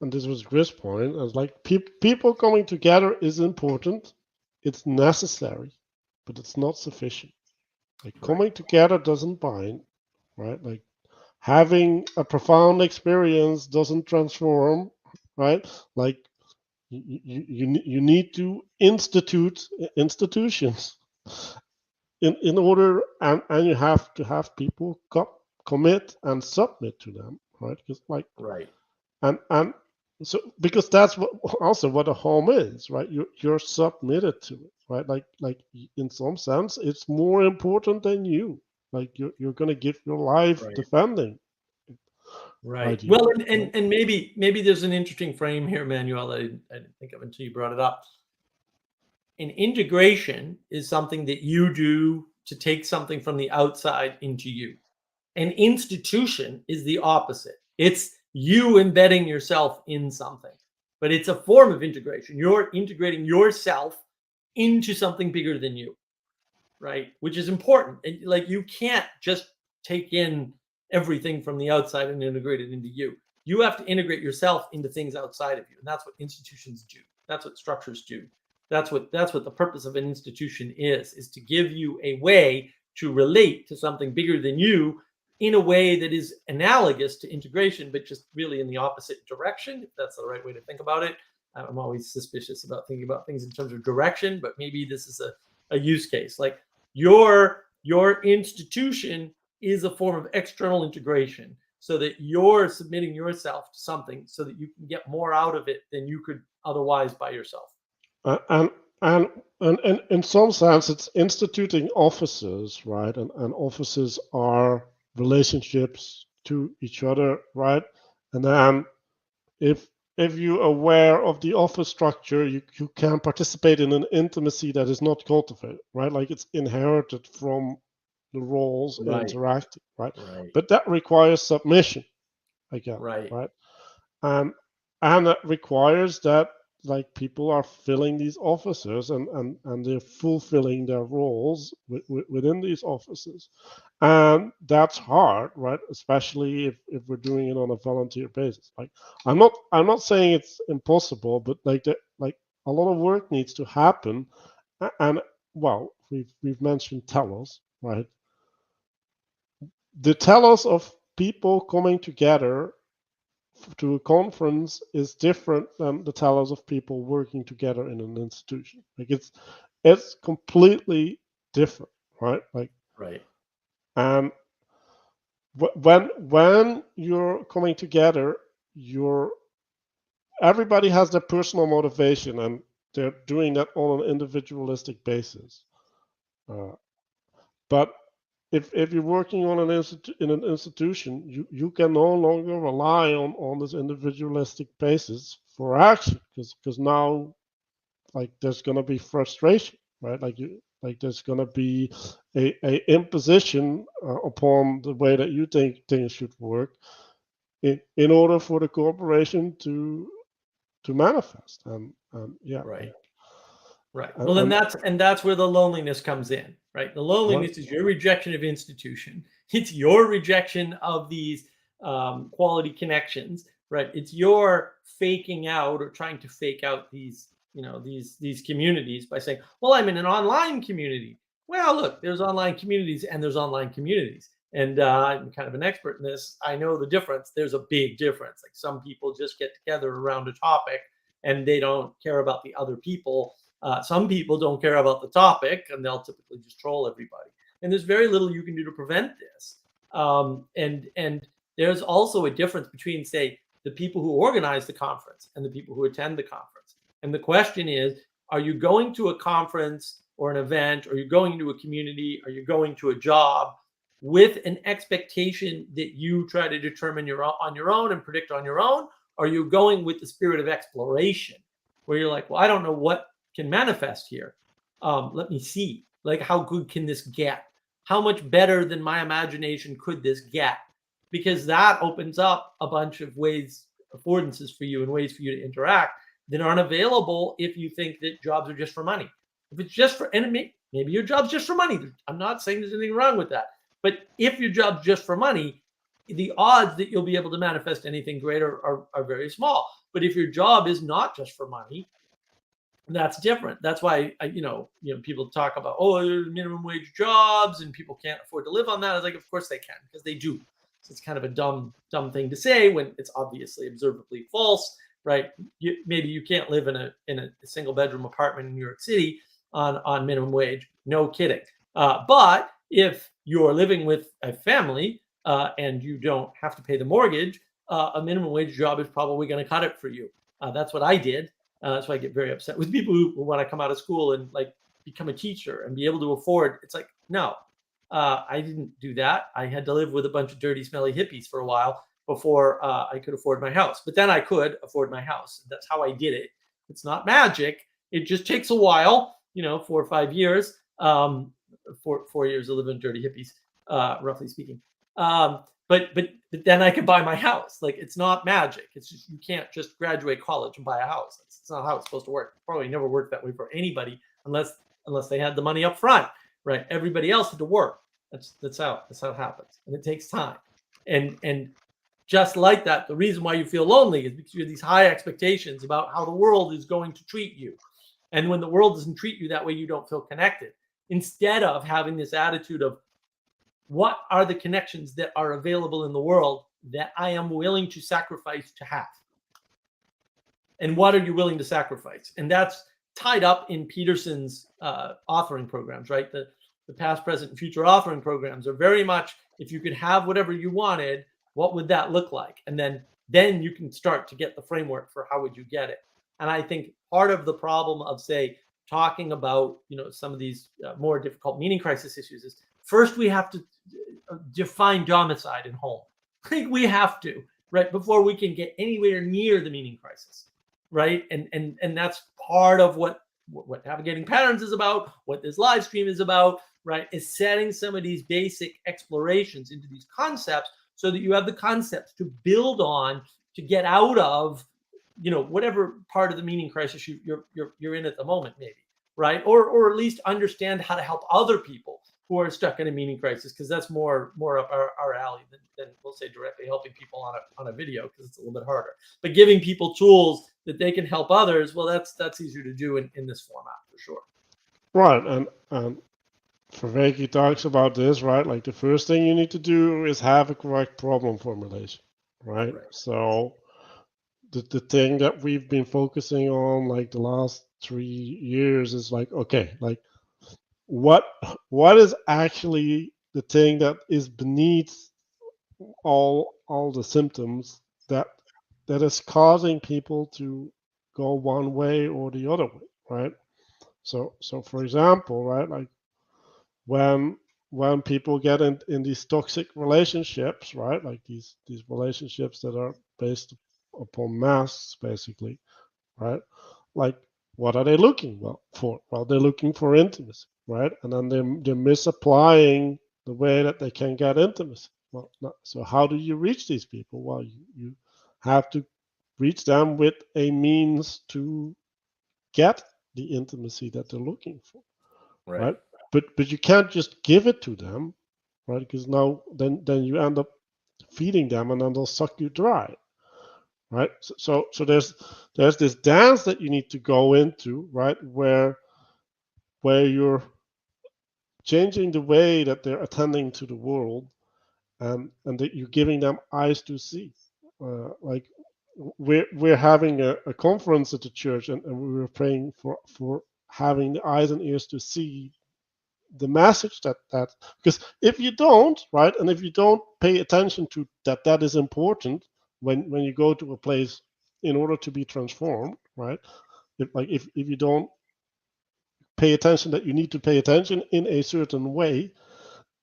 and this was Chris' point, it's like people coming together is important, it's necessary, but it's not sufficient. Like coming together doesn't bind, right? Like having a profound experience doesn't transform, right? Like you need to institute institutions in order, and you have to have people commit and submit to them, right? Because like Right. and so because that's what also what a home is, right? You're submitted to it, right? Like in some sense it's more important than you. Like you're going to give your life Right. defending Right. ideally, Well, and, right? and maybe there's an interesting frame here, Manuel, that I didn't think of until you brought it up. An integration is something that you do to take something from the outside into you. An institution is the opposite. It's you embedding yourself in something, but it's a form of integration. You're integrating yourself into something bigger than you, right? Which is important. And like you can't just take in everything from the outside and integrate it into you. You have to integrate yourself into things outside of you, and that's what institutions do. That's what structures do. That's what the purpose of an institution is to give you a way to relate to something bigger than you in a way that is analogous to integration, but just really in the opposite direction, if that's the right way to think about it. I'm always suspicious about thinking about things in terms of direction, but maybe this is a use case. Like your institution is a form of external integration, so that you're submitting yourself to something so that you can get more out of it than you could otherwise by yourself. Uh, and and and in some sense it's instituting offices, right? And offices are relationships to each other, right? And then if you're aware of the office structure, you can participate in an intimacy that is not cultivated, right? Like it's inherited from the roles Right. interacting, right? Right. But that requires submission again, Right. right? And that requires that like people are filling these offices, and they're fulfilling their roles within these offices, and that's hard, right? Especially if we're doing it on a volunteer basis. Like I'm not saying it's impossible, but like a lot of work needs to happen. And well, we've mentioned telos, right? The telos of people coming together to a conference is different than the telos of people working together in an institution. Like it's completely different, right? Like, Right. and when you're coming together, you're everybody has their personal motivation, and they're doing that on an individualistic basis. Uh, but if you're working on in an institution, you can no longer rely on this individualistic basis for action, because now like there's gonna be frustration, right? Like there's gonna be a imposition upon the way that you think things should work in order for the corporation to manifest. And yeah, Right. like Right. and, Well, then and that's where the loneliness comes in, right? The right, loneliness is your rejection of institution. It's your rejection of these quality connections, right? It's your faking out or trying to fake out these, these communities by saying, "Well, I'm in an online community." Well, look, there's online communities and there's online communities, and I'm kind of an expert in this. I know the difference. There's a big difference. Like some people just get together around a topic and they don't care about the other people. Some people don't care about the topic and they'll typically just troll everybody. And there's very little you can do to prevent this. And there's also a difference between, say, the people who organize the conference and the people who attend the conference. And the question is, are you going to a conference or an event? Are you going to a community? Are you going to a job with an expectation that you try to determine on your own and predict on your own? Are you going with the spirit of exploration, where you're like, well, I don't know what can manifest here. Let me see. Like, how good can this get? How much better than my imagination could this get? Because that opens up a bunch of ways, affordances for you and ways for you to interact that aren't available if you think that jobs are just for money. If it's just for, and maybe your job's just for money. I'm not saying there's anything wrong with that. But if your job's just for money, the odds that you'll be able to manifest anything greater are very small. But if your job is not just for money, that's different. That's why people talk about, oh, there's minimum wage jobs and people can't afford to live on that. I was like, of course they can, because they do. So it's kind of a dumb thing to say when it's obviously observably false, right? Maybe you can't live in a single bedroom apartment in New York City on minimum wage. No kidding. But if you're living with a family and you don't have to pay the mortgage, a minimum wage job is probably going to cut it for you. That's what I did. That's why I get very upset with people who want to come out of school and like become a teacher and be able to afford. It's like, no, I didn't do that. I had to live with a bunch of dirty, smelly hippies for a while before I could afford my house. But then I could afford my house. That's how I did it. It's not magic. It just takes a while, 4 or 5 years. 4 years of living dirty hippies, roughly speaking. But then I could buy my house. Like, it's not magic. It's just, you can't just graduate college and buy a house. It's not how it's supposed to work. Probably never worked that way for anybody unless they had the money up front, right? Everybody else had to work. That's how it happens, and it takes time. And just like that, the reason why you feel lonely is because you have these high expectations about how the world is going to treat you, and when the world doesn't treat you that way, you don't feel connected. Instead of having this attitude of, what are the connections that are available in the world that I am willing to sacrifice to have? And what are you willing to sacrifice? And that's tied up in Peterson's authoring programs, right? The past, present, and future authoring programs are very much, if you could have whatever you wanted, what would that look like? And then you can start to get the framework for how would you get it. And I think part of the problem of, say, talking about, some of these more difficult meaning crisis issues is, first we have to define domicide and home. I think we have to, right, before we can get anywhere near the meaning crisis, right? And that's part of what Navigating Patterns is about, what this live stream is about, right, is setting some of these basic explorations into these concepts so that you have the concepts to build on to get out of, whatever part of the meaning crisis you're in at the moment, maybe, right? Or at least understand how to help other people who are stuck in a meaning crisis, because that's more up our alley than we'll say directly helping people on a video, because it's a little bit harder. But giving people tools that they can help others, well, that's easier to do in this format for sure. Right, and Vervaeke talks about this, right? Like, the first thing you need to do is have a correct problem formulation, right? So the thing that we've been focusing on, like, the last 3 years is like, okay, like, what is actually the thing that is beneath all the symptoms that is causing people to go one way or the other way, right? So for example, right, like, when people get in these toxic relationships, right, like these relationships that are based upon masks, basically, right, like, what are they looking for? Well, they're looking for intimacy, right? And then they're misapplying the way that they can get intimacy. Well, so how do you reach these people? Well, you have to reach them with a means to get the intimacy that they're looking for, right? But you can't just give it to them, right? Because now then you end up feeding them, and then they'll suck you dry, right? So there's this dance that you need to go into, right, where you're changing the way that they're attending to the world, and that you're giving them eyes to see. Like, we're having a conference at the church, and we were praying for having the eyes and ears to see the message that because if you don't, right, and if you don't pay attention to that is important when you go to a place in order to be transformed, right? If you don't pay attention that you need to pay attention in a certain way,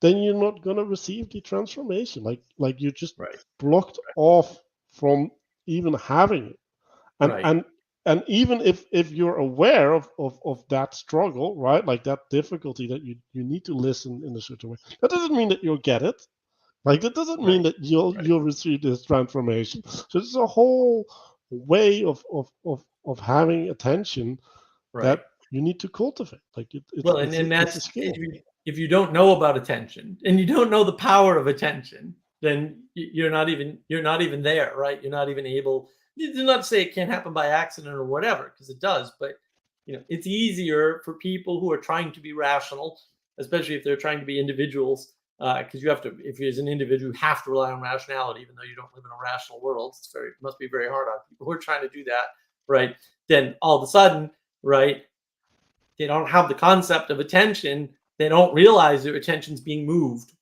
then you're not going to receive the transformation. Like you're just blocked off from even having it. And even if you're aware of that struggle, right, like that difficulty that you need to listen in a certain way, that doesn't mean that you'll get it. Like, that doesn't mean that you'll receive this transformation. So it's a whole way of having attention that you need to cultivate. Like, it's a skill. If you don't know about attention and you don't know the power of attention, then you're not even there, right? You're not even able. Do not say it can't happen by accident or whatever, because it does. But it's easier for people who are trying to be rational, especially if they're trying to be individuals, because you have to, if you're as an individual, you have to rely on rationality, even though you don't live in a rational world. It must be very hard on people who are trying to do that, right? Then all of a sudden, right, they don't have the concept of attention. They don't realize their attention's being moved,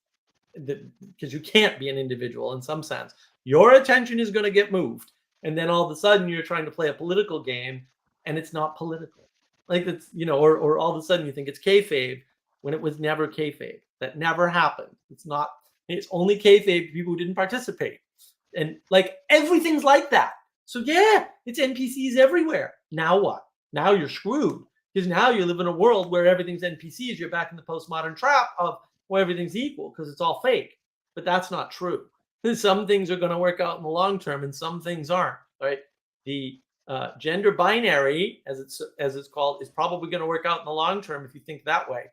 because you can't be an individual in some sense. Your attention is going to get moved, and then all of a sudden you're trying to play a political game, and it's not political. Like that's, or all of a sudden you think it's kayfabe when it was never kayfabe. That never happened. It's not. It's only kayfabe people who didn't participate, and like everything's like that. So yeah, it's NPCs everywhere. Now what? Now you're screwed, because now you live in a world where everything's NPCs. You're back in the postmodern trap of where everything's equal because it's all fake. But that's not true. Some things are going to work out in the long term, and some things aren't. Right? The gender binary, as it's called, is probably going to work out in the long term if you think that way.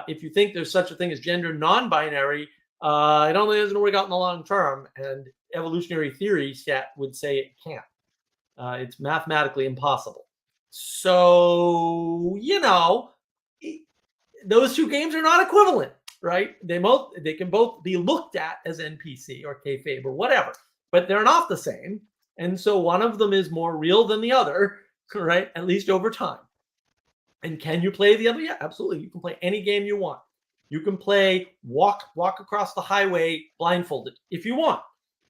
If you think there's such a thing as gender non-binary, I don't think it's going to work out in the long term. And evolutionary theory would say it can't. It's mathematically impossible. So, those two games are not equivalent, right? They can both be looked at as NPC or kayfabe or whatever, but they're not the same. And so one of them is more real than the other, right? At least over time. And can you play the other? Yeah, absolutely. You can play any game you want. You can play walk across the highway blindfolded if you want,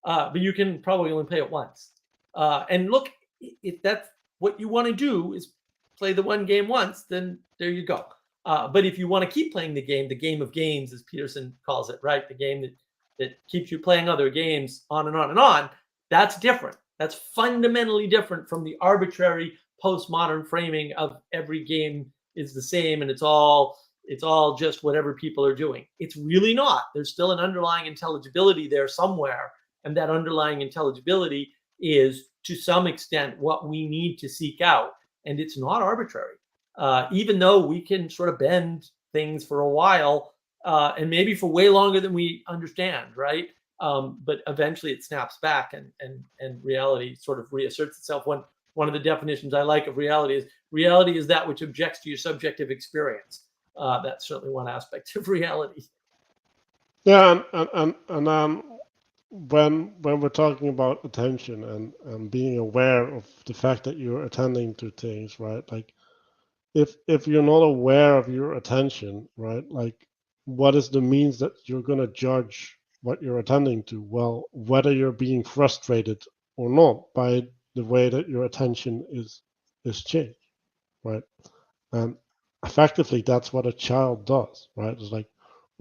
but you can probably only play it once. And look, if that's what you want to do is play the one game once, then there you go. But if you want to keep playing the game of games, as Peterson calls it, right? The game that keeps you playing other games on and on and on, that's different. That's fundamentally different from the arbitrary postmodern framing of every game is the same and it's all just whatever people are doing. It's really not. There's still an underlying intelligibility there somewhere, and that underlying intelligibility is to some extent what we need to seek out, and it's not arbitrary. Even though we can sort of bend things for a while, and maybe for way longer than we understand, right? But eventually it snaps back, and reality sort of reasserts itself. One of the definitions I like of reality is that which objects to your subjective experience. That's certainly one aspect of reality. Yeah, and when we're talking about attention and being aware of the fact that you're attending to things, right? Like if you're not aware of your attention, right? Like what is the means that you're going to judge what you're attending to? Well, whether you're being frustrated or not by the way that your attention is changed, right? And effectively that's what a child does, right? It's like,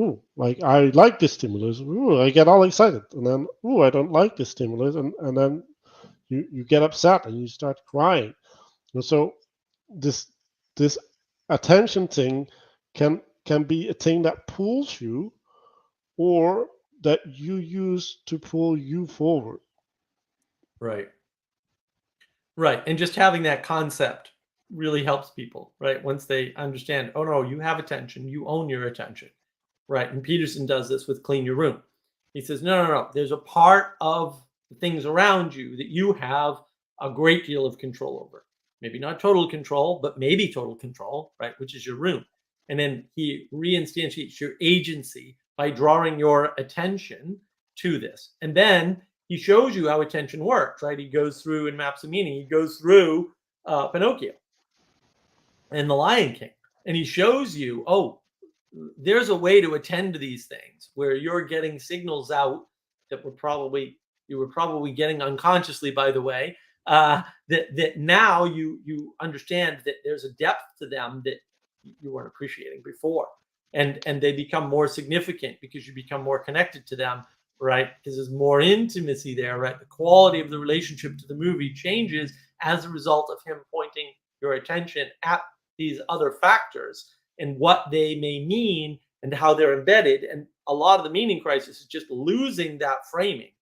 ooh, like I like this stimulus, ooh, I get all excited, and then ooh, I don't like this stimulus, and then you get upset and you start crying. And so this attention thing can be a thing that pulls you, or that you use to pull you forward. Right. And just having that concept really helps people, right? Once they understand, oh no, you have attention, you own your attention, right? And Peterson does this with Clean Your Room. He says, no, there's a part of the things around you that you have a great deal of control over. Maybe not total control, but maybe total control, right? Which is your room. And then he reinstantiates your agency by drawing your attention to this. And then he shows you how attention works, right? He goes through in Maps of Meaning, he goes through Pinocchio and The Lion King, and he shows you, oh, there's a way to attend to these things where you're getting signals out that you were probably getting unconsciously, by the way, that now you understand that there's a depth to them that you weren't appreciating before, and they become more significant because you become more connected to them, right? Because there's more intimacy there, right? The quality of the relationship to the movie changes as a result of him pointing your attention at these other factors and what they may mean and how they're embedded. And a lot of the meaning crisis is just losing that framing,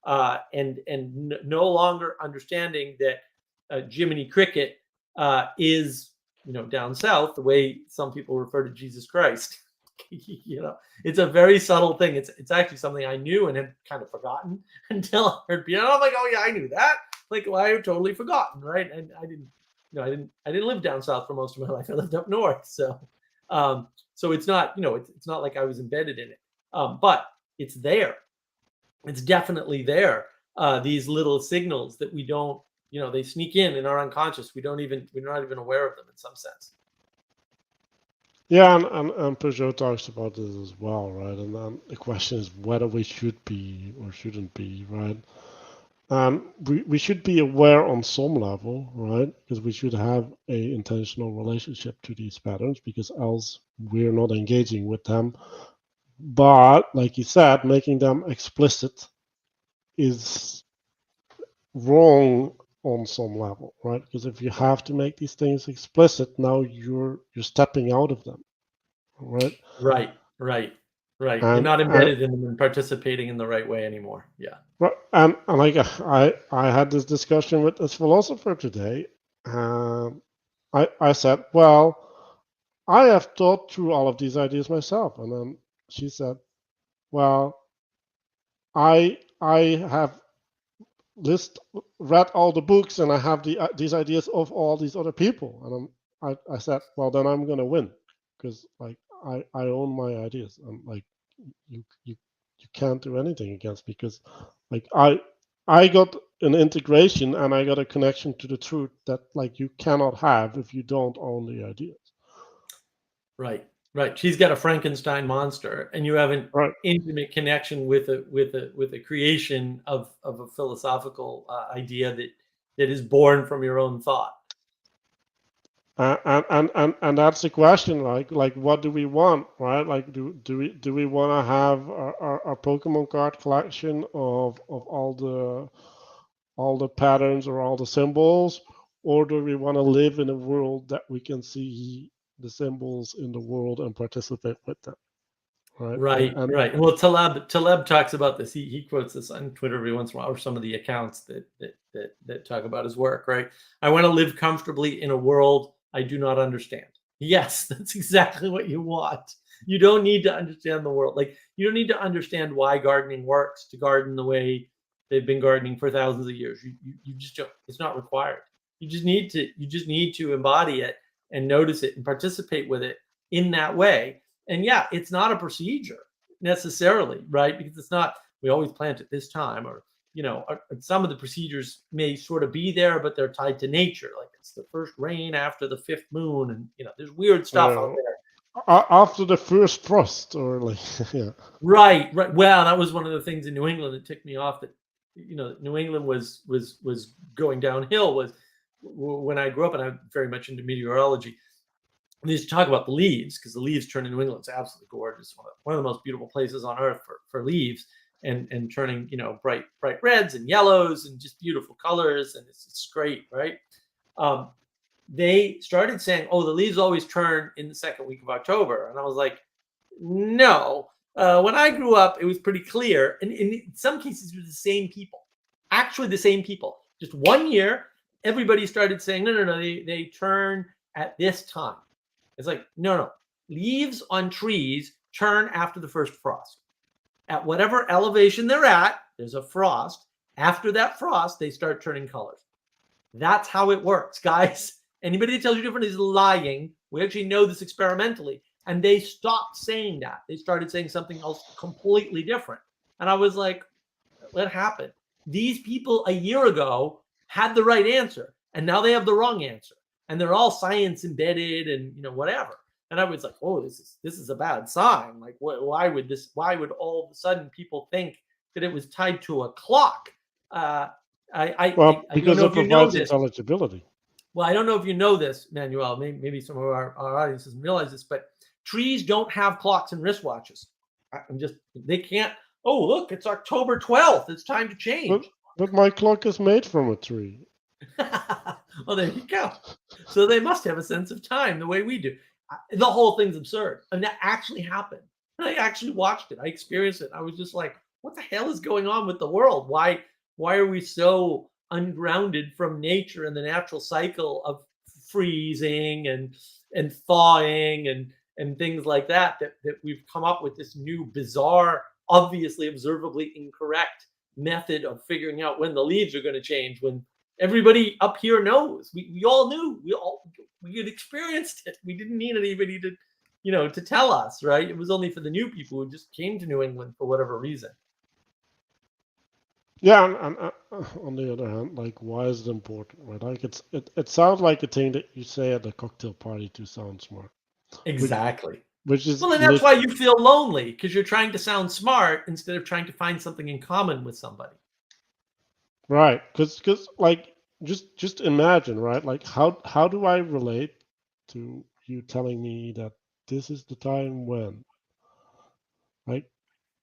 and no longer understanding that Jiminy Cricket is, down south, the way some people refer to Jesus Christ. It's a very subtle thing. It's actually something I knew and had kind of forgotten until I heard people. I'm like, oh yeah, I knew that. Like, well, I had totally forgotten, right? And I didn't live down south for most of my life. I lived up north, so it's not, it's not like I was embedded in it. But it's there. It's definitely there. These little signals that we don't, they sneak in our unconscious. We're not even aware of them in some sense. Yeah, and Peugeot talks about this as well, right? And then the question is whether we should be or shouldn't be, right? And we should be aware on some level, right? Because we should have a intentional relationship to these patterns, because else we're not engaging with them. But like you said, making them explicit is wrong on some level, right? Because if you have to make these things explicit, now you're stepping out of them, right? Right. You're And not embedded in them and participating in the right way anymore. Yeah. right, and like I had this discussion with this philosopher today. I said, well, I have thought through all of these ideas myself, and then she said, well, I have read all the books, and I have these ideas of all these other people, and I said, well, then I'm gonna win, because like I own my ideas, and like you can't do anything against me, because like I got an integration and I got a connection to the truth that like you cannot have if you don't own the ideas. Right. She's got a Frankenstein monster, and you have an Right. intimate connection with a creation of a philosophical idea that is born from your own thought. And that's the question, like what do we want, right? Like do we want to have our Pokemon card collection of all the patterns or all the symbols, or do we want to live in a world that we can see the symbols in the world and participate with them, right? Right. Well, Taleb talks about this. He quotes this on Twitter every once in a while, or some of the accounts that talk about his work. Right. I want to live comfortably in a world I do not understand. Yes, that's exactly what you want. You don't need to understand the world. Like, you don't need to understand why gardening works to garden the way they've been gardening for thousands of years. You just don't. It's not required. You just need to embody it and notice it and participate with it in that way. And yeah, it's not a procedure necessarily, right? Because it's not, we always plant at this time, or, some of the procedures may sort of be there, but they're tied to nature. Like, it's the first rain after the fifth moon. And, there's weird stuff out there. After the first frost, or like, yeah. Right. Well, that was one of the things in New England that ticked me off, that, New England was going downhill, was when I grew up, and I'm very much into meteorology. We used to talk about the leaves, because the leaves turn in New England. It's absolutely gorgeous. One of the most beautiful places on earth for leaves, and turning, bright reds and yellows and just beautiful colors. And it's great, right? They started saying, oh, the leaves always turn in the second week of October. And I was like, no. When I grew up, it was pretty clear. And in some cases, it was the same people. Actually, the same people. Just one year, everybody started saying, no, they turn at this time. It's like, no. Leaves on trees turn after the first frost. At whatever elevation they're at, there's a frost. After that frost, they start turning colors. That's how it works, guys. Anybody that tells you different is lying. We actually know this experimentally. And they stopped saying that. They started saying something else completely different. And I was like, what happened? These people a year ago had the right answer, and now they have the wrong answer. And they're all science embedded and whatever. And I was like, oh, this is a bad sign. Like, why would all of a sudden people think that it was tied to a clock? Because I don't know it if you know provides this. intelligibility. Well, I don't know if you know this, Manuel. Maybe some of our audience doesn't realize this, but trees don't have clocks and wristwatches. They can't. Oh, look, it's October 12th. It's time to change. But my clock is made from a tree. Well, there you go. So they must have a sense of time the way we do. The whole thing's absurd. And that actually happened. And I actually watched it. I experienced it. I was just like, what the hell is going on with the world? Why are we so ungrounded from nature and the natural cycle of freezing and thawing and things like that we've come up with this new bizarre, obviously observably incorrect method of figuring out when the leaves are going to change, when everybody up here knows. We all knew. We had experienced it. We didn't need anybody to, to tell us, right? It was only for the new people who just came to New England for whatever reason. Yeah, and on the other hand, like, why is it important, right? Like, it sounds like a thing that you say at a cocktail party to sound smart, which Exactly. which is Well, and that's why you feel lonely, because you're trying to sound smart instead of trying to find something in common with somebody. right, because like, just imagine, right? Like, how do I relate to you telling me that this is the time when, like,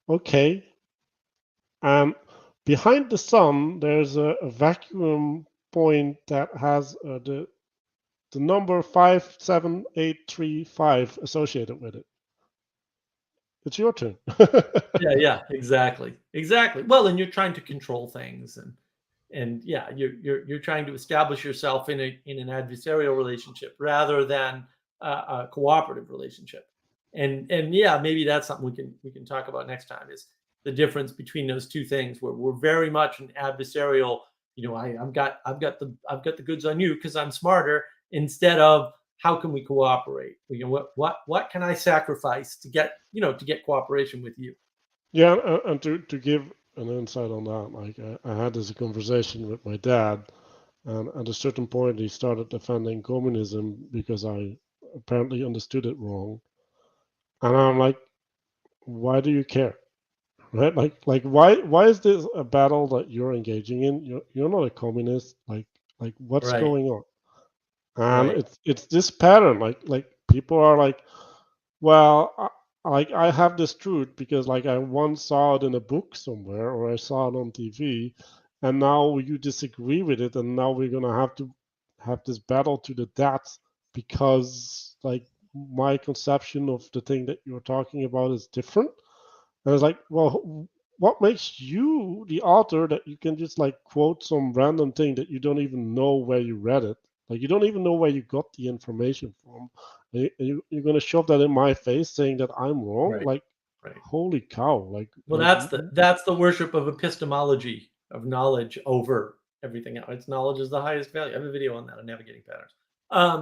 okay, um, behind the sun there's a vacuum point that has the number 57835 associated with it. It's your turn. Yeah, yeah, exactly. Exactly. Well, and you're trying to control things, and yeah, you're trying to establish yourself in an adversarial relationship rather than a cooperative relationship. And yeah, maybe that's something we can talk about next time, is the difference between those two things, where we're very much an adversarial, I've got the goods on you because I'm smarter, instead of how can we cooperate? What can I sacrifice to get cooperation with you? Yeah, and to give an insight on that, like, I had this conversation with my dad, and at a certain point he started defending communism because I apparently understood it wrong, and I'm like, why do you care? Right? Like, why is this a battle that you're engaging in? You're not a communist. Like, what's Right, going on? And right, it's this pattern. Like, people are like, well, like, I have this truth because, like, I once saw it in a book somewhere, or I saw it on TV, and now you disagree with it, and now we're gonna have to have this battle to the death because, like, my conception of the thing that you're talking about is different. And it's like, well, what makes you the author that you can just, like, quote some random thing that you don't even know where you read it? Like, you don't even know where you got the information from. You're going to shove that in my face saying that I'm wrong? right, Like, right. holy cow. Well, that's the worship of epistemology, of knowledge over everything else. It's knowledge is the highest value. I have a video on that, on navigating patterns.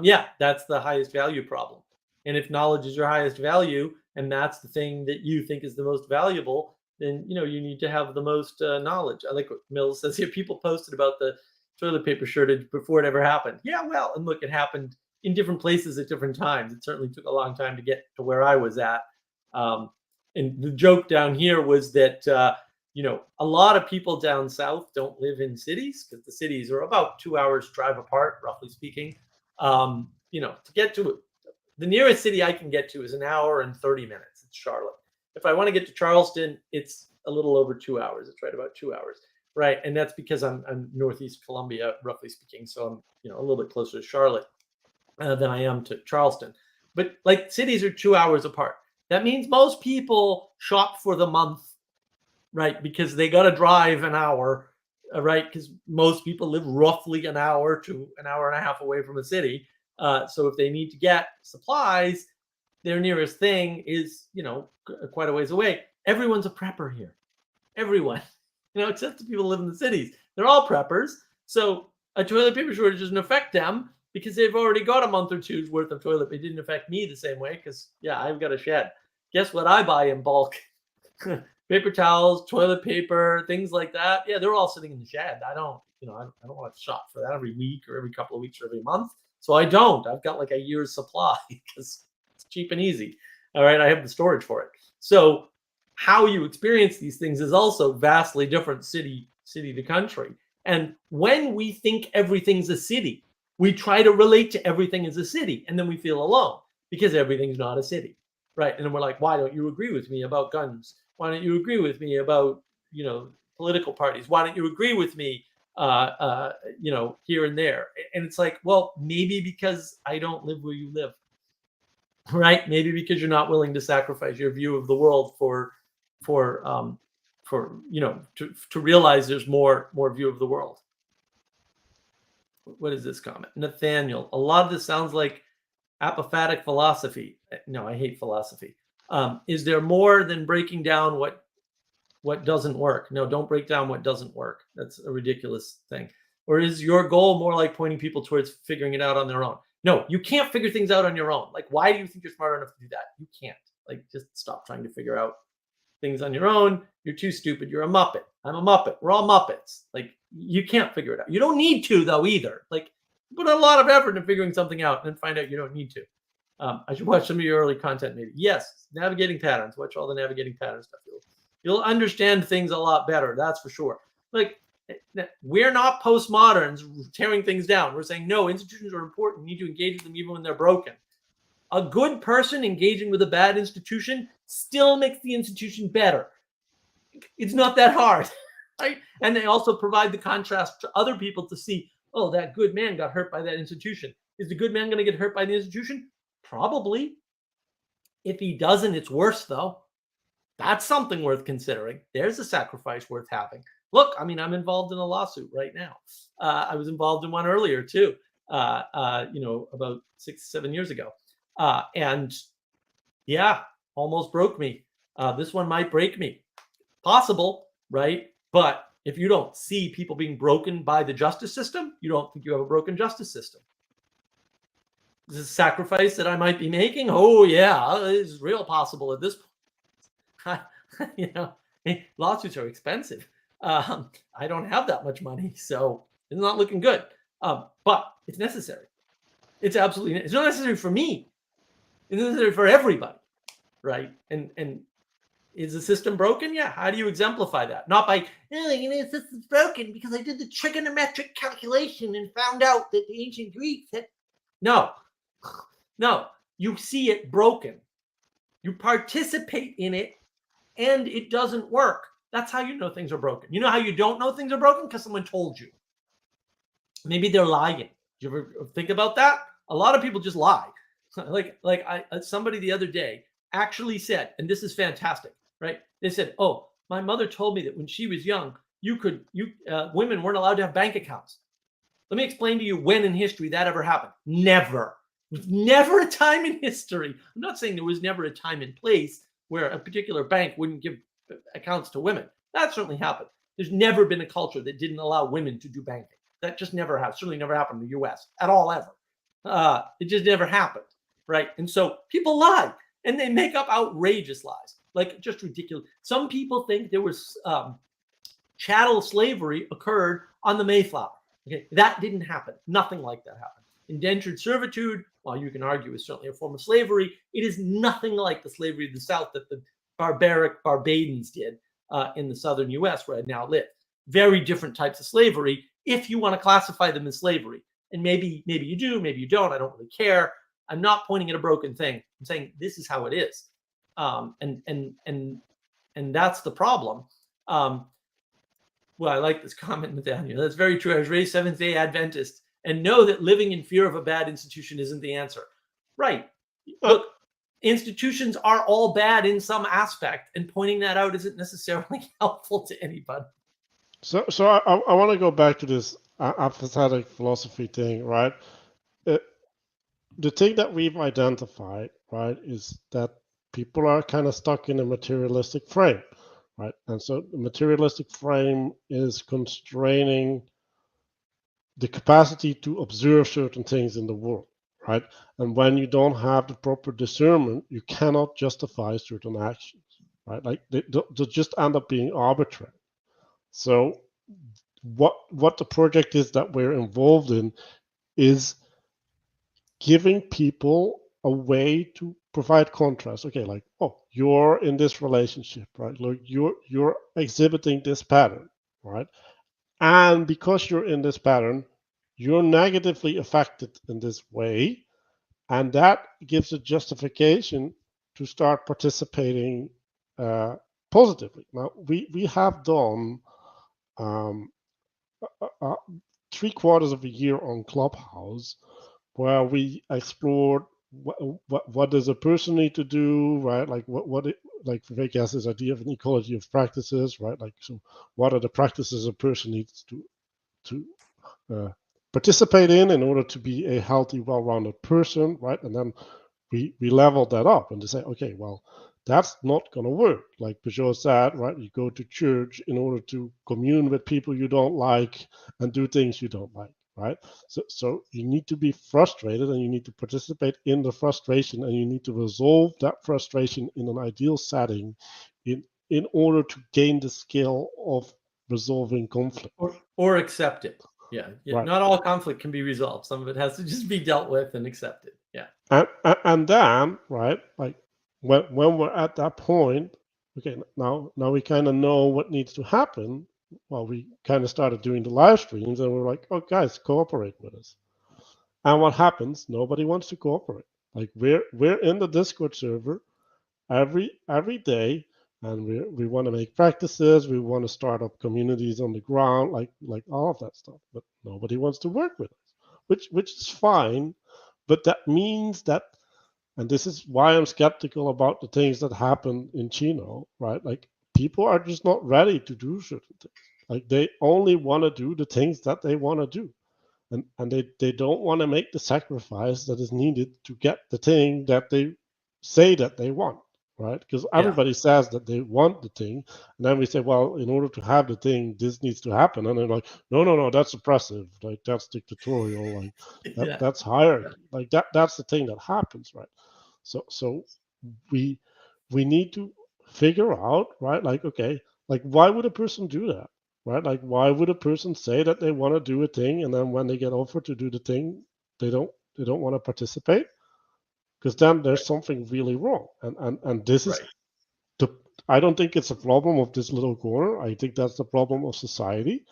Yeah, that's the highest value problem. And if knowledge is your highest value, and that's the thing that you think is the most valuable, then you need to have the most knowledge. I like what Mills says here. People posted about the toilet paper shortage before it ever happened. Yeah, well, and look, it happened in different places at different times. It certainly took a long time to get to where I was at. Um, and the joke down here was that a lot of people down south don't live in cities, because the cities are about 2 hours drive apart, roughly speaking. To get to the nearest city I can get to is an hour and 30 minutes. It's Charlotte. If I want to get to Charleston, it's a little over 2 hours. It's right about 2 hours, right? And that's because I'm northeast Columbia, roughly speaking, so I'm a little bit closer to Charlotte than I am to Charleston. But like, cities are 2 hours apart. That means most people shop for the month, right? Because they got to drive an hour, right? Because most people live roughly an hour to an hour and a half away from a city. So if they need to get supplies, their nearest thing is, quite a ways away. Everyone's a prepper here. Everyone, except the people who live in the cities. They're all preppers. So a toilet paper shortage doesn't affect them because they've already got a month or two's worth of toilet. It didn't affect me the same way because, yeah, I've got a shed. Guess what I buy in bulk? Paper towels, toilet paper, things like that. Yeah, they're all sitting in the shed. I don't want to shop for that every week or every couple of weeks or every month. So I don't. I've got like a year's supply because it's cheap and easy. All right, I have the storage for it. So how you experience these things is also vastly different city to country. And when we think everything's a city, we try to relate to everything as a city, and then we feel alone because everything's not a city, right? And then we're like, why don't you agree with me about guns? Why don't you agree with me about political parties? Why don't you agree with me here and there? And it's like, well, maybe because I don't live where you live, right? Maybe because you're not willing to sacrifice your view of the world for to realize there's more view of the world. What is this comment? Nathaniel, a lot of this sounds like apophatic philosophy. No, I hate philosophy. Is there more than breaking down what doesn't work? No, don't break down what doesn't work. That's a ridiculous thing. Or is your goal more like pointing people towards figuring it out on their own? No, you can't figure things out on your own. Like, why do you think you're smart enough to do that? You can't. Like, just stop trying to figure out things on your own. You're too stupid. You're a Muppet. I'm a Muppet. We're all Muppets. Like, you can't figure it out. You don't need to, though, either. Like, put a lot of effort into figuring something out and then find out you don't need to. I should watch some of your early content, maybe. Yes, navigating patterns. Watch all the navigating pattern stuff. You'll understand things a lot better. That's for sure. Like, we're not postmoderns tearing things down. We're saying, no, institutions are important. You need to engage with them even when they're broken. A good person engaging with a bad institution still makes the institution better. It's not that hard, right? And they also provide the contrast to other people to see, oh, that good man got hurt by that institution. Is the good man going to get hurt by the institution? Probably. If he doesn't, it's worse, though. That's something worth considering. There's a sacrifice worth having. Look, I mean, I'm involved in a lawsuit right now. I was involved in one earlier, too, about 6-7 years ago. And yeah, almost broke me. This one might break me. Possible, right? But if you don't see people being broken by the justice system, you don't think you have a broken justice system. This is a sacrifice that I might be making. Oh, yeah, it's real possible at this point. Lawsuits are expensive. I don't have that much money, so it's not looking good. But it's necessary. It's absolutely, it's not necessary for me. It's necessary for everybody, right? And is the system broken? Yeah. How do you exemplify that? Not by, the system's broken because I did the trigonometric calculation and found out that the ancient Greeks had. No. You see it broken. You participate in it, and it doesn't work. That's how you know things are broken. You know how you don't know things are broken? Because someone told you. Maybe they're lying. Did you ever think about that? A lot of people just lie. Somebody the other day actually said, and this is fantastic, right? They said, "Oh, my mother told me that when she was young, women weren't allowed to have bank accounts." Let me explain to you when in history that ever happened. Never. There's never a time in history. I'm not saying there was never a time and place where a particular bank wouldn't give accounts to women. That certainly happened. There's never been a culture that didn't allow women to do banking. That just never happened. Certainly never happened in the U.S. at all, ever. It just never happened, right? And so people lie, and they make up outrageous lies, like just ridiculous. Some people think there was chattel slavery occurred on the Mayflower. Okay, that didn't happen. Nothing like that happened. Indentured servitude, while you can argue is certainly a form of slavery, it is nothing like the slavery of the South that the barbaric Barbadians did in the southern U.S. where I now live. Very different types of slavery, if you want to classify them as slavery. And maybe you do, maybe you don't. I don't really care. I'm not pointing at a broken thing. I'm saying this is how it is, and that's the problem. Well, I like this comment, Nathaniel. That's very true. I was raised Seventh-day Adventist and know that living in fear of a bad institution isn't the answer. Right. Look, institutions are all bad in some aspect, and pointing that out isn't necessarily helpful to anybody. So I want to go back to this apathetic philosophy thing, right? The thing that we've identified, right, is that people are kind of stuck in a materialistic frame, right? And so the materialistic frame is constraining the capacity to observe certain things in the world, right? And when you don't have the proper discernment, you cannot justify certain actions, right? Like they just end up being arbitrary. So what the project is that we're involved in is giving people a way to provide contrast. Okay, like, oh, you're in this relationship, right? Look, you're exhibiting this pattern, right? And because you're in this pattern, you're negatively affected in this way, and that gives a justification to start participating positively. Now, we have done 3/4 of a year on Clubhouse where we explored what does a person need to do, right? Like like Vivek has this idea of an ecology of practices, right? Like, so what are the practices a person needs to participate in order to be a healthy, well-rounded person, right? And then we leveled that up and to say, okay, well, that's not going to work. Like Peugeot said, right? You go to church in order to commune with people you don't like and do things you don't like, right? So you need to be frustrated, and you need to participate in the frustration, and you need to resolve that frustration in an ideal setting in order to gain the skill of resolving conflict. Or accept it. Yeah. Right. Not all conflict can be resolved. Some of it has to just be dealt with and accepted. Yeah. And then, right, like when we're at that point, okay, now we kind of know what needs to happen. Well, we kind of started doing the live streams, and we're like, oh, guys, cooperate with us. And what happens? Nobody wants to cooperate. Like we're in the Discord server every day, and we want to make practices. We want to start up communities on the ground, like all of that stuff. But nobody wants to work with us, which is fine. But that means that, and this is why I'm skeptical about the things that happen in Chino, right? Like people are just not ready to do certain things. Like they only want to do the things that they want to do. And they don't want to make the sacrifice that is needed to get the thing that they say that they want, right? Because everybody says that they want the thing, and then we say, well, in order to have the thing, this needs to happen, and they're like, no, that's oppressive, like that's dictatorial, like that's hierarchy, like that's the thing that happens, right? So we need to figure out, right? Like, okay, like why would a person do that? Right? Like, why would a person say that they want to do a thing, and then when they get offered to do the thing, they don't want to participate? Because then there's something really wrong. And this is the. I don't think it's a problem of this little corner. I think that's the problem of society,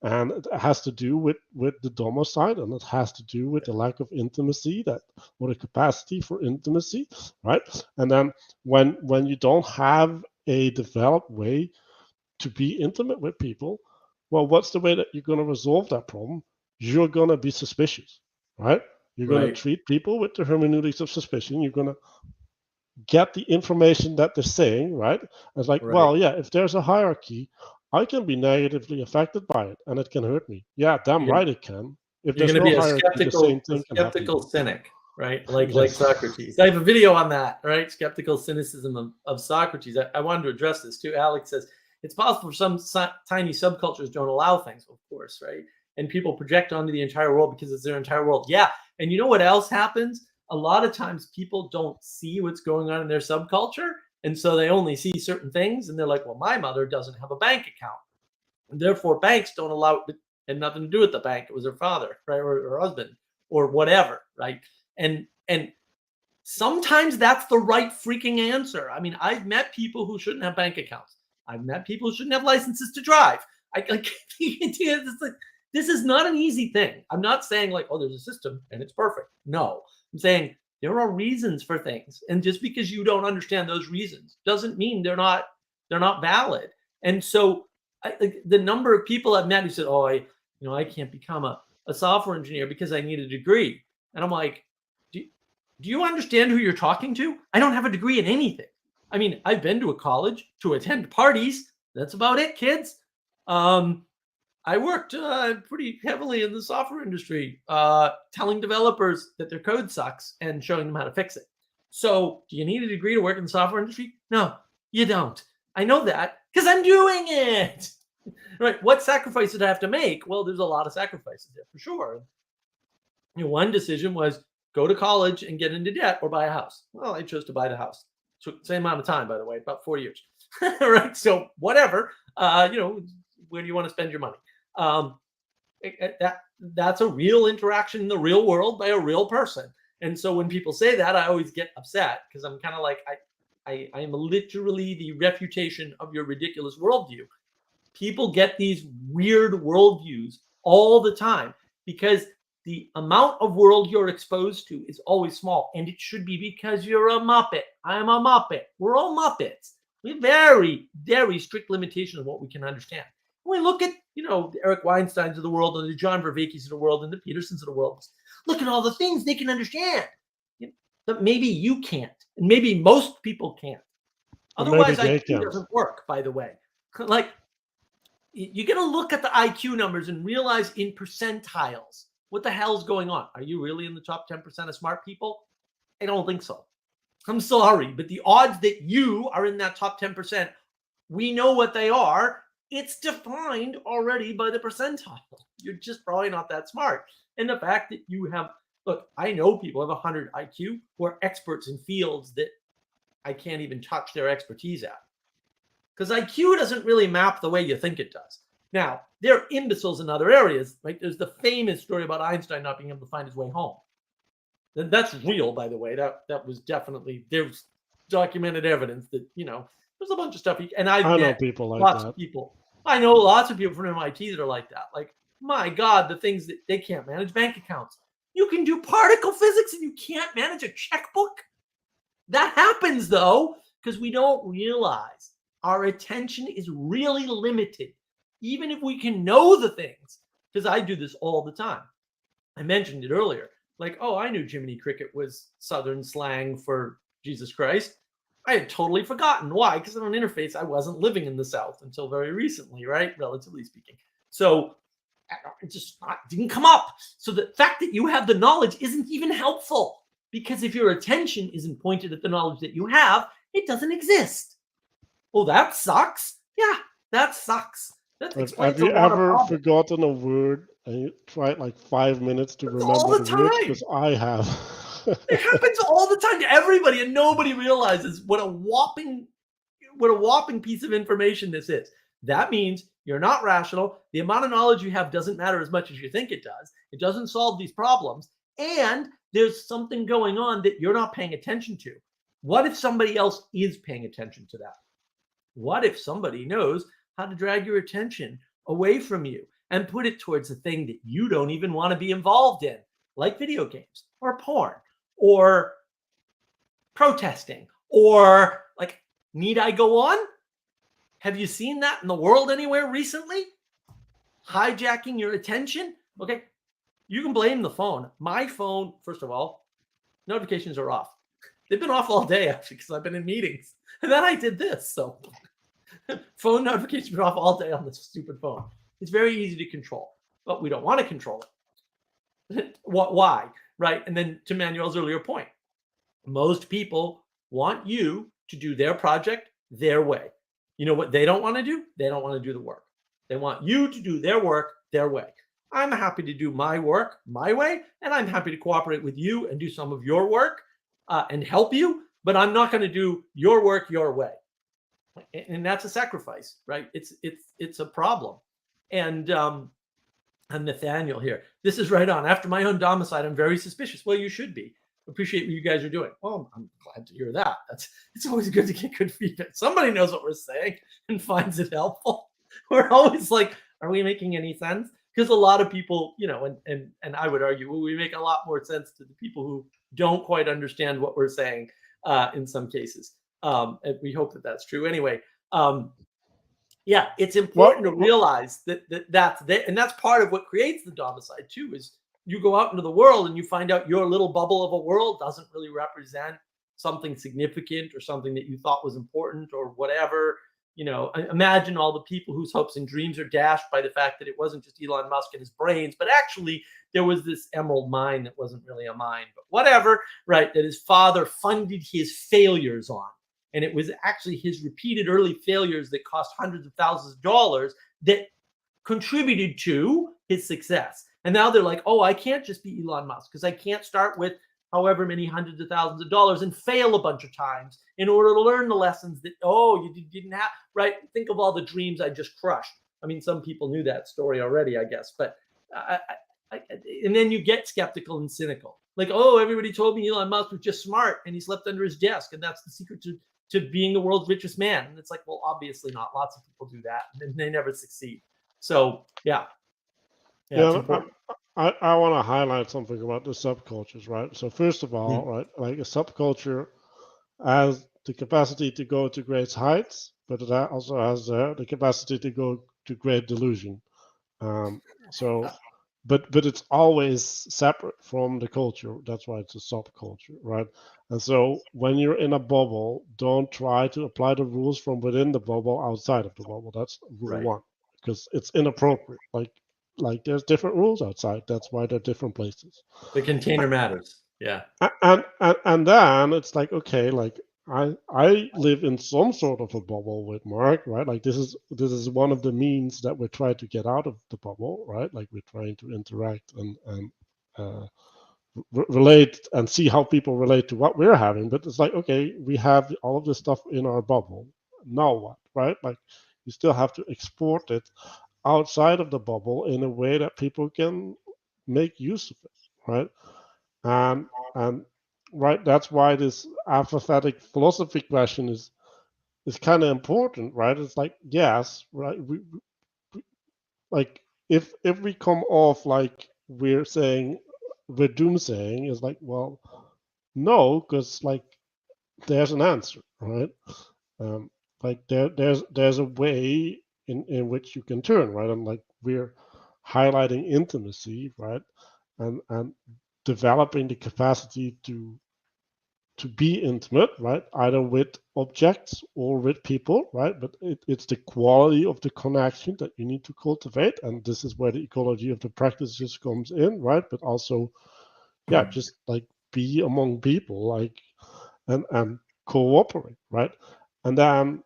and it has to do with the domicide, and it has to do with the lack of intimacy, that or the capacity for intimacy, right? And then when you don't have a developed way to be intimate with people, well, what's the way that you're going to resolve that problem? You're going to be suspicious, right? You're going to treat people with the hermeneutics of suspicion. You're going to get the information that they're saying, right? It's like, well, yeah, if there's a hierarchy, I can be negatively affected by it, and it can hurt me. Yeah, damn right it can. If You're there's going to no be a hierarchy, the same thing can happen. skeptical cynic, right? Like Socrates. I have a video on that, right? Skeptical cynicism of Socrates. I wanted to address this too. Alex says it's possible for some tiny subcultures don't allow things, of course, right? And people project onto the entire world because it's their entire world. Yeah. And you know what else happens? A lot of times people don't see what's going on in their subculture. And so they only see certain things. And they're like, well, my mother doesn't have a bank account. And therefore, banks don't allow it. Had nothing to do with the bank. It was her father, right? Or her husband or whatever, right? And sometimes that's the right freaking answer. I mean, I've met people who shouldn't have bank accounts. I've met people who shouldn't have licenses to drive. It's like, this is not an easy thing. I'm not saying like, oh, there's a system and it's perfect. No, I'm saying there are reasons for things. And just because you don't understand those reasons doesn't mean they're not valid. And so the number of people I've met who said, oh, I can't become a software engineer because I need a degree. And I'm like, do you understand who you're talking to? I don't have a degree in anything. I mean, I've been to a college to attend parties. That's about it, kids. I worked pretty heavily in the software industry, telling developers that their code sucks and showing them how to fix it. So do you need a degree to work in the software industry? No, you don't. I know that because I'm doing it. Right. What sacrifices did I have to make? Well, there's a lot of sacrifices there for sure. One decision was go to college and get into debt or buy a house. Well, I chose to buy the house. Took the same amount of time, by the way, about 4 years. Right. So whatever, where do you want to spend your money? That's a real interaction in the real world by a real person. And so when people say that, I always get upset because I'm kind of like, I am literally the refutation of your ridiculous worldview. People get these weird worldviews all the time because the amount of world you're exposed to is always small. And it should be because you're a Muppet. I'm a Muppet. We're all Muppets. We have very, very strict limitations of what we can understand. When we look at, the Eric Weinsteins of the world and the John Vervaeke's of the world and the Petersons of the world, look at all the things they can understand. But maybe you can't. And maybe most people can't. Otherwise, IQ doesn't work, by the way. Like, you got to look at the IQ numbers and realize in percentiles, what the hell's going on? Are you really in the top 10% of smart people? I don't think so. I'm sorry, but the odds that you are in that top 10%, we know what they are. it's defined already by the percentile. You're just probably not that smart. And the fact that you have, look, I know people have 100 IQ who are experts in fields that I can't even touch their expertise at. Because IQ doesn't really map the way you think it does. Now, there are imbeciles in other areas. Right? There's the famous story about Einstein not being able to find his way home. And that's real, by the way. That was definitely, there's documented evidence that, there's a bunch of stuff. And I've I know met people like lots that. of people. I know lots of people from MIT that are like that. Like, my God, the things that they can't manage bank accounts. You can do particle physics and you can't manage a checkbook. That happens, though, because we don't realize our attention is really limited, even if we can know the things. Because I do this all the time. I mentioned it earlier. Like, oh, I knew Jiminy Cricket was Southern slang for Jesus Christ. I had totally forgotten. Why? Because on an interface, I wasn't living in the South until very recently, right? Relatively speaking. So it just didn't come up. So the fact that you have the knowledge isn't even helpful, because if your attention isn't pointed at the knowledge that you have, it doesn't exist. Well, that sucks. Yeah, that sucks. That explains Have you a lot of ever problems. forgotten a word and you tried like 5 minutes to It's all remember the the word? time. Because I have. It happens all the time to everybody, and nobody realizes what a whopping piece of information this is. That means you're not rational. The amount of knowledge you have doesn't matter as much as you think it does. It doesn't solve these problems. And there's something going on that you're not paying attention to. What if somebody else is paying attention to that? What if somebody knows how to drag your attention away from you and put it towards a thing that you don't even want to be involved in, like video games or porn or protesting or like, need I go on? Have you seen that in the world anywhere recently? Hijacking your attention? Okay, you can blame the phone. My phone, first of all, notifications are off. They've been off all day, actually, because I've been in meetings. And then I did this. So phone notifications are off all day on this stupid phone. It's very easy to control, but we don't want to control it. Why? Right? And then to Manuel's earlier point, most people want you to do their project their way. You know what they don't want to do? They don't want to do the work. They want you to do their work their way. I'm happy to do my work my way, and I'm happy to cooperate with you and do some of your work and help you, but I'm not going to do your work your way. And that's a sacrifice, right? It's a problem. And I'm Nathaniel here. This is right on. After my own domicide, I'm very suspicious. Well, you should be. Appreciate what you guys are doing. Well, I'm glad to hear that. It's always good to get good feedback. Somebody knows what we're saying and finds it helpful. We're always like, are we making any sense? Because a lot of people, and I would argue, well, we make a lot more sense to the people who don't quite understand what we're saying in some cases. And we hope that that's true. Anyway, yeah, it's important to realize that's there, and that's part of what creates the domicide too. Is you go out into the world and you find out your little bubble of a world doesn't really represent something significant or something that you thought was important or whatever. Imagine all the people whose hopes and dreams are dashed by the fact that it wasn't just Elon Musk and his brains, but actually there was this emerald mine that wasn't really a mine, but whatever, right? That his father funded his failures on. And it was actually his repeated early failures that cost hundreds of thousands of dollars that contributed to his success. And now they're like, oh, I can't just be Elon Musk because I can't start with however many hundreds of thousands of dollars and fail a bunch of times in order to learn the lessons that, you didn't have, right? Think of all the dreams I just crushed. I mean, some people knew that story already, I guess. But and then you get skeptical and cynical. Like, oh, everybody told me Elon Musk was just smart and he slept under his desk. And that's the secret to being the world's richest man. And it's like, well, obviously not. Lots of people do that and they never succeed. So, yeah, it's important. I want to highlight something about the subcultures, right? So first of all, right, like a subculture has the capacity to go to great heights, but it also has the capacity to go to great delusion. But it's always separate from the culture. That's why it's a subculture, right? And so when you're in a bubble, don't try to apply the rules from within the bubble outside of the bubble. That's rule one, because it's inappropriate. Like there's different rules outside. That's why they're different places. The container matters. Yeah. And then it's like, okay, like I live in some sort of a bubble with Mark, right? Like this is one of the means that we're trying to get out of the bubble, right? Like we're trying to interact and uh, relate and see how people relate to what we're having. But it's like, okay, we have all of this stuff in our bubble. Now what, right? Like you still have to export it outside of the bubble in a way that people can make use of it, right? And right, that's why this apathetic philosophy question is kind of important, right? It's like, yes, right, like if we come off like we're doomsaying, is like, well, no, because like there's an answer, right? Um, like there's a way in which you can turn, right? And like we're highlighting intimacy, right? And developing the capacity to be intimate, right? Either with objects or with people, right? But it's the quality of the connection that you need to cultivate. And this is where the ecology of the practice just comes in, right? But also, yeah, just like be among people, like and cooperate, right? And then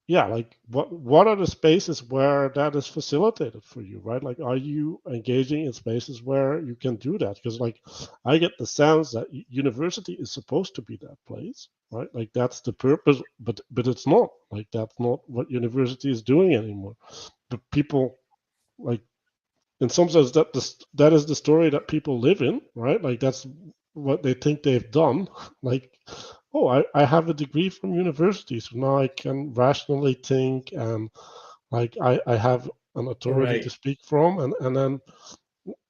yeah, like what are the spaces where that is facilitated for you, right? Like are you engaging in spaces where you can do that? Because like I get the sense that university is supposed to be that place, right? Like that's the purpose, but it's not. Like that's not what university is doing anymore. But people, like in some sense, that is the story that people live in, right? Like that's what they think they've done. Like, oh, I have a degree from university, so now I can rationally think, and like I have an authority to Right. speak from. And then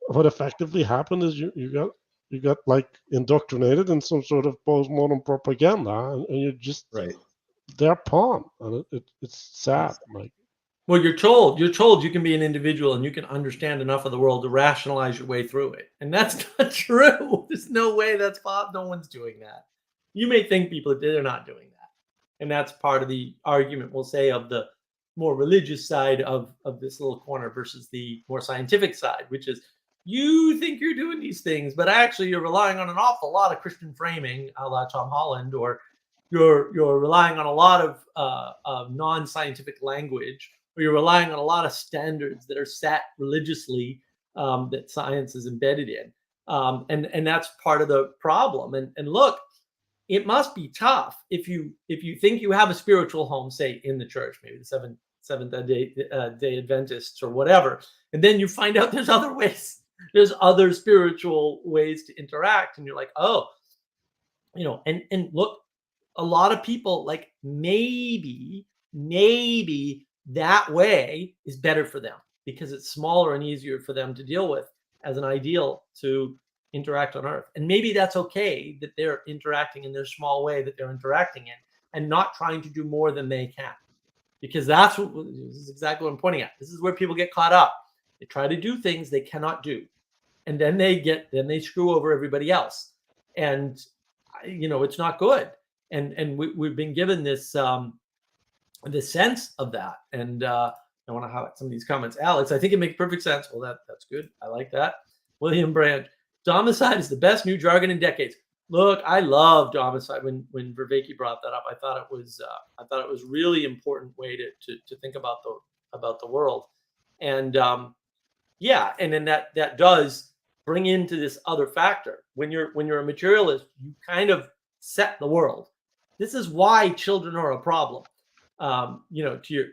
what effectively happened is you got like indoctrinated in some sort of postmodern propaganda, and you're just Right. their pawn, and it's sad. Like, Well, you're told you can be an individual and you can understand enough of the world to rationalize your way through it. And that's not true. There's no way that's possible. No one's doing that. You may think people did, they're not doing that. And that's part of the argument, we'll say, of the more religious side of this little corner versus the more scientific side, which is you think you're doing these things, but actually you're relying on an awful lot of Christian framing, a la Tom Holland, or you're relying on a lot of non-scientific language, or you're relying on a lot of standards that are set religiously, that science is embedded in, and that's part of the problem. And look, it must be tough if you think you have a spiritual home, say in the church, maybe the seventh day Adventists or whatever, and then you find out there's other ways, there's other spiritual ways to interact, and you're like, oh, and look, a lot of people, like, maybe that way is better for them because it's smaller and easier for them to deal with as an ideal to interact on earth. And maybe that's okay that they're interacting in their small way that they're interacting in, and not trying to do more than they can, because this is exactly what I'm pointing at. This is where people get caught up. They try to do things they cannot do, and then they screw over everybody else, and it's not good. And we've been given this sense of that. And I want to highlight some of these comments. Alex, I think it makes perfect sense. Well, that's good. I like that. William Brandt, Domicide is the best new jargon in decades. Look, I love Domicide. When Vervaeke brought that up, I thought it was really important way to think about the world. And yeah, and then that does bring into this other factor. When you're a materialist, you kind of set the world. This is why children are a problem. To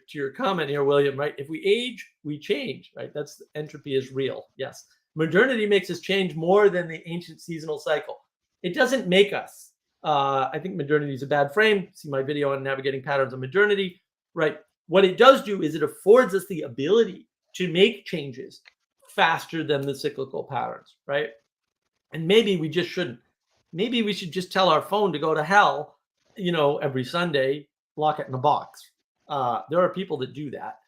your comment here, William, right? If we age, we change, right? That's entropy is real. Yes. Modernity makes us change more than the ancient seasonal cycle. It doesn't make us. I think modernity is a bad frame. See my video on navigating patterns of modernity, right? What it does do is it affords us the ability to make changes faster than the cyclical patterns, right? And maybe we just shouldn't. Maybe we should just tell our phone to go to hell, every Sunday, lock it in a box. There are people that do that.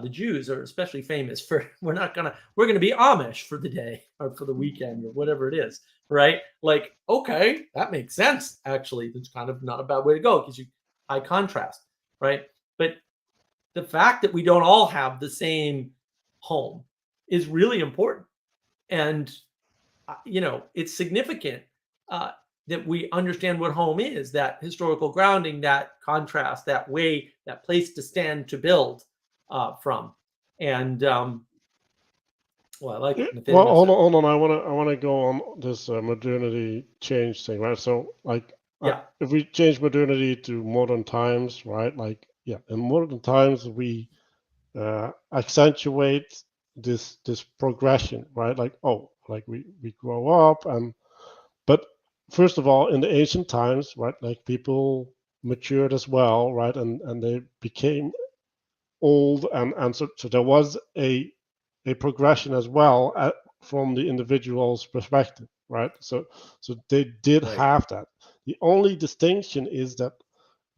The Jews are especially famous for we're gonna be Amish for the day or for the weekend or whatever it is, right? Like, okay, that makes sense. Actually, that's kind of not a bad way to go because you high contrast, right? But the fact that we don't all have the same home is really important, and it's significant. that we understand what home is, that historical grounding, that contrast, that way, that place to stand, to build from. And well, I like Yeah, what well, Nathaniel said. hold on. I wanna go on this modernity change thing, right? So, like, Yeah, if we change modernity to modern times, right? Like, yeah, in modern times we accentuate this progression, right? Like, oh, like we grow up, and but first of all, in the ancient times, right? Like people matured as well, right? And they became old, and so there was a progression as well from the individual's perspective, right? So they did right. have that. The only distinction is that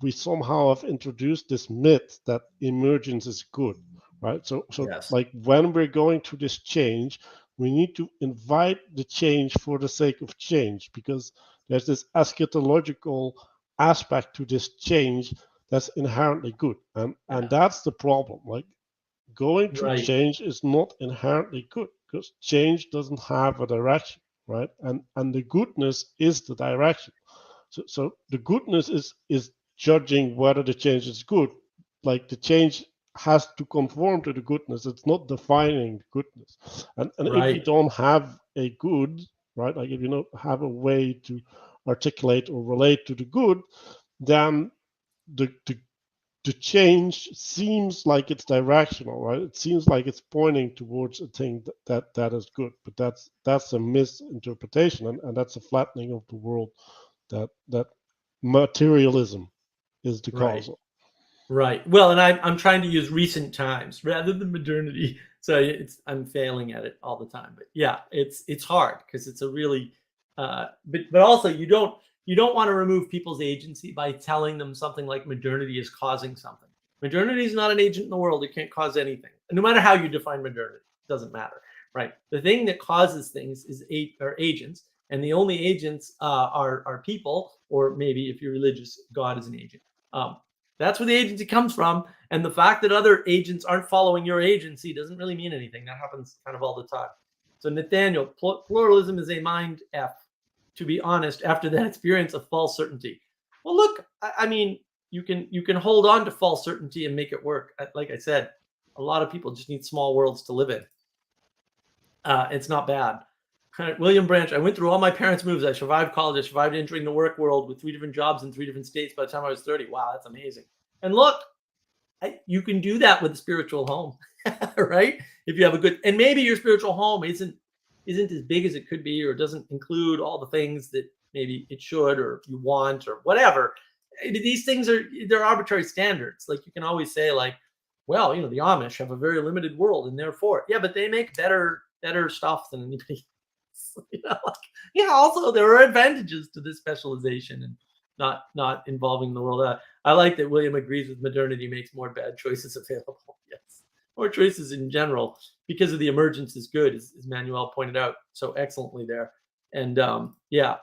we somehow have introduced this myth that emergence is good, right? So Yes. like when we're going through this change, we need to invite the change for the sake of change, because there's this eschatological aspect to this change that's inherently good, and Yeah. that's the problem. Like going through Right. change is not inherently good, because change doesn't have a direction, right? And the goodness is the direction. So the goodness is judging whether the change is good. Like the change has to conform to the goodness. It's not defining the goodness. And if you Right. don't have a good, right, like if you don't have a way to articulate or relate to the good, then the the change seems like it's directional, right? It seems like it's pointing towards a thing that is good, but that's a misinterpretation, and that's a flattening of the world. That materialism is the Right. cause of. Right. Well, and I'm trying to use recent times rather than modernity. So I'm failing at it all the time. But yeah, it's hard because it's a really but also you don't want to remove people's agency by telling them something like modernity is causing something. Modernity is not an agent in the world. It can't cause anything. No matter how you define modernity, it doesn't matter. Right. The thing that causes things are agents, and the only agents are people, or maybe if you're religious, God is an agent. Um, that's where the agency comes from. And the fact that other agents aren't following your agency doesn't really mean anything. That happens kind of all the time. So, Nathaniel, pluralism is a mind F, to be honest, after that experience of false certainty. Well, look, I mean, you can hold on to false certainty and make it work. Like I said, a lot of people just need small worlds to live in. It's not bad. William Branch, I went through all my parents' moves. I survived college. I survived entering the work world with 3 different jobs in 3 different states by the time I was 30. Wow, that's amazing. And look, you can do that with a spiritual home, right? If you have a good, and maybe your spiritual home isn't as big as it could be, or doesn't include all the things that maybe it should, or you want, or whatever. These things they're arbitrary standards. Like you can always say, like, well, the Amish have a very limited world, and therefore, yeah, but they make better stuff than anybody else. Like, yeah. Also, there are advantages to this specialization and not involving the world. I like that William agrees with modernity makes more bad choices available. Yes, more choices in general because of the emergence is good, as Manuel pointed out so excellently there. And yeah,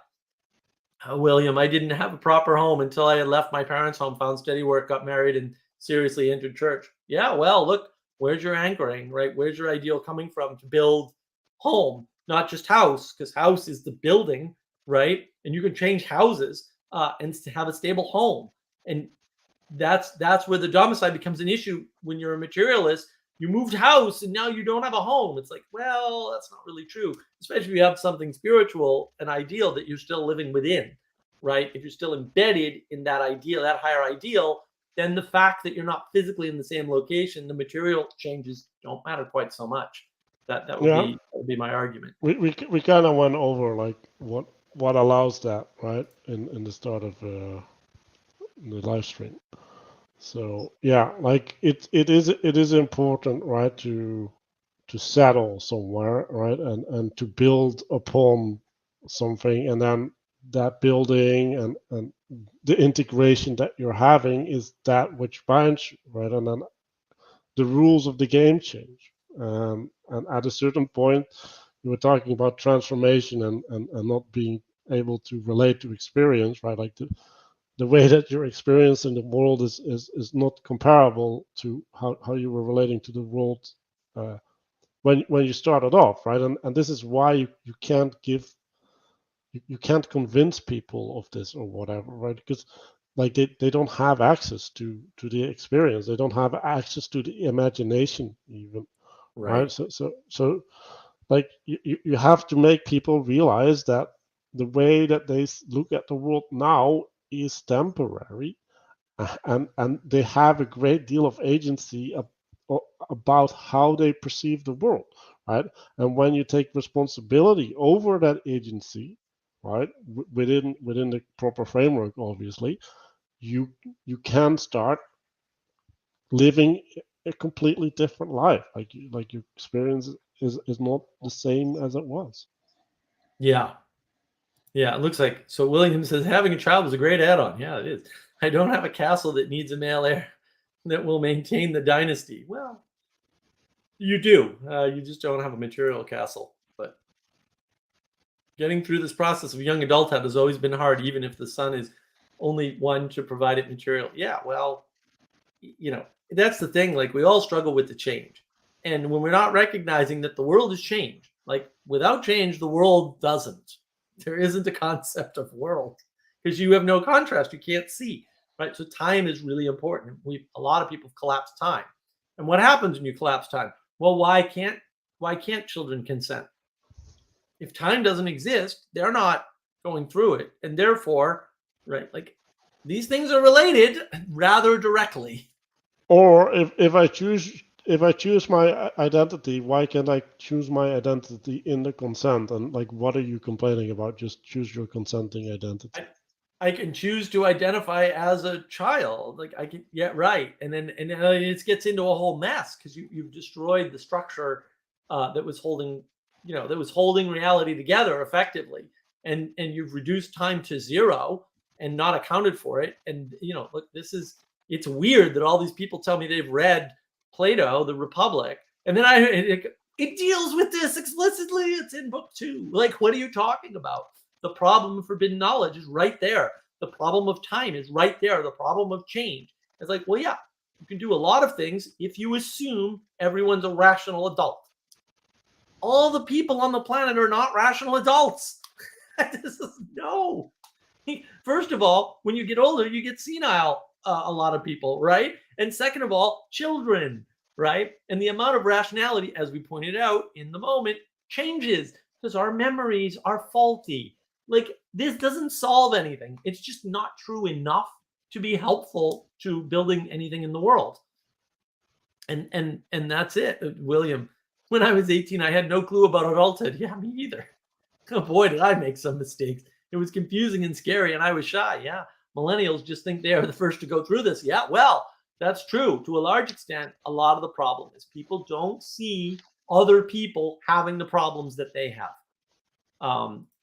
William, I didn't have a proper home until I had left my parents' home, found steady work, got married, and seriously entered church. Yeah, well, look, where's your anchoring, right? Where's your ideal coming from to build home, not just house, because house is the building, right? And you can change houses and have a stable home. And that's where the domicide becomes an issue when you're a materialist. You moved house and now you don't have a home. It's like, well, that's not really true, especially if you have something spiritual, an ideal that you're still living within, right? If you're still embedded in that ideal, that higher ideal, then the fact that you're not physically in the same location, the material changes don't matter quite so much. That would Yeah, be my argument. we kind of went over like what allows that, right, in the start of the live stream. So yeah, like it is important, right, to settle somewhere, right, and to build upon something, and then that building and the integration that you're having is that which binds you, right, and then the rules of the game change. And at a certain point, you were talking about transformation and not being able to relate to experience, right? Like the way that you're experiencing the world is not comparable to how you were relating to the world when you started off, right? And this is why you can't give you can't convince people of this or whatever, right? Because like they don't have access to the experience. They don't have access to the imagination even, right? Right. So like you have to make people realize that the way that they look at the world now is temporary, and they have a great deal of agency about how they perceive the world, right? And when you take responsibility over that agency, right, within the proper framework, obviously, you you can start living a completely different life. Like your experience is not the same as it was. Yeah. Yeah. It looks like so. William says having a child was a great add-on. Yeah, it is. I don't have a castle that needs a male heir that will maintain the dynasty. Well, you do. You just don't have a material castle. But getting through this process of young adulthood has always been hard, even if the son is only one to provide it material. Yeah, well, that's the thing. Like, we all struggle with the change. And when we're not recognizing that the world has changed, like, without change, the world doesn't. There isn't a concept of world because you have no contrast. You can't see, right? So time is really important. A lot of people collapse time. And what happens when you collapse time? Well, why can't children consent? If time doesn't exist, they're not going through it. And therefore, right, like, these things are related rather directly. Or if I choose my identity, why can't I choose my identity in the consent? And like, what are you complaining about? Just choose your consenting identity. I can choose to identify as a child. Like, I can, yeah, right. And then it gets into a whole mess because you've destroyed the structure that was holding reality together effectively, and you've reduced time to zero and not accounted for it. And look, it's weird that all these people tell me they've read Plato, The Republic, and then it deals with this explicitly. It's in book 2. Like, what are you talking about? The problem of forbidden knowledge is right there. The problem of time is right there. The problem of change. It's like, well, yeah, you can do a lot of things if you assume everyone's a rational adult. All the people on the planet are not rational adults. No. First of all, when you get older, you get senile, a lot of people, right? And second of all, children, right? And the amount of rationality, as we pointed out in the moment, changes because our memories are faulty. Like, this doesn't solve anything. It's just not true enough to be helpful to building anything in the world. And that's it. William, when I was 18, I had no clue about adulthood. Yeah, me either. Oh boy, did I make some mistakes. It was confusing and scary, and I was shy. Yeah, millennials just think they are the first to go through this. Yeah, well, that's true. To a large extent, a lot of the problem is people don't see other people having the problems that they have.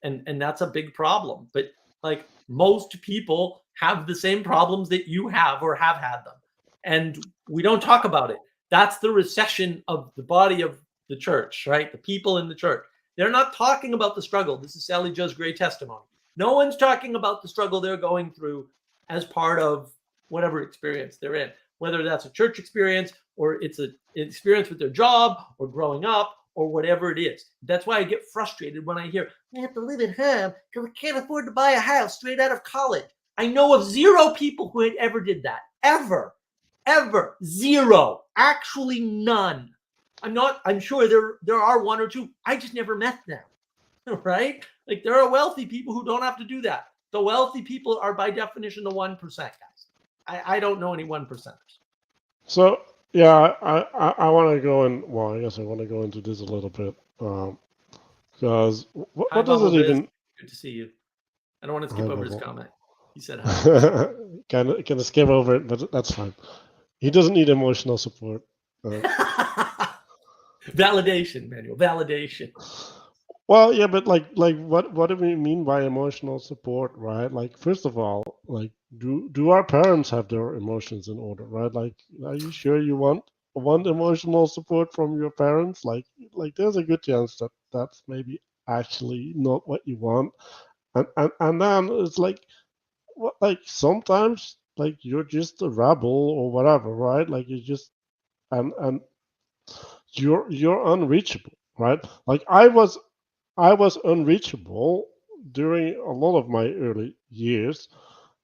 And that's a big problem. But like, most people have the same problems that you have or have had them, and we don't talk about it. That's the recession of the body of the church, right? The people in the church. They're not talking about the struggle. This is Sally Joe's great testimony. No one's talking about the struggle they're going through as part of whatever experience they're in, whether that's a church experience or it's an experience with their job or growing up or whatever it is. That's why I get frustrated when I hear, I have to live at home because I can't afford to buy a house straight out of college. I know of 0 people who had ever did that. Ever. 0. Actually, none. I'm sure there are 1 or 2. I just never met them. Right? Like, there are wealthy people who don't have to do that. The wealthy people are by definition the 1%, guys. I don't know any 1%ers. So yeah, I want to go in. Well, I guess I want to go into this a little bit, because Hi, what does it Bubble Biz. even? Good to see you. I don't want to Hi, skip over his Bubble. comment. He said hi. Can skip over it, but that's fine. He doesn't need emotional support. Validation, Manuel. Validation. Well, yeah, but like what do we mean by emotional support, right? Like, first of all, like, do our parents have their emotions in order, right? Like, are you sure you want emotional support from your parents? Like there's a good chance that that's maybe actually not what you want. And then it's like, what, like, sometimes like you're just a rebel or whatever, right? Like, you just and you're unreachable, right? Like, I was unreachable during a lot of my early years.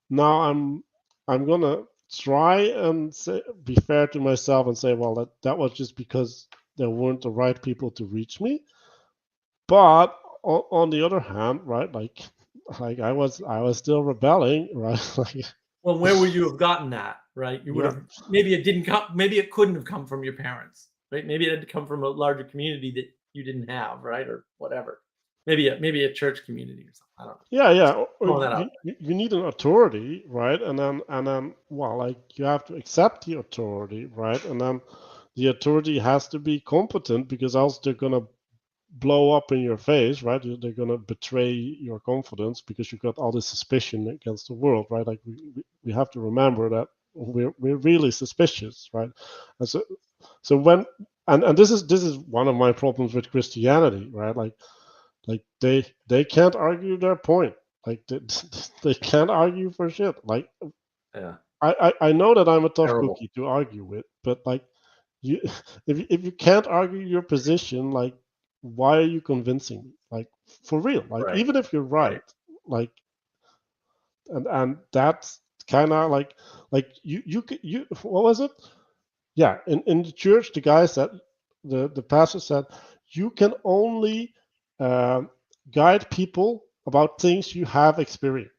Now I'm gonna try and be fair to myself and say, well, that was just because there weren't the right people to reach me. But on the other hand, right, like I was still rebelling, right? Like, Well, where would you have gotten that, right? You would yeah, have, maybe it didn't come, maybe it couldn't have come from your parents, right? Maybe it had to come from a larger community that you didn't have, right? Or whatever. Maybe a church community or something. I don't know. yeah. Just Or throwing that out you need an authority, right? And then well, like you have to accept the authority, right? And then the authority has to be competent because else they're gonna blow up in your face, right? They're gonna betray your confidence because you've got all this suspicion against the world, right? Like we have to remember that we're really suspicious, right? And so when and this is one of my problems with Christianity, right? Like they can't argue their point. Like they can't argue for shit. Like there. Yeah. I know that I'm a tough Terrible. cookie to argue with, but like you if you can't argue your position, like why are you convincing me? Like for real. Like Right. even if you're Right. right, like and that's kind of like you what was it? Yeah, in the church, the guy said, the pastor said, you can only guide people about things you have experienced.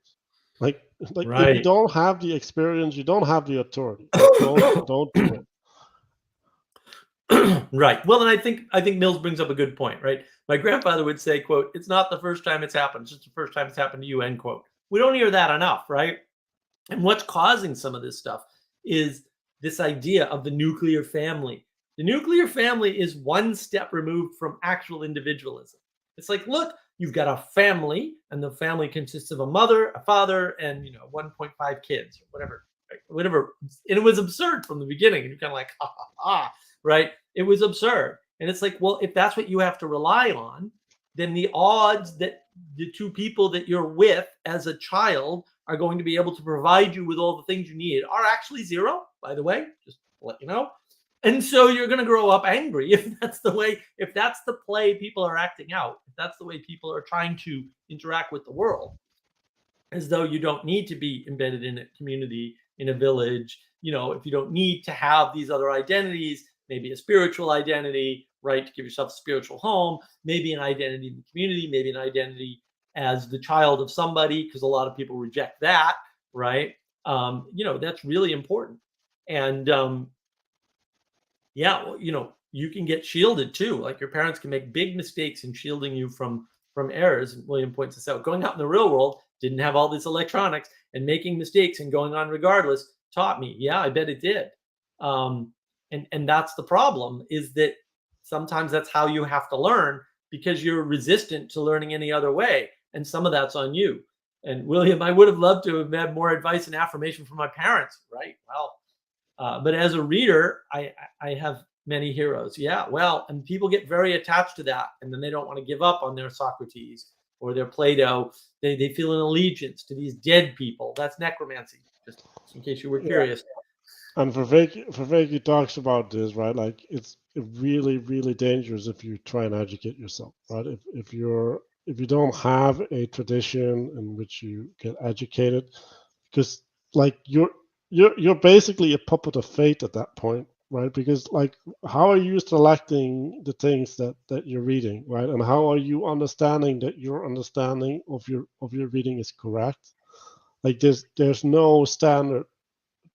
Like, like if you Right. don't have the experience, you don't have the authority. So don't do it. Right. Well, and I think Mills brings up a good point, right? My grandfather would say, "quote It's not the first time it's happened; it's just the first time it's happened to you." End quote. We don't hear that enough, right? And what's causing some of this stuff is this idea of the nuclear family. The nuclear family is one step removed from actual individualism. It's like, look, you've got a family, and the family consists of a mother, a father, and 1.5 kids or whatever, right? Whatever. And it was absurd from the beginning. And you're kind of like, ha ha ha, right? It was absurd. And it's like, well, if that's what you have to rely on, then the odds that the two people that you're with as a child are going to be able to provide you with all the things you need are actually zero, by the way, just to let you know. And so you're going to grow up angry if that's the play people are acting out, if that's the way people are trying to interact with the world, as though you don't need to be embedded in a community, in a village, if you don't need to have these other identities, maybe a spiritual identity, right, to give yourself a spiritual home, maybe an identity in the community, maybe an identity as the child of somebody, because a lot of people reject that, right? That's really important. And yeah, well, you can get shielded too. Like your parents can make big mistakes in shielding you from errors. William points this out. Going out in the real world, didn't have all this electronics, and making mistakes and going on regardless taught me. Yeah, I bet it did. And that's the problem, is that sometimes that's how you have to learn, because you're resistant to learning any other way, and some of that's on you. And William, I would have loved to have had more advice and affirmation from my parents, right? Well, but as a reader, I have many heroes. Yeah, well, and people get very attached to that, and then they don't want to give up on their Socrates or their Plato. They feel an allegiance to these dead people. That's necromancy. Just in case you were Yeah. curious. And Vervaeke talks about this, right? Like it's really, really dangerous if you try and educate yourself, right? If you don't have a tradition in which you get educated, because like you're basically a puppet of fate at that point, right? Because like how are you selecting the things that you're reading, right? And how are you understanding that your understanding of your reading is correct? Like there's no standard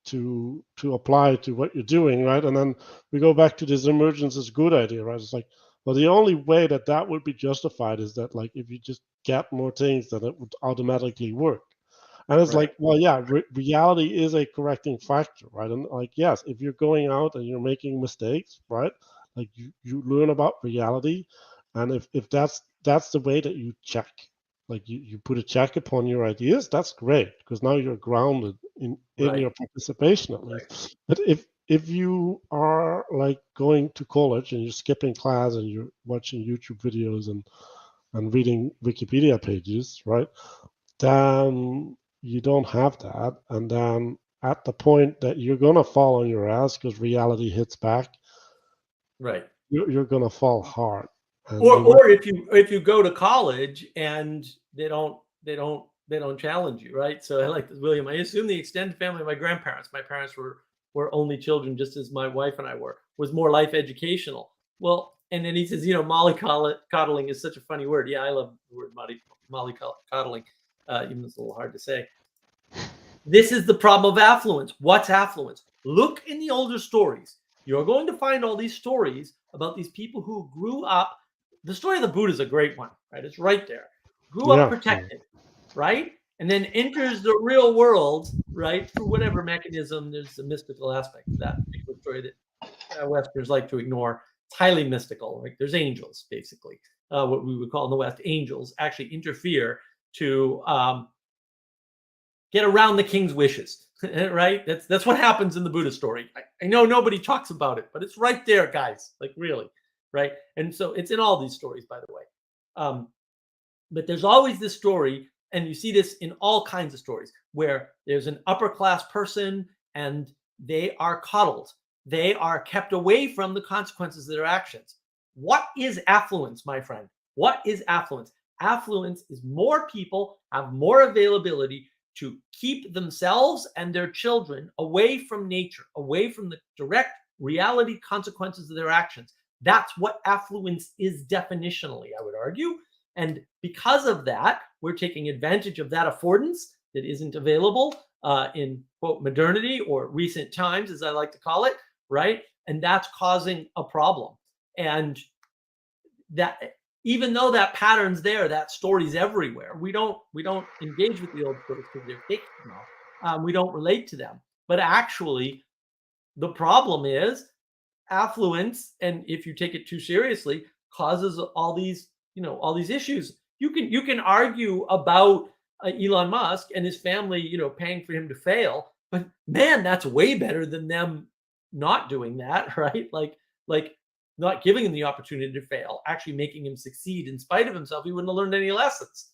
to apply to what you're doing, right? And then we go back to this emergence is good idea, right? It's like, well, the only way that would be justified is that like if you just get more things, that it would automatically work. And it's Right. like, well, yeah, reality is a correcting factor, right? And like, yes, if you're going out and you're making mistakes, right? Like you learn about reality, and if that's the way that you check, like you put a check upon your ideas, that's great because now you're grounded in Right. your participation at Right. least. But if you are like going to college and you're skipping class and you're watching YouTube videos and reading Wikipedia pages, right? Then you don't have that. And then at the point that you're going to fall on your ass because reality hits back, Right. you're going to fall hard. And Or if you go to college and they don't challenge you, right? So I like this, William. I assume the extended family of my grandparents. My parents were only children, just as my wife and I were. Was more life educational. Well, and then he says, mollycoddling is such a funny word. Yeah, I love the word mollycoddling, even though it's a little hard to say. This is the problem of affluence. What's affluence? Look in the older stories. You're going to find all these stories about these people who grew up. The story of the Buddha is a great one, right? It's right there. Grew up yeah, protected, right? And then enters the real world, right? Through whatever mechanism. There's a mystical aspect to that particular story that Westerners like to ignore. It's highly mystical. Like there's angels, basically, what we would call in the West angels, actually interfere to get around the king's wishes, right? That's what happens in the Buddha story. I know nobody talks about it, but it's right there, guys. Like really, right? And so it's in all these stories, by the way. But there's always this story, and you see this in all kinds of stories, where there's an upper class person and they are coddled. They are kept away from the consequences of their actions. What is affluence, my friend? What is affluence? Affluence is more people have more availability to keep themselves and their children away from nature, away from the direct reality consequences of their actions. That's what affluence is definitionally, I would argue. And because of that, we're taking advantage of that affordance that isn't available in, quote, modernity or recent times, as I like to call it, right? And that's causing a problem. And that, even though that pattern's there, that story's everywhere, we don't engage with the old stories because they're fake now. We don't relate to them. But actually, the problem is affluence, and if you take it too seriously, causes all these issues. You can argue about Elon Musk and his family, paying for him to fail, but man, that's way better than them not doing that, right? Like not giving him the opportunity to fail, actually making him succeed in spite of himself. He wouldn't have learned any lessons.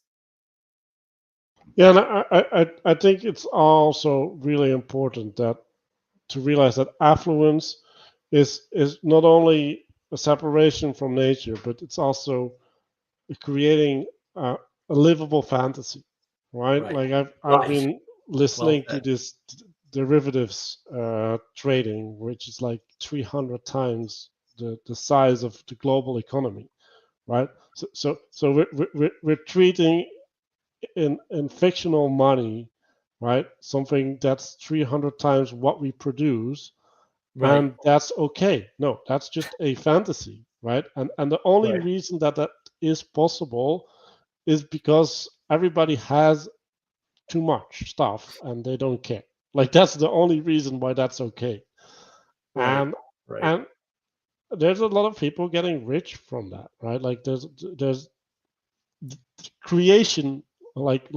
yeah. And I think it's also really important that to realize that affluence is not only a separation from nature, but it's also creating a livable fantasy, right? Right. Like I've Right. been Well listening to said. this derivatives trading, which is like 300 times the size of the global economy, right? So we're treating in fictional money, right? Something that's 300 times what we produce, Right. and that's okay. No, that's just a fantasy, right? And the only Right. reason that is possible is because everybody has too much stuff and they don't care. Like that's the only reason why that's okay. Right. And Right. and there's a lot of people getting rich from that, right? Like there's creation, like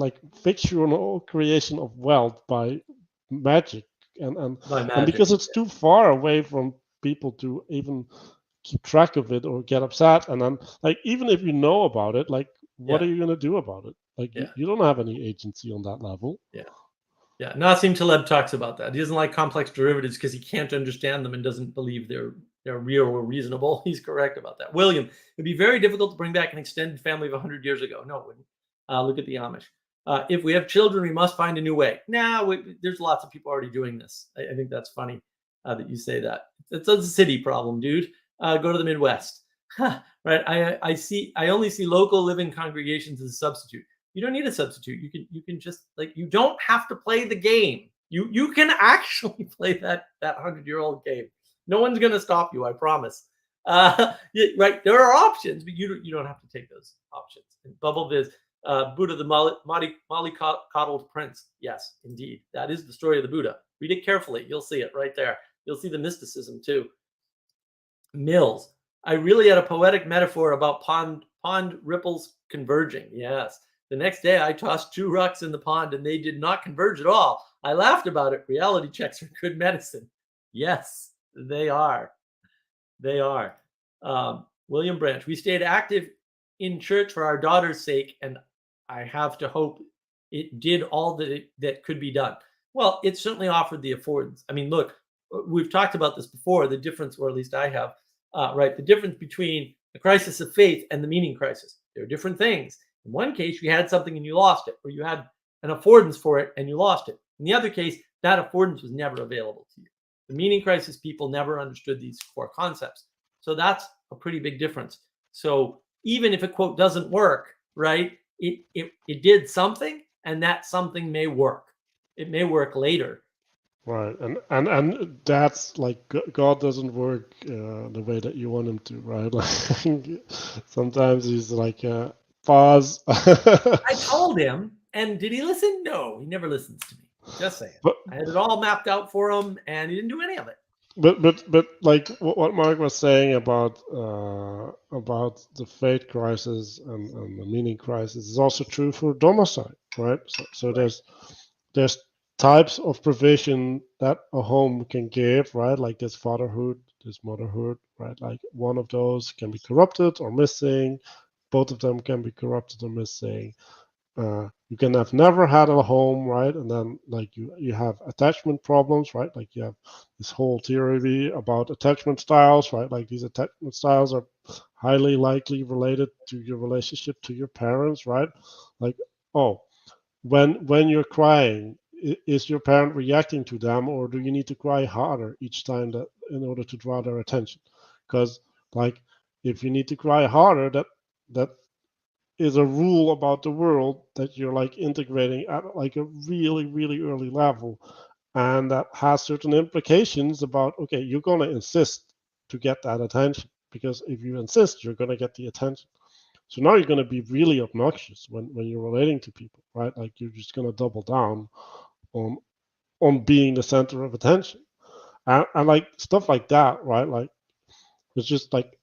fictional creation of wealth by magic, By and magic. because it's too far away from people to even keep track of it or get upset, and then like even if you know about it, like what Yeah. are you going to do about it? Like Yeah. you don't have any agency on that level. Yeah. Yeah. Nassim Taleb talks about that. He doesn't like complex derivatives because he can't understand them and doesn't believe they're real or reasonable. He's correct about that. William, it'd be very difficult to bring back an extended family of 100 years ago. No, it wouldn't. Look at the Amish. If we have children, we must find a new way. There's lots of people already doing this. I think that's funny that you say that. It's a city problem, dude. Go to the Midwest. Right. I only see local living congregations as a substitute. You don't need a substitute. You can just, like, you don't have to play the game. You can actually play that 100-year-old game. No one's gonna stop you, I promise. Right, there are options, but you don't have to take those options. And Bubble Viz, Buddha the Molly coddled prince. Yes, indeed, that is the story of the Buddha. Read it carefully. You'll see it right there. You'll see the mysticism too. Mills. I really had a poetic metaphor about pond ripples converging. Yes. The next day, I tossed 2 rocks in the pond and they did not converge at all. I laughed about it. Reality checks are good medicine. Yes, they are. They are. William Branch. We stayed active in church for our daughter's sake, and I have to hope it did all that could be done. Well, it certainly offered the affordance. I mean, look, we've talked about this before. The difference, or at least I have, right? The difference between The crisis of faith and the meaning crisis. They're different things. In one case, you had something and you lost it, or you had an affordance for it and you lost it. In the other case, that affordance was never available to you. The meaning crisis people never understood these core concepts. So that's a pretty big difference. So even if a quote doesn't work, right, it did something, and that something may work. It may work later. Right, and that's like God doesn't work the way that you want him to, right? Like sometimes he's like pause. I told him, and did he listen? No, he never listens to me. Just saying. But I had it all mapped out for him, and he didn't do any of it. but like what Mark was saying about the faith crisis and the meaning crisis is also true for domicile, right? So Right. there's types of provision that a home can give, right? Like this fatherhood, this motherhood, right? Like one of those can be corrupted or missing. Both of them can be corrupted or missing. You can have never had a home, right? And then like you have attachment problems, right? Like you have this whole theory about attachment styles, right? Like these attachment styles are highly likely related to your relationship to your parents, right? Like, oh, when you're crying, is your parent reacting to them, or do you need to cry harder each time that in order to draw their attention? Because like if you need to cry harder, that is a rule about the world that you're like integrating at like a really really early level, and that has certain implications about, okay, you're going to insist to get that attention, because if you insist you're going to get the attention. So now you're going to be really obnoxious when you're relating to people, right? Like you're just going to double down on being the center of attention, and like stuff like that, right? Like it's just like,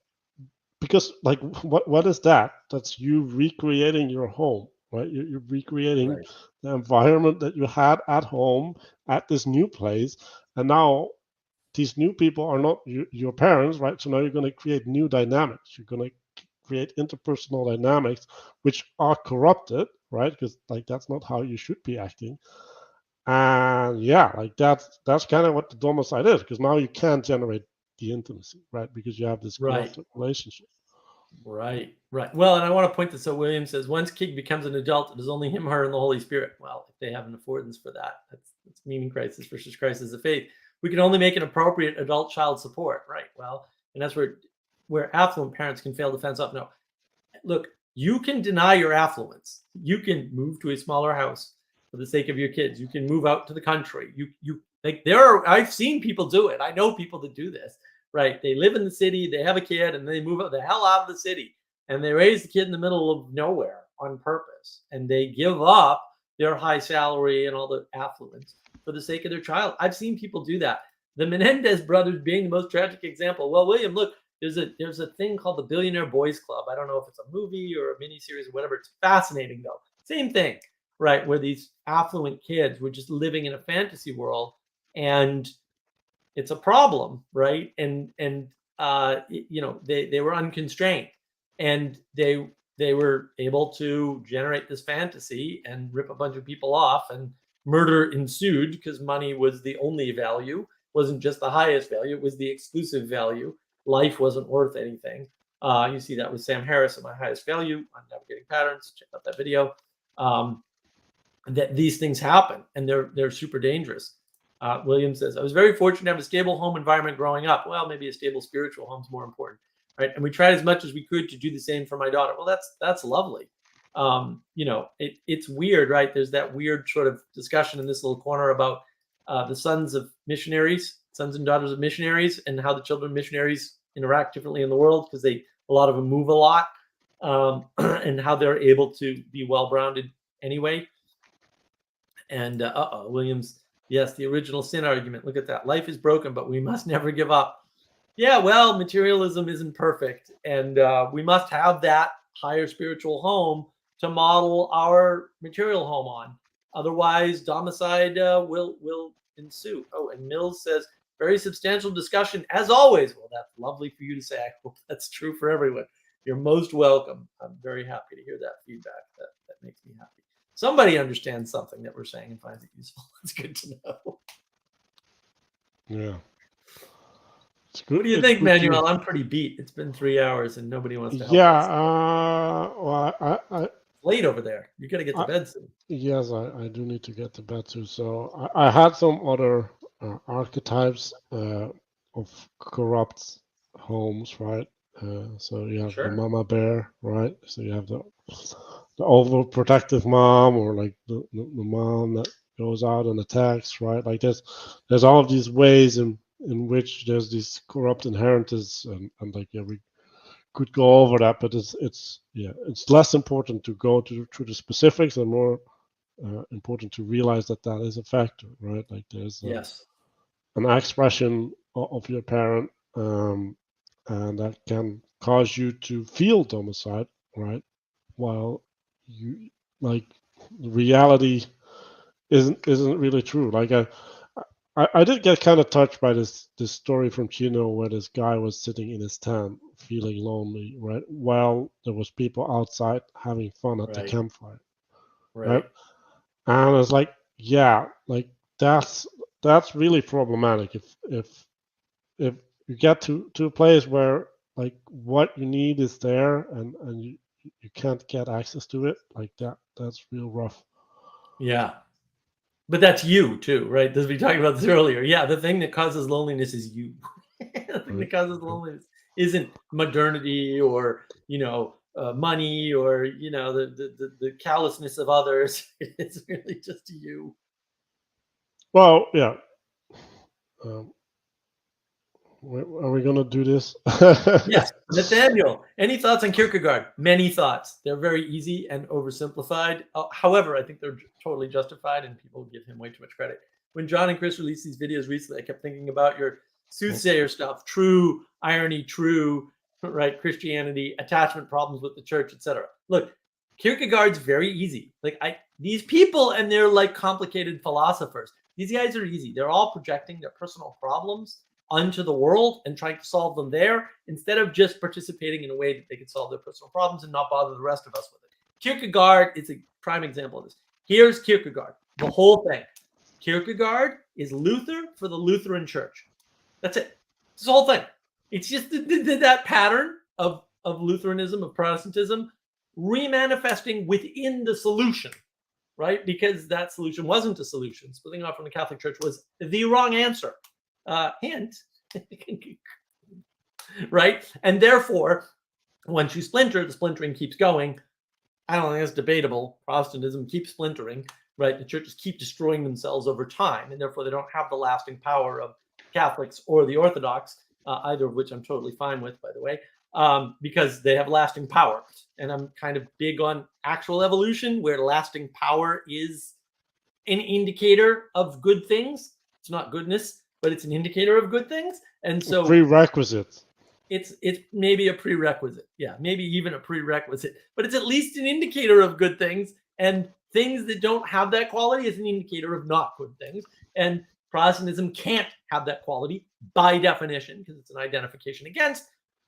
because like what is that? That's you recreating your home, right? You're recreating Right. the environment that you had at home at this new place, and now these new people are not your parents, right? So now you're going to create new dynamics. You're going to create interpersonal dynamics which are corrupted, right? Because like that's not how you should be acting. And yeah, like that's kind of what the domicile is, because now you can't generate the intimacy, right? Because you have this Right. corrupted relationship. Right. Right. Well, and I want to point this out. William says, once King becomes an adult, it is only him, her, and the Holy Spirit. Well, if they have an affordance for that, that's meaning crisis versus crisis of faith. We can only make an appropriate adult child support. Right. Well, and that's where affluent parents can fail to fence up. No, look, you can deny your affluence. You can move to a smaller house for the sake of your kids. You can move out to the country. You like I've seen people do it. I know people that do this, right? They live in the city, they have a kid, and they move the hell out of the city, and they raise the kid in the middle of nowhere on purpose, and they give up their high salary and all the affluence for the sake of their child. I've seen people do that. The Menendez brothers being the most tragic example. Well, William, look, there's a thing called the Billionaire Boys Club. I don't know if it's a movie or a miniseries or whatever. It's fascinating though. Same thing, right? Where these affluent kids were just living in a fantasy world, and it's a problem, right? They were unconstrained, and they were able to generate this fantasy and rip a bunch of people off, and murder ensued because money was the only value, wasn't just the highest value, it was the exclusive value. Life wasn't worth anything. You see that with Sam Harris in My Highest Value on Navigating Patterns. Check out that video. That these things happen, and they're super dangerous. William says, I was very fortunate to have a stable home environment growing up. Well, maybe a stable spiritual home is more important, right? And we tried as much as we could to do the same for my daughter. Well, that's lovely. It's weird, right? There's that weird sort of discussion in this little corner about the sons of missionaries, sons and daughters of missionaries, and how the children of missionaries interact differently in the world because a lot of them move a lot, and how they're able to be well-grounded anyway. And Williams, yes, the original sin argument. Look at that. Life is broken, but we must never give up. Yeah, well, materialism isn't perfect, and we must have that higher spiritual home to model our material home on. Otherwise, domicide will ensue. Oh, and Mills says, very substantial discussion as always. Well, that's lovely for you to say. I hope that's true for everyone. You're most welcome. I'm very happy to hear that feedback. That makes me happy. Somebody understands something that we're saying and finds it useful. It's good to know. Yeah. It's good. What do you It's think, good to. Manuel? I'm pretty beat. It's been 3 hours and nobody wants to help Yeah. us. Well, It's late over there. You got to get to I bed soon. yes, I do need to get to bed too. So I had some other archetypes of corrupt homes, right? So you have the Sure. mama bear, right? So you have the overprotective mom, or like the mom that goes out and attacks, right? Like there's all of these ways in which there's these corrupt inheritance, and like yeah, we could go over that, but it's less important to go to the specifics and more important to realize that that is a factor, right? Like there's Yes. an expression of your parent, and that can cause you to feel domicide, right? While you like the reality isn't really true. Like I did get kind of touched by this story from Chino where this guy was sitting in his tent feeling lonely, right? While there was people outside having fun at the Right. campfire, right? Right. And I was like, yeah, like that's that's really problematic if you get to a place where like what you need is there, and you can't get access to it, like that's real rough. Yeah. But that's you too, right? As we talked about this earlier. Yeah, the thing that causes loneliness is you. The thing Right? that causes loneliness isn't modernity or money or the callousness of others. It's really just you. Well, yeah. Um, are we gonna do this? Yes, Nathaniel. Any thoughts on Kierkegaard? Many thoughts. They're very easy and oversimplified. However, I think they're totally justified, and people give him way too much credit. When John and Chris released these videos recently, I kept thinking about your soothsayer stuff, true irony, true right Christianity, attachment problems with the church, etc. Look, Kierkegaard's very easy. These people and they're like complicated philosophers. These guys are easy. They're all projecting their personal problems onto the world and trying to solve them there instead of just participating in a way that they could solve their personal problems and not bother the rest of us with it. Kierkegaard is a prime example of this. Here's Kierkegaard, the whole thing. Kierkegaard is Luther for the Lutheran Church. That's it. It's the whole thing. It's just that pattern of Lutheranism, of Protestantism, remanifesting within the solution, right? Because that solution wasn't a solution. Splitting off from the Catholic Church was the wrong answer. Hint, right? And therefore, once you splinter, the splintering keeps going. I don't think that's debatable. Protestantism keeps splintering, right? The churches keep destroying themselves over time, and therefore they don't have the lasting power of Catholics or the Orthodox, either of which I'm totally fine with, by the way, because they have lasting power. And I'm kind of big on actual evolution, where lasting power is an indicator of good things. It's not goodness, but it's an indicator of good things. And so Prerequisite. it's maybe a prerequisite. Yeah, maybe even a prerequisite, but it's at least an indicator of good things. And things that don't have that quality is an indicator of not good things. And Protestantism can't have that quality by definition because it's an identification against.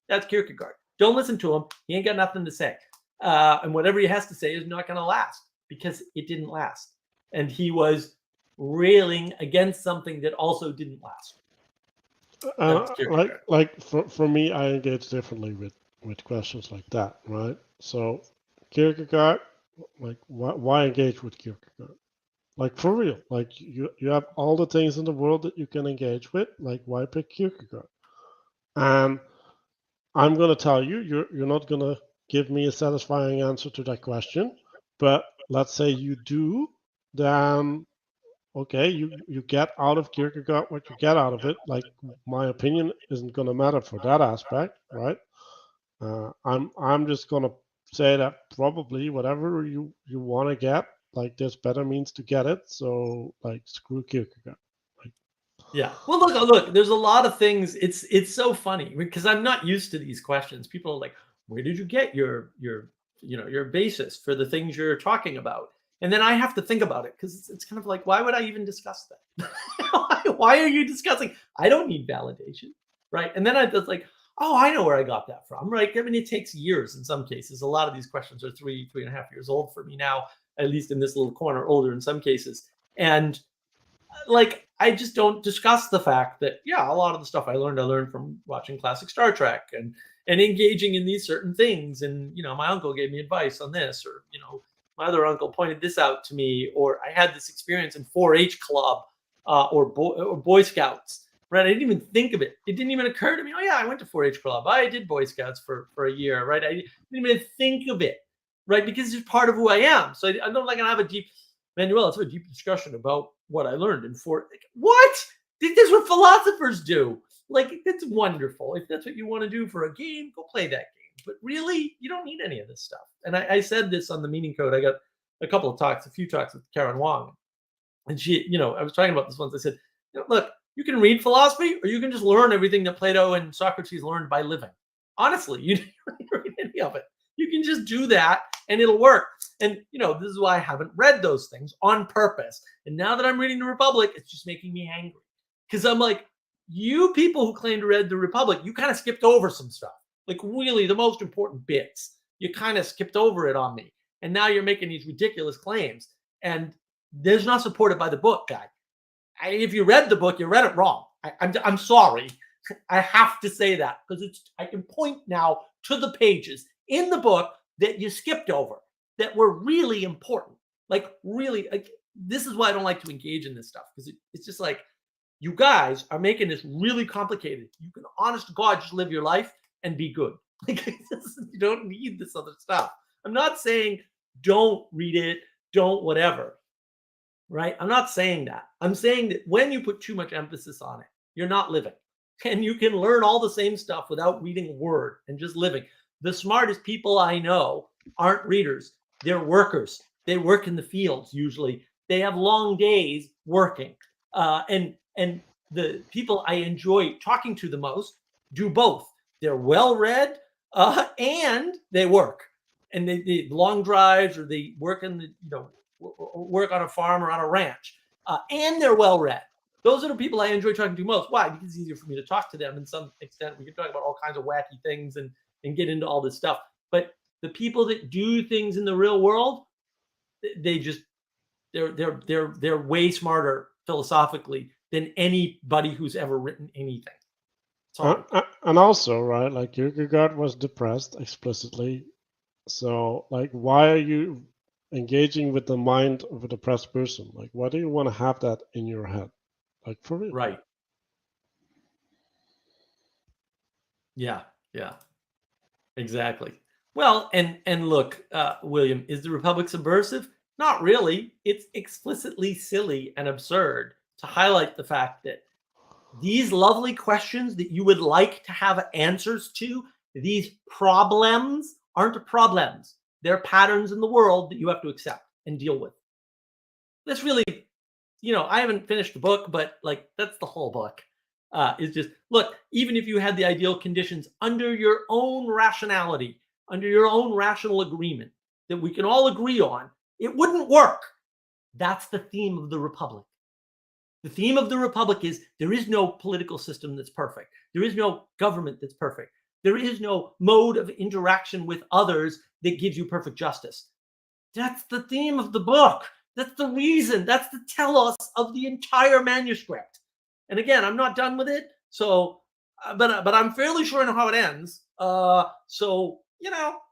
That's Kierkegaard. Don't listen to him. He ain't got nothing to say. And whatever he has to say is not going to last because it didn't last. And he was railing against something that also didn't last. For me, I engage differently with questions like that, right? So Kierkegaard, like why engage with Kierkegaard? Like for real, like you have all the things in the world that you can engage with. Like why pick Kierkegaard? And I'm gonna tell you, you're not gonna give me a satisfying answer to that question. But let's say you do, then okay, you get out of Kierkegaard what you get out of it. Like my opinion isn't gonna matter for that aspect, right? I'm just gonna say that probably whatever you want to get, like there's better means to get it. So like screw Kierkegaard. Like, Yeah. Well, look. There's a lot of things. It's so funny because I'm not used to these questions. People are like, "Where did you get your basis for the things you're talking about?" And then I have to think about it because it's kind of like, why would I even discuss that? why are you discussing? I don't need validation, right? And then I was like, oh, I know where I got that from, right? I mean, it takes years in some cases. A lot of these questions are 3.5 years old for me now, at least in this little corner, older in some cases, and like I just don't discuss the fact that a lot of the stuff I learned from watching classic Star Trek and engaging in these certain things. And my uncle gave me advice on this, or my other uncle pointed this out to me, or I had this experience in 4-H club, or Boy Scouts. Right, I didn't even think of it. It didn't even occur to me. Oh yeah, I went to 4-H club. I did Boy Scouts for a year. Right, I didn't even think of it. Right, because it's part of who I am. So I'm not gonna have a deep Manuel, let's have a deep discussion about what I learned in what? This is what philosophers do. Like, that's wonderful. If that's what you want to do for a game, go play that game. But really, you don't need any of this stuff. And I said this on the meaning code. I got a few talks with Karen Wong. And she, I was talking about this once. I said, look, you can read philosophy or you can just learn everything that Plato and Socrates learned by living. Honestly, you don't need to read any of it. You can just do that and it'll work. And, this is why I haven't read those things on purpose. And now that I'm reading the Republic, it's just making me angry. Because I'm like, you people who claim to read the Republic, you kind of skipped over some stuff. Like, really, the most important bits. You kind of skipped over it on me. And now you're making these ridiculous claims. And there's not supported by the book, guy. If you read the book, you read it wrong. I'm sorry. I have to say that because I can point now to the pages in the book that you skipped over that were really important. Like, really, this is why I don't like to engage in this stuff, because it's just like, you guys are making this really complicated. You can, honest to God, just live your life and be good. Like, you don't need this other stuff. I'm not saying don't read it, don't whatever, right? I'm not saying that. I'm saying that when you put too much emphasis on it, you're not living. And you can learn all the same stuff without reading a word and just living. The smartest people I know aren't readers. They're workers. They work in the fields usually. They have long days working. And the people I enjoy talking to the most do both. They're well-read and they work. And they long drives, or they work in work on a farm or on a ranch. And they're well-read. Those are the people I enjoy talking to most. Why? Because it's easier for me to talk to them in some extent. We can talk about all kinds of wacky things and get into all this stuff. But the people that do things in the real world, they're way smarter philosophically than anybody who's ever written anything. And also, right, like Kierkegaard was depressed explicitly. So, like, why are you engaging with the mind of a depressed person? Like, why do you want to have that in your head? Like, for real? Right. Yeah. Exactly. Well, and look, William, is the Republic subversive? Not really. It's explicitly silly and absurd to highlight the fact that these lovely questions that you would like to have answers to, these problems aren't problems. They're patterns in the world that you have to accept and deal with. That's really, I haven't finished the book, but like, that's the whole book. Is just, look, even if you had the ideal conditions under your own rationality, under your own rational agreement that we can all agree on, it wouldn't work. That's the theme of the Republic. The theme of the Republic is there is no political system that's perfect. There is no government that's perfect. There is no mode of interaction with others that gives you perfect justice. That's the theme of the book. That's the reason. That's the telos of the entire manuscript. And again, I'm not done with it. So, but I'm fairly sure I know how it ends. So,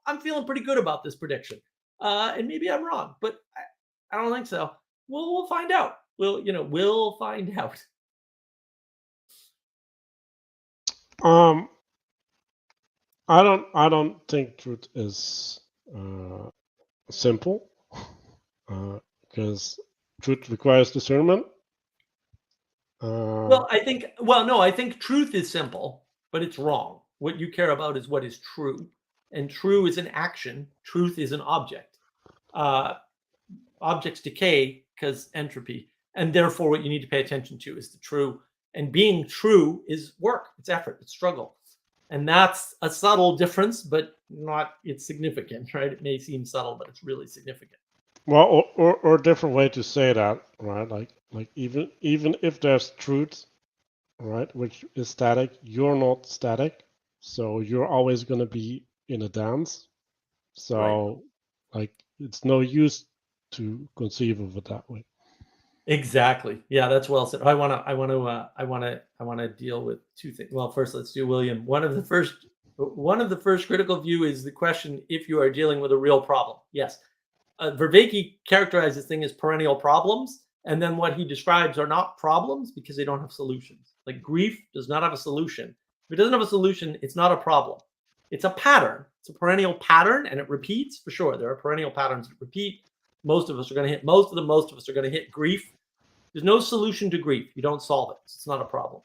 I'm feeling pretty good about this prediction. And maybe I'm wrong, but I don't think so. We'll find out. We'll find out. I don't think truth is simple, because truth requires discernment. I think truth is simple, but it's wrong. What you care about is what is true, and true is an action. Truth is an object. Objects decay because entropy, and therefore what you need to pay attention to is the true. And being true is work, it's effort, it's struggle. And that's a subtle difference, but it's significant, right? It may seem subtle, but it's really significant. Well, or a different way to say that, right? Like even if there's truth, right, which is static, you're not static, so you're always going to be in a dance. So, right. Like, it's no use to conceive of it that way. Exactly. Yeah, that's well said. I want to deal with two things. Well, first, let's do William. One of the first critical view is the question if you are dealing with a real problem. Yes, Vervaeke characterized this thing as perennial problems, and then what he describes are not problems because they don't have solutions. Like grief does not have a solution. If it doesn't have a solution, it's not a problem. It's a pattern. It's a perennial pattern, and it repeats for sure. There are perennial patterns that repeat. Most of us are going to hit. Most of us are going to hit grief. There's no solution to grief. You don't solve it. It's not a problem.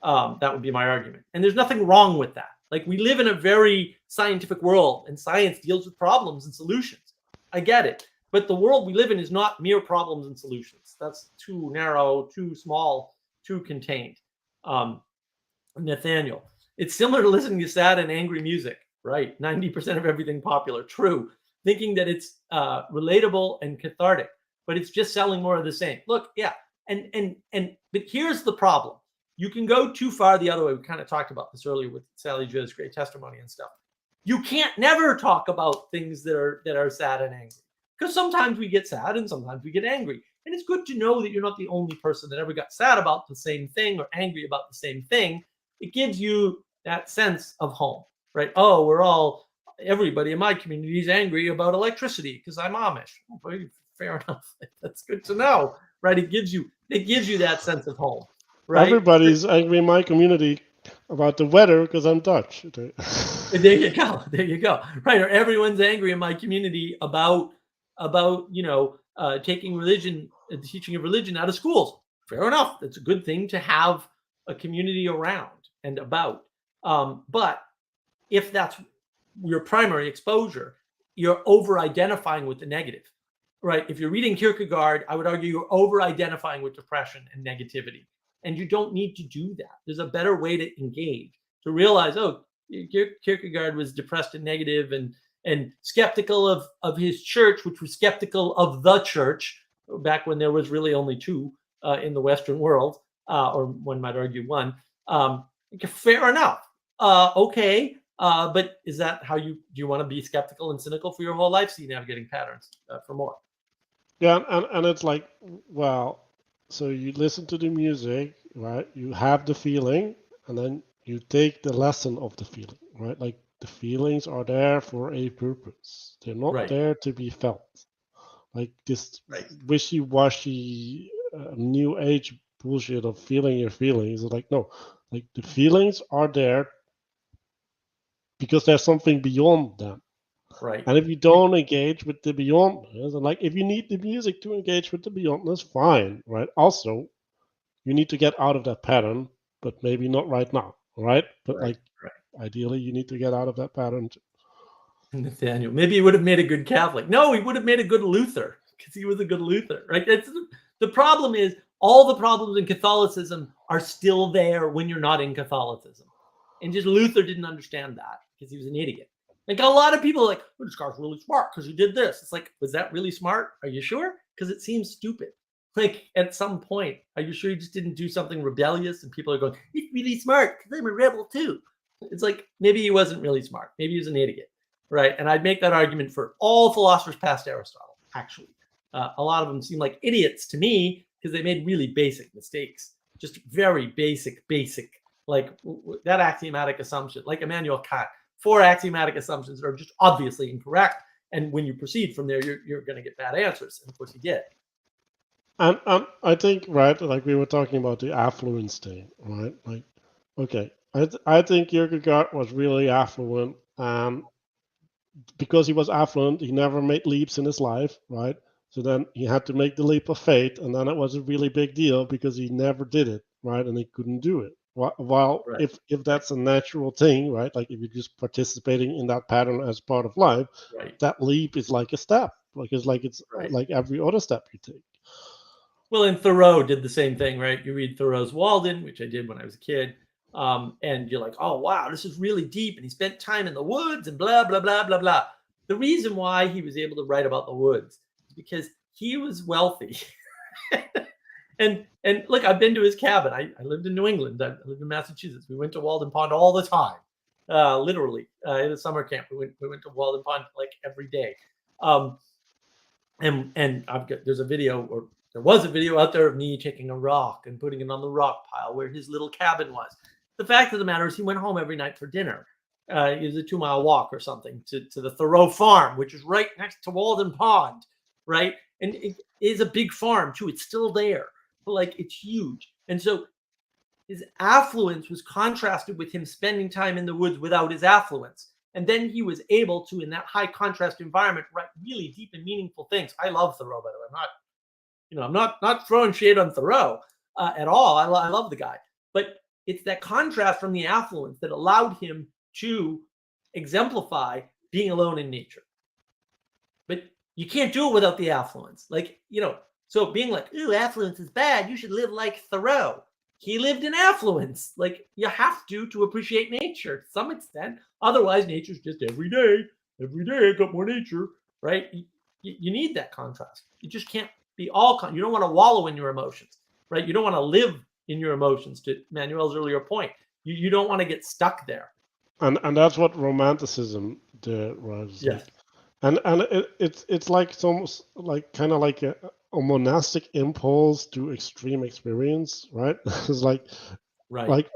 That would be my argument. And there's nothing wrong with that. Like we live in a very scientific world, and science deals with problems and solutions. I get it. But the world we live in is not mere problems and solutions. That's too narrow, too small, too contained. Um, Nathaniel, it's similar to listening to sad and angry music, right? 90% of everything popular, true. Thinking that it's relatable and cathartic, but it's just selling more of the same. Look, yeah, but here's the problem. You can go too far the other way. We kind of talked about this earlier with Sally Joe's great testimony and stuff. You can't never talk about things that are sad and angry because sometimes we get sad and sometimes we get angry. And it's good to know that you're not the only person that ever got sad about the same thing or angry about the same thing. It gives you that sense of home, right? Oh, everybody in my community is angry about electricity because I'm Amish. Oh, fair enough. That's good to know, right? It gives you that sense of home, right? Everybody's angry in my community about the weather because I'm Dutch. There you go. There you go. Right. Or everyone's angry in my community about taking religion, the teaching of religion out of schools. Fair enough. That's a good thing to have a community around and about. But if that's your primary exposure, you're over identifying with the negative, right? If you're reading Kierkegaard, I would argue you're over identifying with depression and negativity. And you don't need to do that. There's a better way to engage, to realize, oh, Kierkegaard was depressed and negative and skeptical of his church, which was skeptical of the church back when there was really only two in the Western world, or one might argue one. Fair enough. Okay. But is that how do you want to be skeptical and cynical for your whole life? See navigating patterns for more. Yeah, and it's like, well, so you listen to the music, right? You have the feeling, and then you take the lesson of the feeling, right? Like the feelings are there for a purpose. They're not Right. there to be felt. Like this Right. wishy-washy new age bullshit of feeling your feelings. It's like, no, like the feelings are there because there's something beyond them. Right. And if you don't engage with the beyondness, and like if you need the music to engage with the beyondness, fine, right? Also, you need to get out of that pattern, but maybe not right now, right? But Right. like ideally, you need to get out of that pattern. Nathaniel, maybe he would have made a good Catholic. No, he would have made a good Luther because he was a good Luther, right? The problem is all the problems in Catholicism are still there when you're not in Catholicism. And just Luther didn't understand that because he was an idiot. Like a lot of people are like, oh, this guy's really smart because he did this. It's like, was that really smart? Are you sure? Because it seems stupid. Like at some point, are you sure he just didn't do something rebellious and people are going, he's really smart because I'm a rebel too? It's like maybe he wasn't really smart. Maybe he was an idiot, right? And I'd make that argument for all philosophers past Aristotle, actually. A lot of them seem like idiots to me because they made really basic mistakes, just very basic, like that axiomatic assumption, like Immanuel Kant, 4 axiomatic assumptions that are just obviously incorrect. And when you proceed from there, you're going to get bad answers. And of course, he did. And I think, right, like we were talking about the affluence thing, right? Like, okay, I think Kierkegaard was really affluent, and because he was affluent, he never made leaps in his life, right? So then he had to make the leap of faith, and then it was a really big deal because he never did it, right? And he couldn't do it. While Right. if that's a natural thing, right? Like if you're just participating in that pattern as part of life, Right. that leap is like a step, it's Right. like every other step you take. Well, and Thoreau did the same thing, right? You read Thoreau's Walden, which I did when I was a kid, and you're like, oh, wow, this is really deep. And he spent time in the woods and blah, blah, blah, blah, blah. The reason why he was able to write about the woods is because he was wealthy. and look, I've been to his cabin. I lived in New England. I lived in Massachusetts. We went to Walden Pond all the time, literally in a summer camp. We went to Walden Pond like every day. And I've got there's a video or There was a video out there of me taking a rock and putting it on the rock pile where his little cabin was. The fact of the matter is he went home every night for dinner. It was a 2-mile walk or something to the Thoreau farm, which is right next to Walden Pond, right? And it is a big farm too. It's still there, but like it's huge. And so his affluence was contrasted with him spending time in the woods without his affluence. And then he was able to, in that high contrast environment, write really deep and meaningful things. I love Thoreau, by the way. I'm not throwing shade on Thoreau at all. I love the guy, but it's that contrast from the affluence that allowed him to exemplify being alone in nature. But you can't do it without the affluence. So being like, ooh, affluence is bad. You should live like Thoreau. He lived in affluence. Like, you have to appreciate nature to some extent. Otherwise, nature's just every day I got more nature, right? You need that contrast. You just can't be all, you don't want to wallow in your emotions, right? You don't want to live in your emotions, to Manuel's earlier point. You don't want to get stuck there. And that's what romanticism did, right? Yes. It's like it's almost like kind of like a monastic impulse to extreme experience, right? It's like Right. like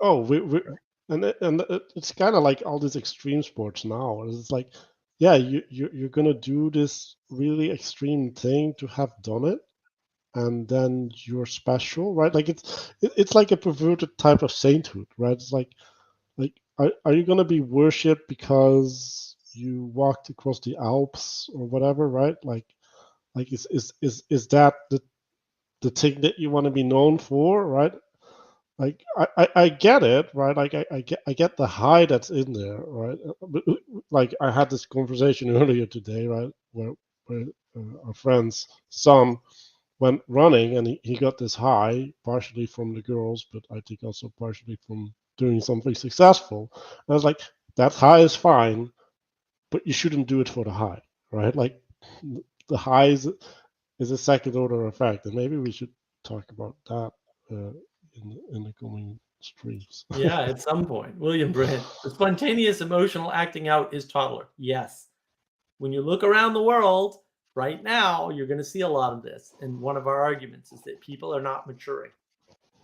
it's kind of like all these extreme sports now. It's like, yeah, you're gonna do this really extreme thing to have done it, and then you're special, right? Like it's like a perverted type of sainthood, right? It's like are you gonna be worshipped because you walked across the Alps or whatever, right? Like is that the thing that you want to be known for, right? Like I get it, right? Like I get the high that's in there, right? Like I had this conversation earlier today, right, where our friend's son went running and he got this high, partially from the girls, but I think also partially from doing something successful. And I was like, that high is fine, but you shouldn't do it for the high, right? Like the high is a second order effect, and maybe we should talk about that in the coming streams. Yeah, at some point. William Brandt, the spontaneous emotional acting out is toddler. Yes. When you look around the world right now, you're going to see a lot of this. And one of our arguments is that people are not maturing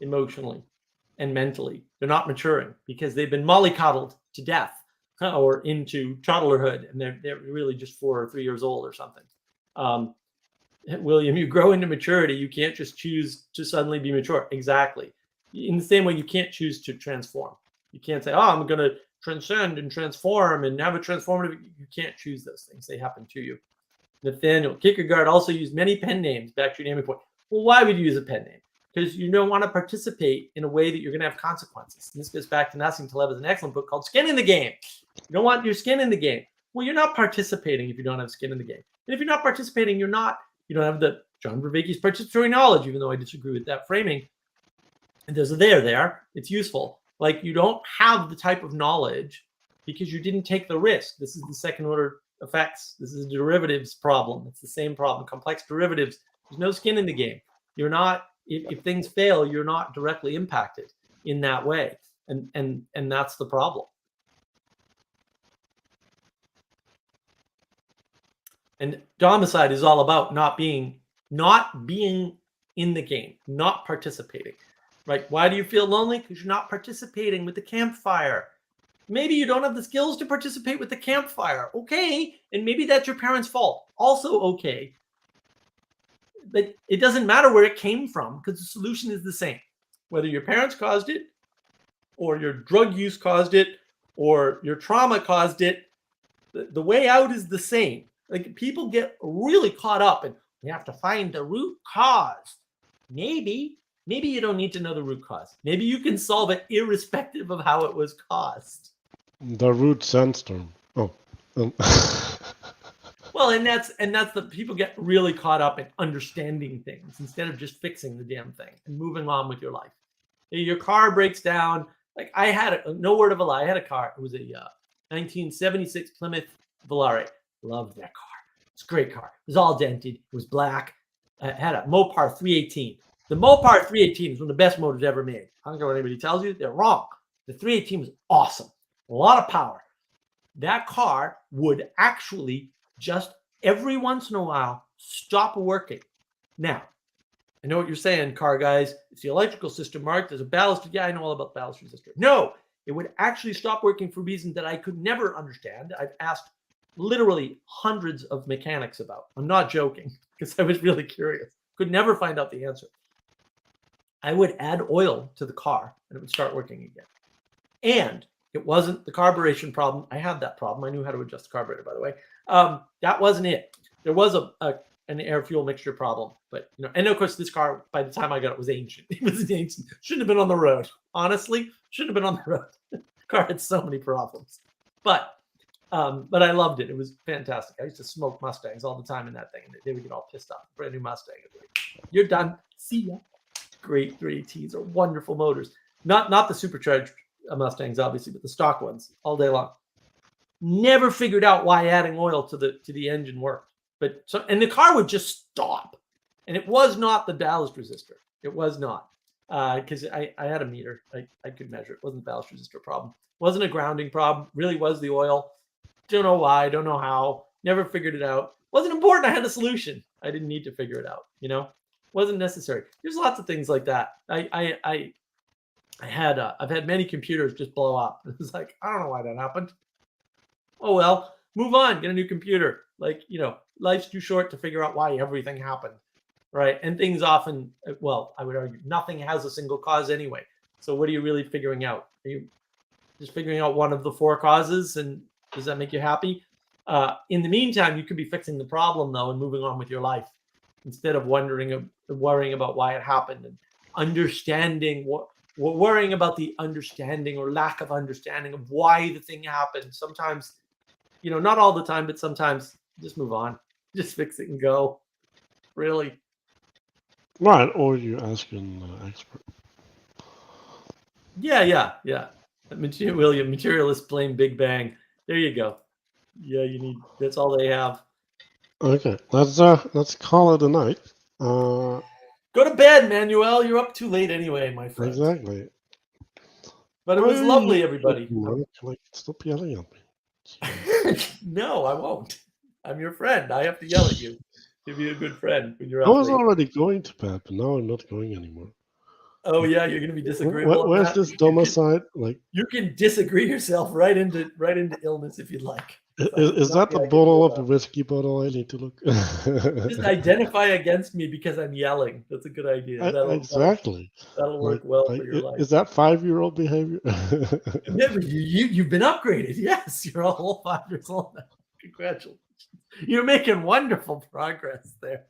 emotionally and mentally. They're not maturing because they've been mollycoddled to death or into toddlerhood, and they're really just 4 or 3 years old or something. William, you grow into maturity. You can't just choose to suddenly be mature. Exactly. In the same way, you can't choose to transform. You can't say, oh, I'm going to transcend and transform and have a transformative. You can't choose those things. They happen to you. Nathaniel, Kierkegaard also used many pen names. Back to your naming point. Well, why would you use a pen name? Because you don't want to participate in a way that you're going to have consequences. And this goes back to Nassim Taleb's an excellent book called Skin in the Game. You don't want your skin in the game. Well, you're not participating if you don't have skin in the game. And if you're not participating, you don't have the John Vervaeke's participatory knowledge, even though I disagree with that framing. And there's a there. It's useful. Like, you don't have the type of knowledge because you didn't take the risk. This is the second order effects. This is a derivatives problem. It's the same problem. Complex derivatives. There's no skin in the game. You're not, if things fail, you're not directly impacted in that way. And that's the problem. And Domicide is all about not being in the game, not participating, right? Why do you feel lonely? Because you're not participating with the campfire. Maybe you don't have the skills to participate with the campfire. Okay. And maybe that's your parents' fault. Also okay. But it doesn't matter where it came from because the solution is the same. Whether your parents caused it or your drug use caused it or your trauma caused it, the way out is the same. Like, people get really caught up and we have to find the root cause. Maybe you don't need to know the root cause. Maybe you can solve it irrespective of how it was caused. The root sandstorm. Oh. Well, and that's the people get really caught up in understanding things instead of just fixing the damn thing and moving on with your life. Your car breaks down. Like, I had no word of a lie. I had a car. It was a 1976 Plymouth Volare. Loved that car. It's a great car. It was all dented. It was black. It had a Mopar 318. The Mopar 318 is one of the best motors ever made. I don't care what anybody tells you. They're wrong. The 318 was awesome. A lot of power. That car would actually just every once in a while stop working. Now, I know what you're saying, car guys. It's the electrical system, Mark. There's a ballast. Yeah, I know all about the ballast resistor. No, it would actually stop working for reasons that I could never understand. I've asked literally hundreds of mechanics about. I'm not joking because I was really curious. Could never find out the answer. I would add oil to the car and it would start working again. And it wasn't the carburation problem. I had that problem. I knew how to adjust the carburetor, by the way. That wasn't it. There was an air fuel mixture problem, but and of course this car, by the time I got it, was ancient. It was ancient. Shouldn't have been on the road. Honestly, shouldn't have been on the road. The car had so many problems, but I loved it. It was fantastic. I used to smoke Mustangs all the time in that thing, and they would get all pissed off. Brand new Mustang. Like, you're done. See ya. Great 3ATs are wonderful motors. Not the supercharged Mustangs, obviously, but the stock ones all day long. Never figured out why adding oil to the engine worked. And the car would just stop. And it was not the ballast resistor. It was not. Because I had a meter. I could measure it. It wasn't the ballast resistor problem. It wasn't a grounding problem. Really was the oil. Don't know why. Don't know how. Never figured it out. Wasn't important. I had a solution. I didn't need to figure it out. Wasn't necessary. There's lots of things like that. I've had many computers just blow up. It was like, I don't know why that happened. Oh well, move on, get a new computer. Like, life's too short to figure out why everything happened, right? And things often, well, I would argue nothing has a single cause anyway. So what are you really figuring out? Are you just figuring out one of the 4 causes, and does that make you happy? In the meantime, you could be fixing the problem though and moving on with your life instead of worrying about why it happened and understanding worrying about the understanding or lack of understanding of why the thing happened. Sometimes, not all the time, but sometimes just move on, just fix it and go. Really. Right, or you ask an expert. Yeah. William, materialists blame Big Bang. There you go. Yeah, that's all they have. Okay, let's call it a night. Go to bed, Manuel. You're up too late anyway, my friend. Exactly. But it was lovely, everybody. Stop yelling at me. No, I won't. I'm your friend. I have to yell at you to be a good friend when you're up I was late. already going to bed, but now I'm not going anymore. Oh yeah, you're going to be disagreeable. Where's this Domicide? Like, you can disagree yourself right into illness if you'd like. Is that the bottle of the whiskey bottle I need to look? Just identify against me because I'm yelling. That's a good idea. Exactly. That'll work well for your life. Is that 5-year-old behavior? Remember, you've been upgraded. Yes, you're a whole 5 years old now. Congratulations. You're making wonderful progress there.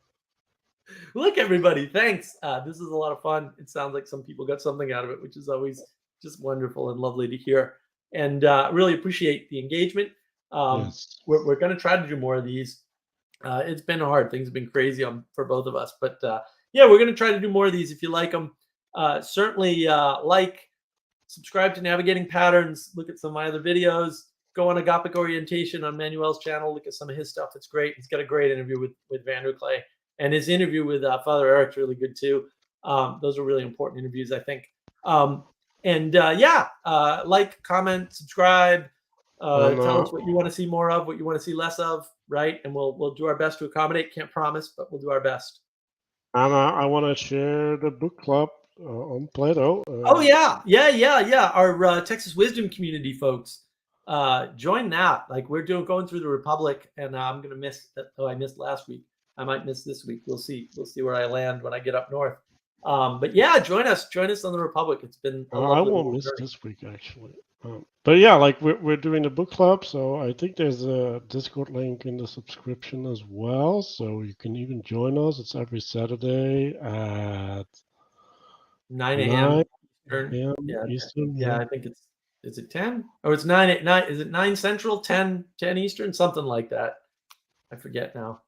Look, everybody, thanks. This is a lot of fun. It sounds like some people got something out of it, which is always just wonderful and lovely to hear. And really appreciate the engagement. Yes. We're going to try to do more of these. It's been hard. Things have been crazy for both of us. But yeah, we're going to try to do more of these if you like them. Certainly subscribe to Navigating Patterns. Look at some of my other videos. Go on Agapic Orientation on Manuel's channel. Look at some of his stuff. It's great. He's got a great interview with Vanderklay. And his interview with Father Eric's really good too. Those are really important interviews, I think. Like, comment, subscribe. Tell us what you want to see more of, what you want to see less of, right? And we'll do our best to accommodate. Can't promise, but we'll do our best. And I want to share the book club on Plato. Oh yeah. Our Texas Wisdom community folks, join that. Like, we're going through the Republic, and I'm gonna miss that. Oh, I missed last week. I might miss this week. We'll see where I land when I get up north. But yeah, join us on the Republic. It's been I won't miss this week actually. But yeah, like we're doing the book club, so I think there's a Discord link in the subscription as well, so you can even join us. It's every Saturday at 9 a.m. Eastern. Yeah, I think is it 10? Oh, it's 9 at 9. Is it 9 Central, 10 Eastern, something like that? I forget now.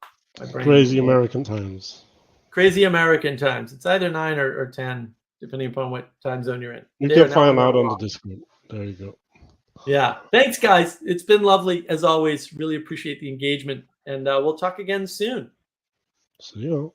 Crazy American times. Crazy American times. It's either 9 or 10, depending upon what time zone you're in. You can find out on the Discord. There you go. Yeah. Thanks, guys. It's been lovely, as always. Really appreciate the engagement. And we'll talk again soon. See you.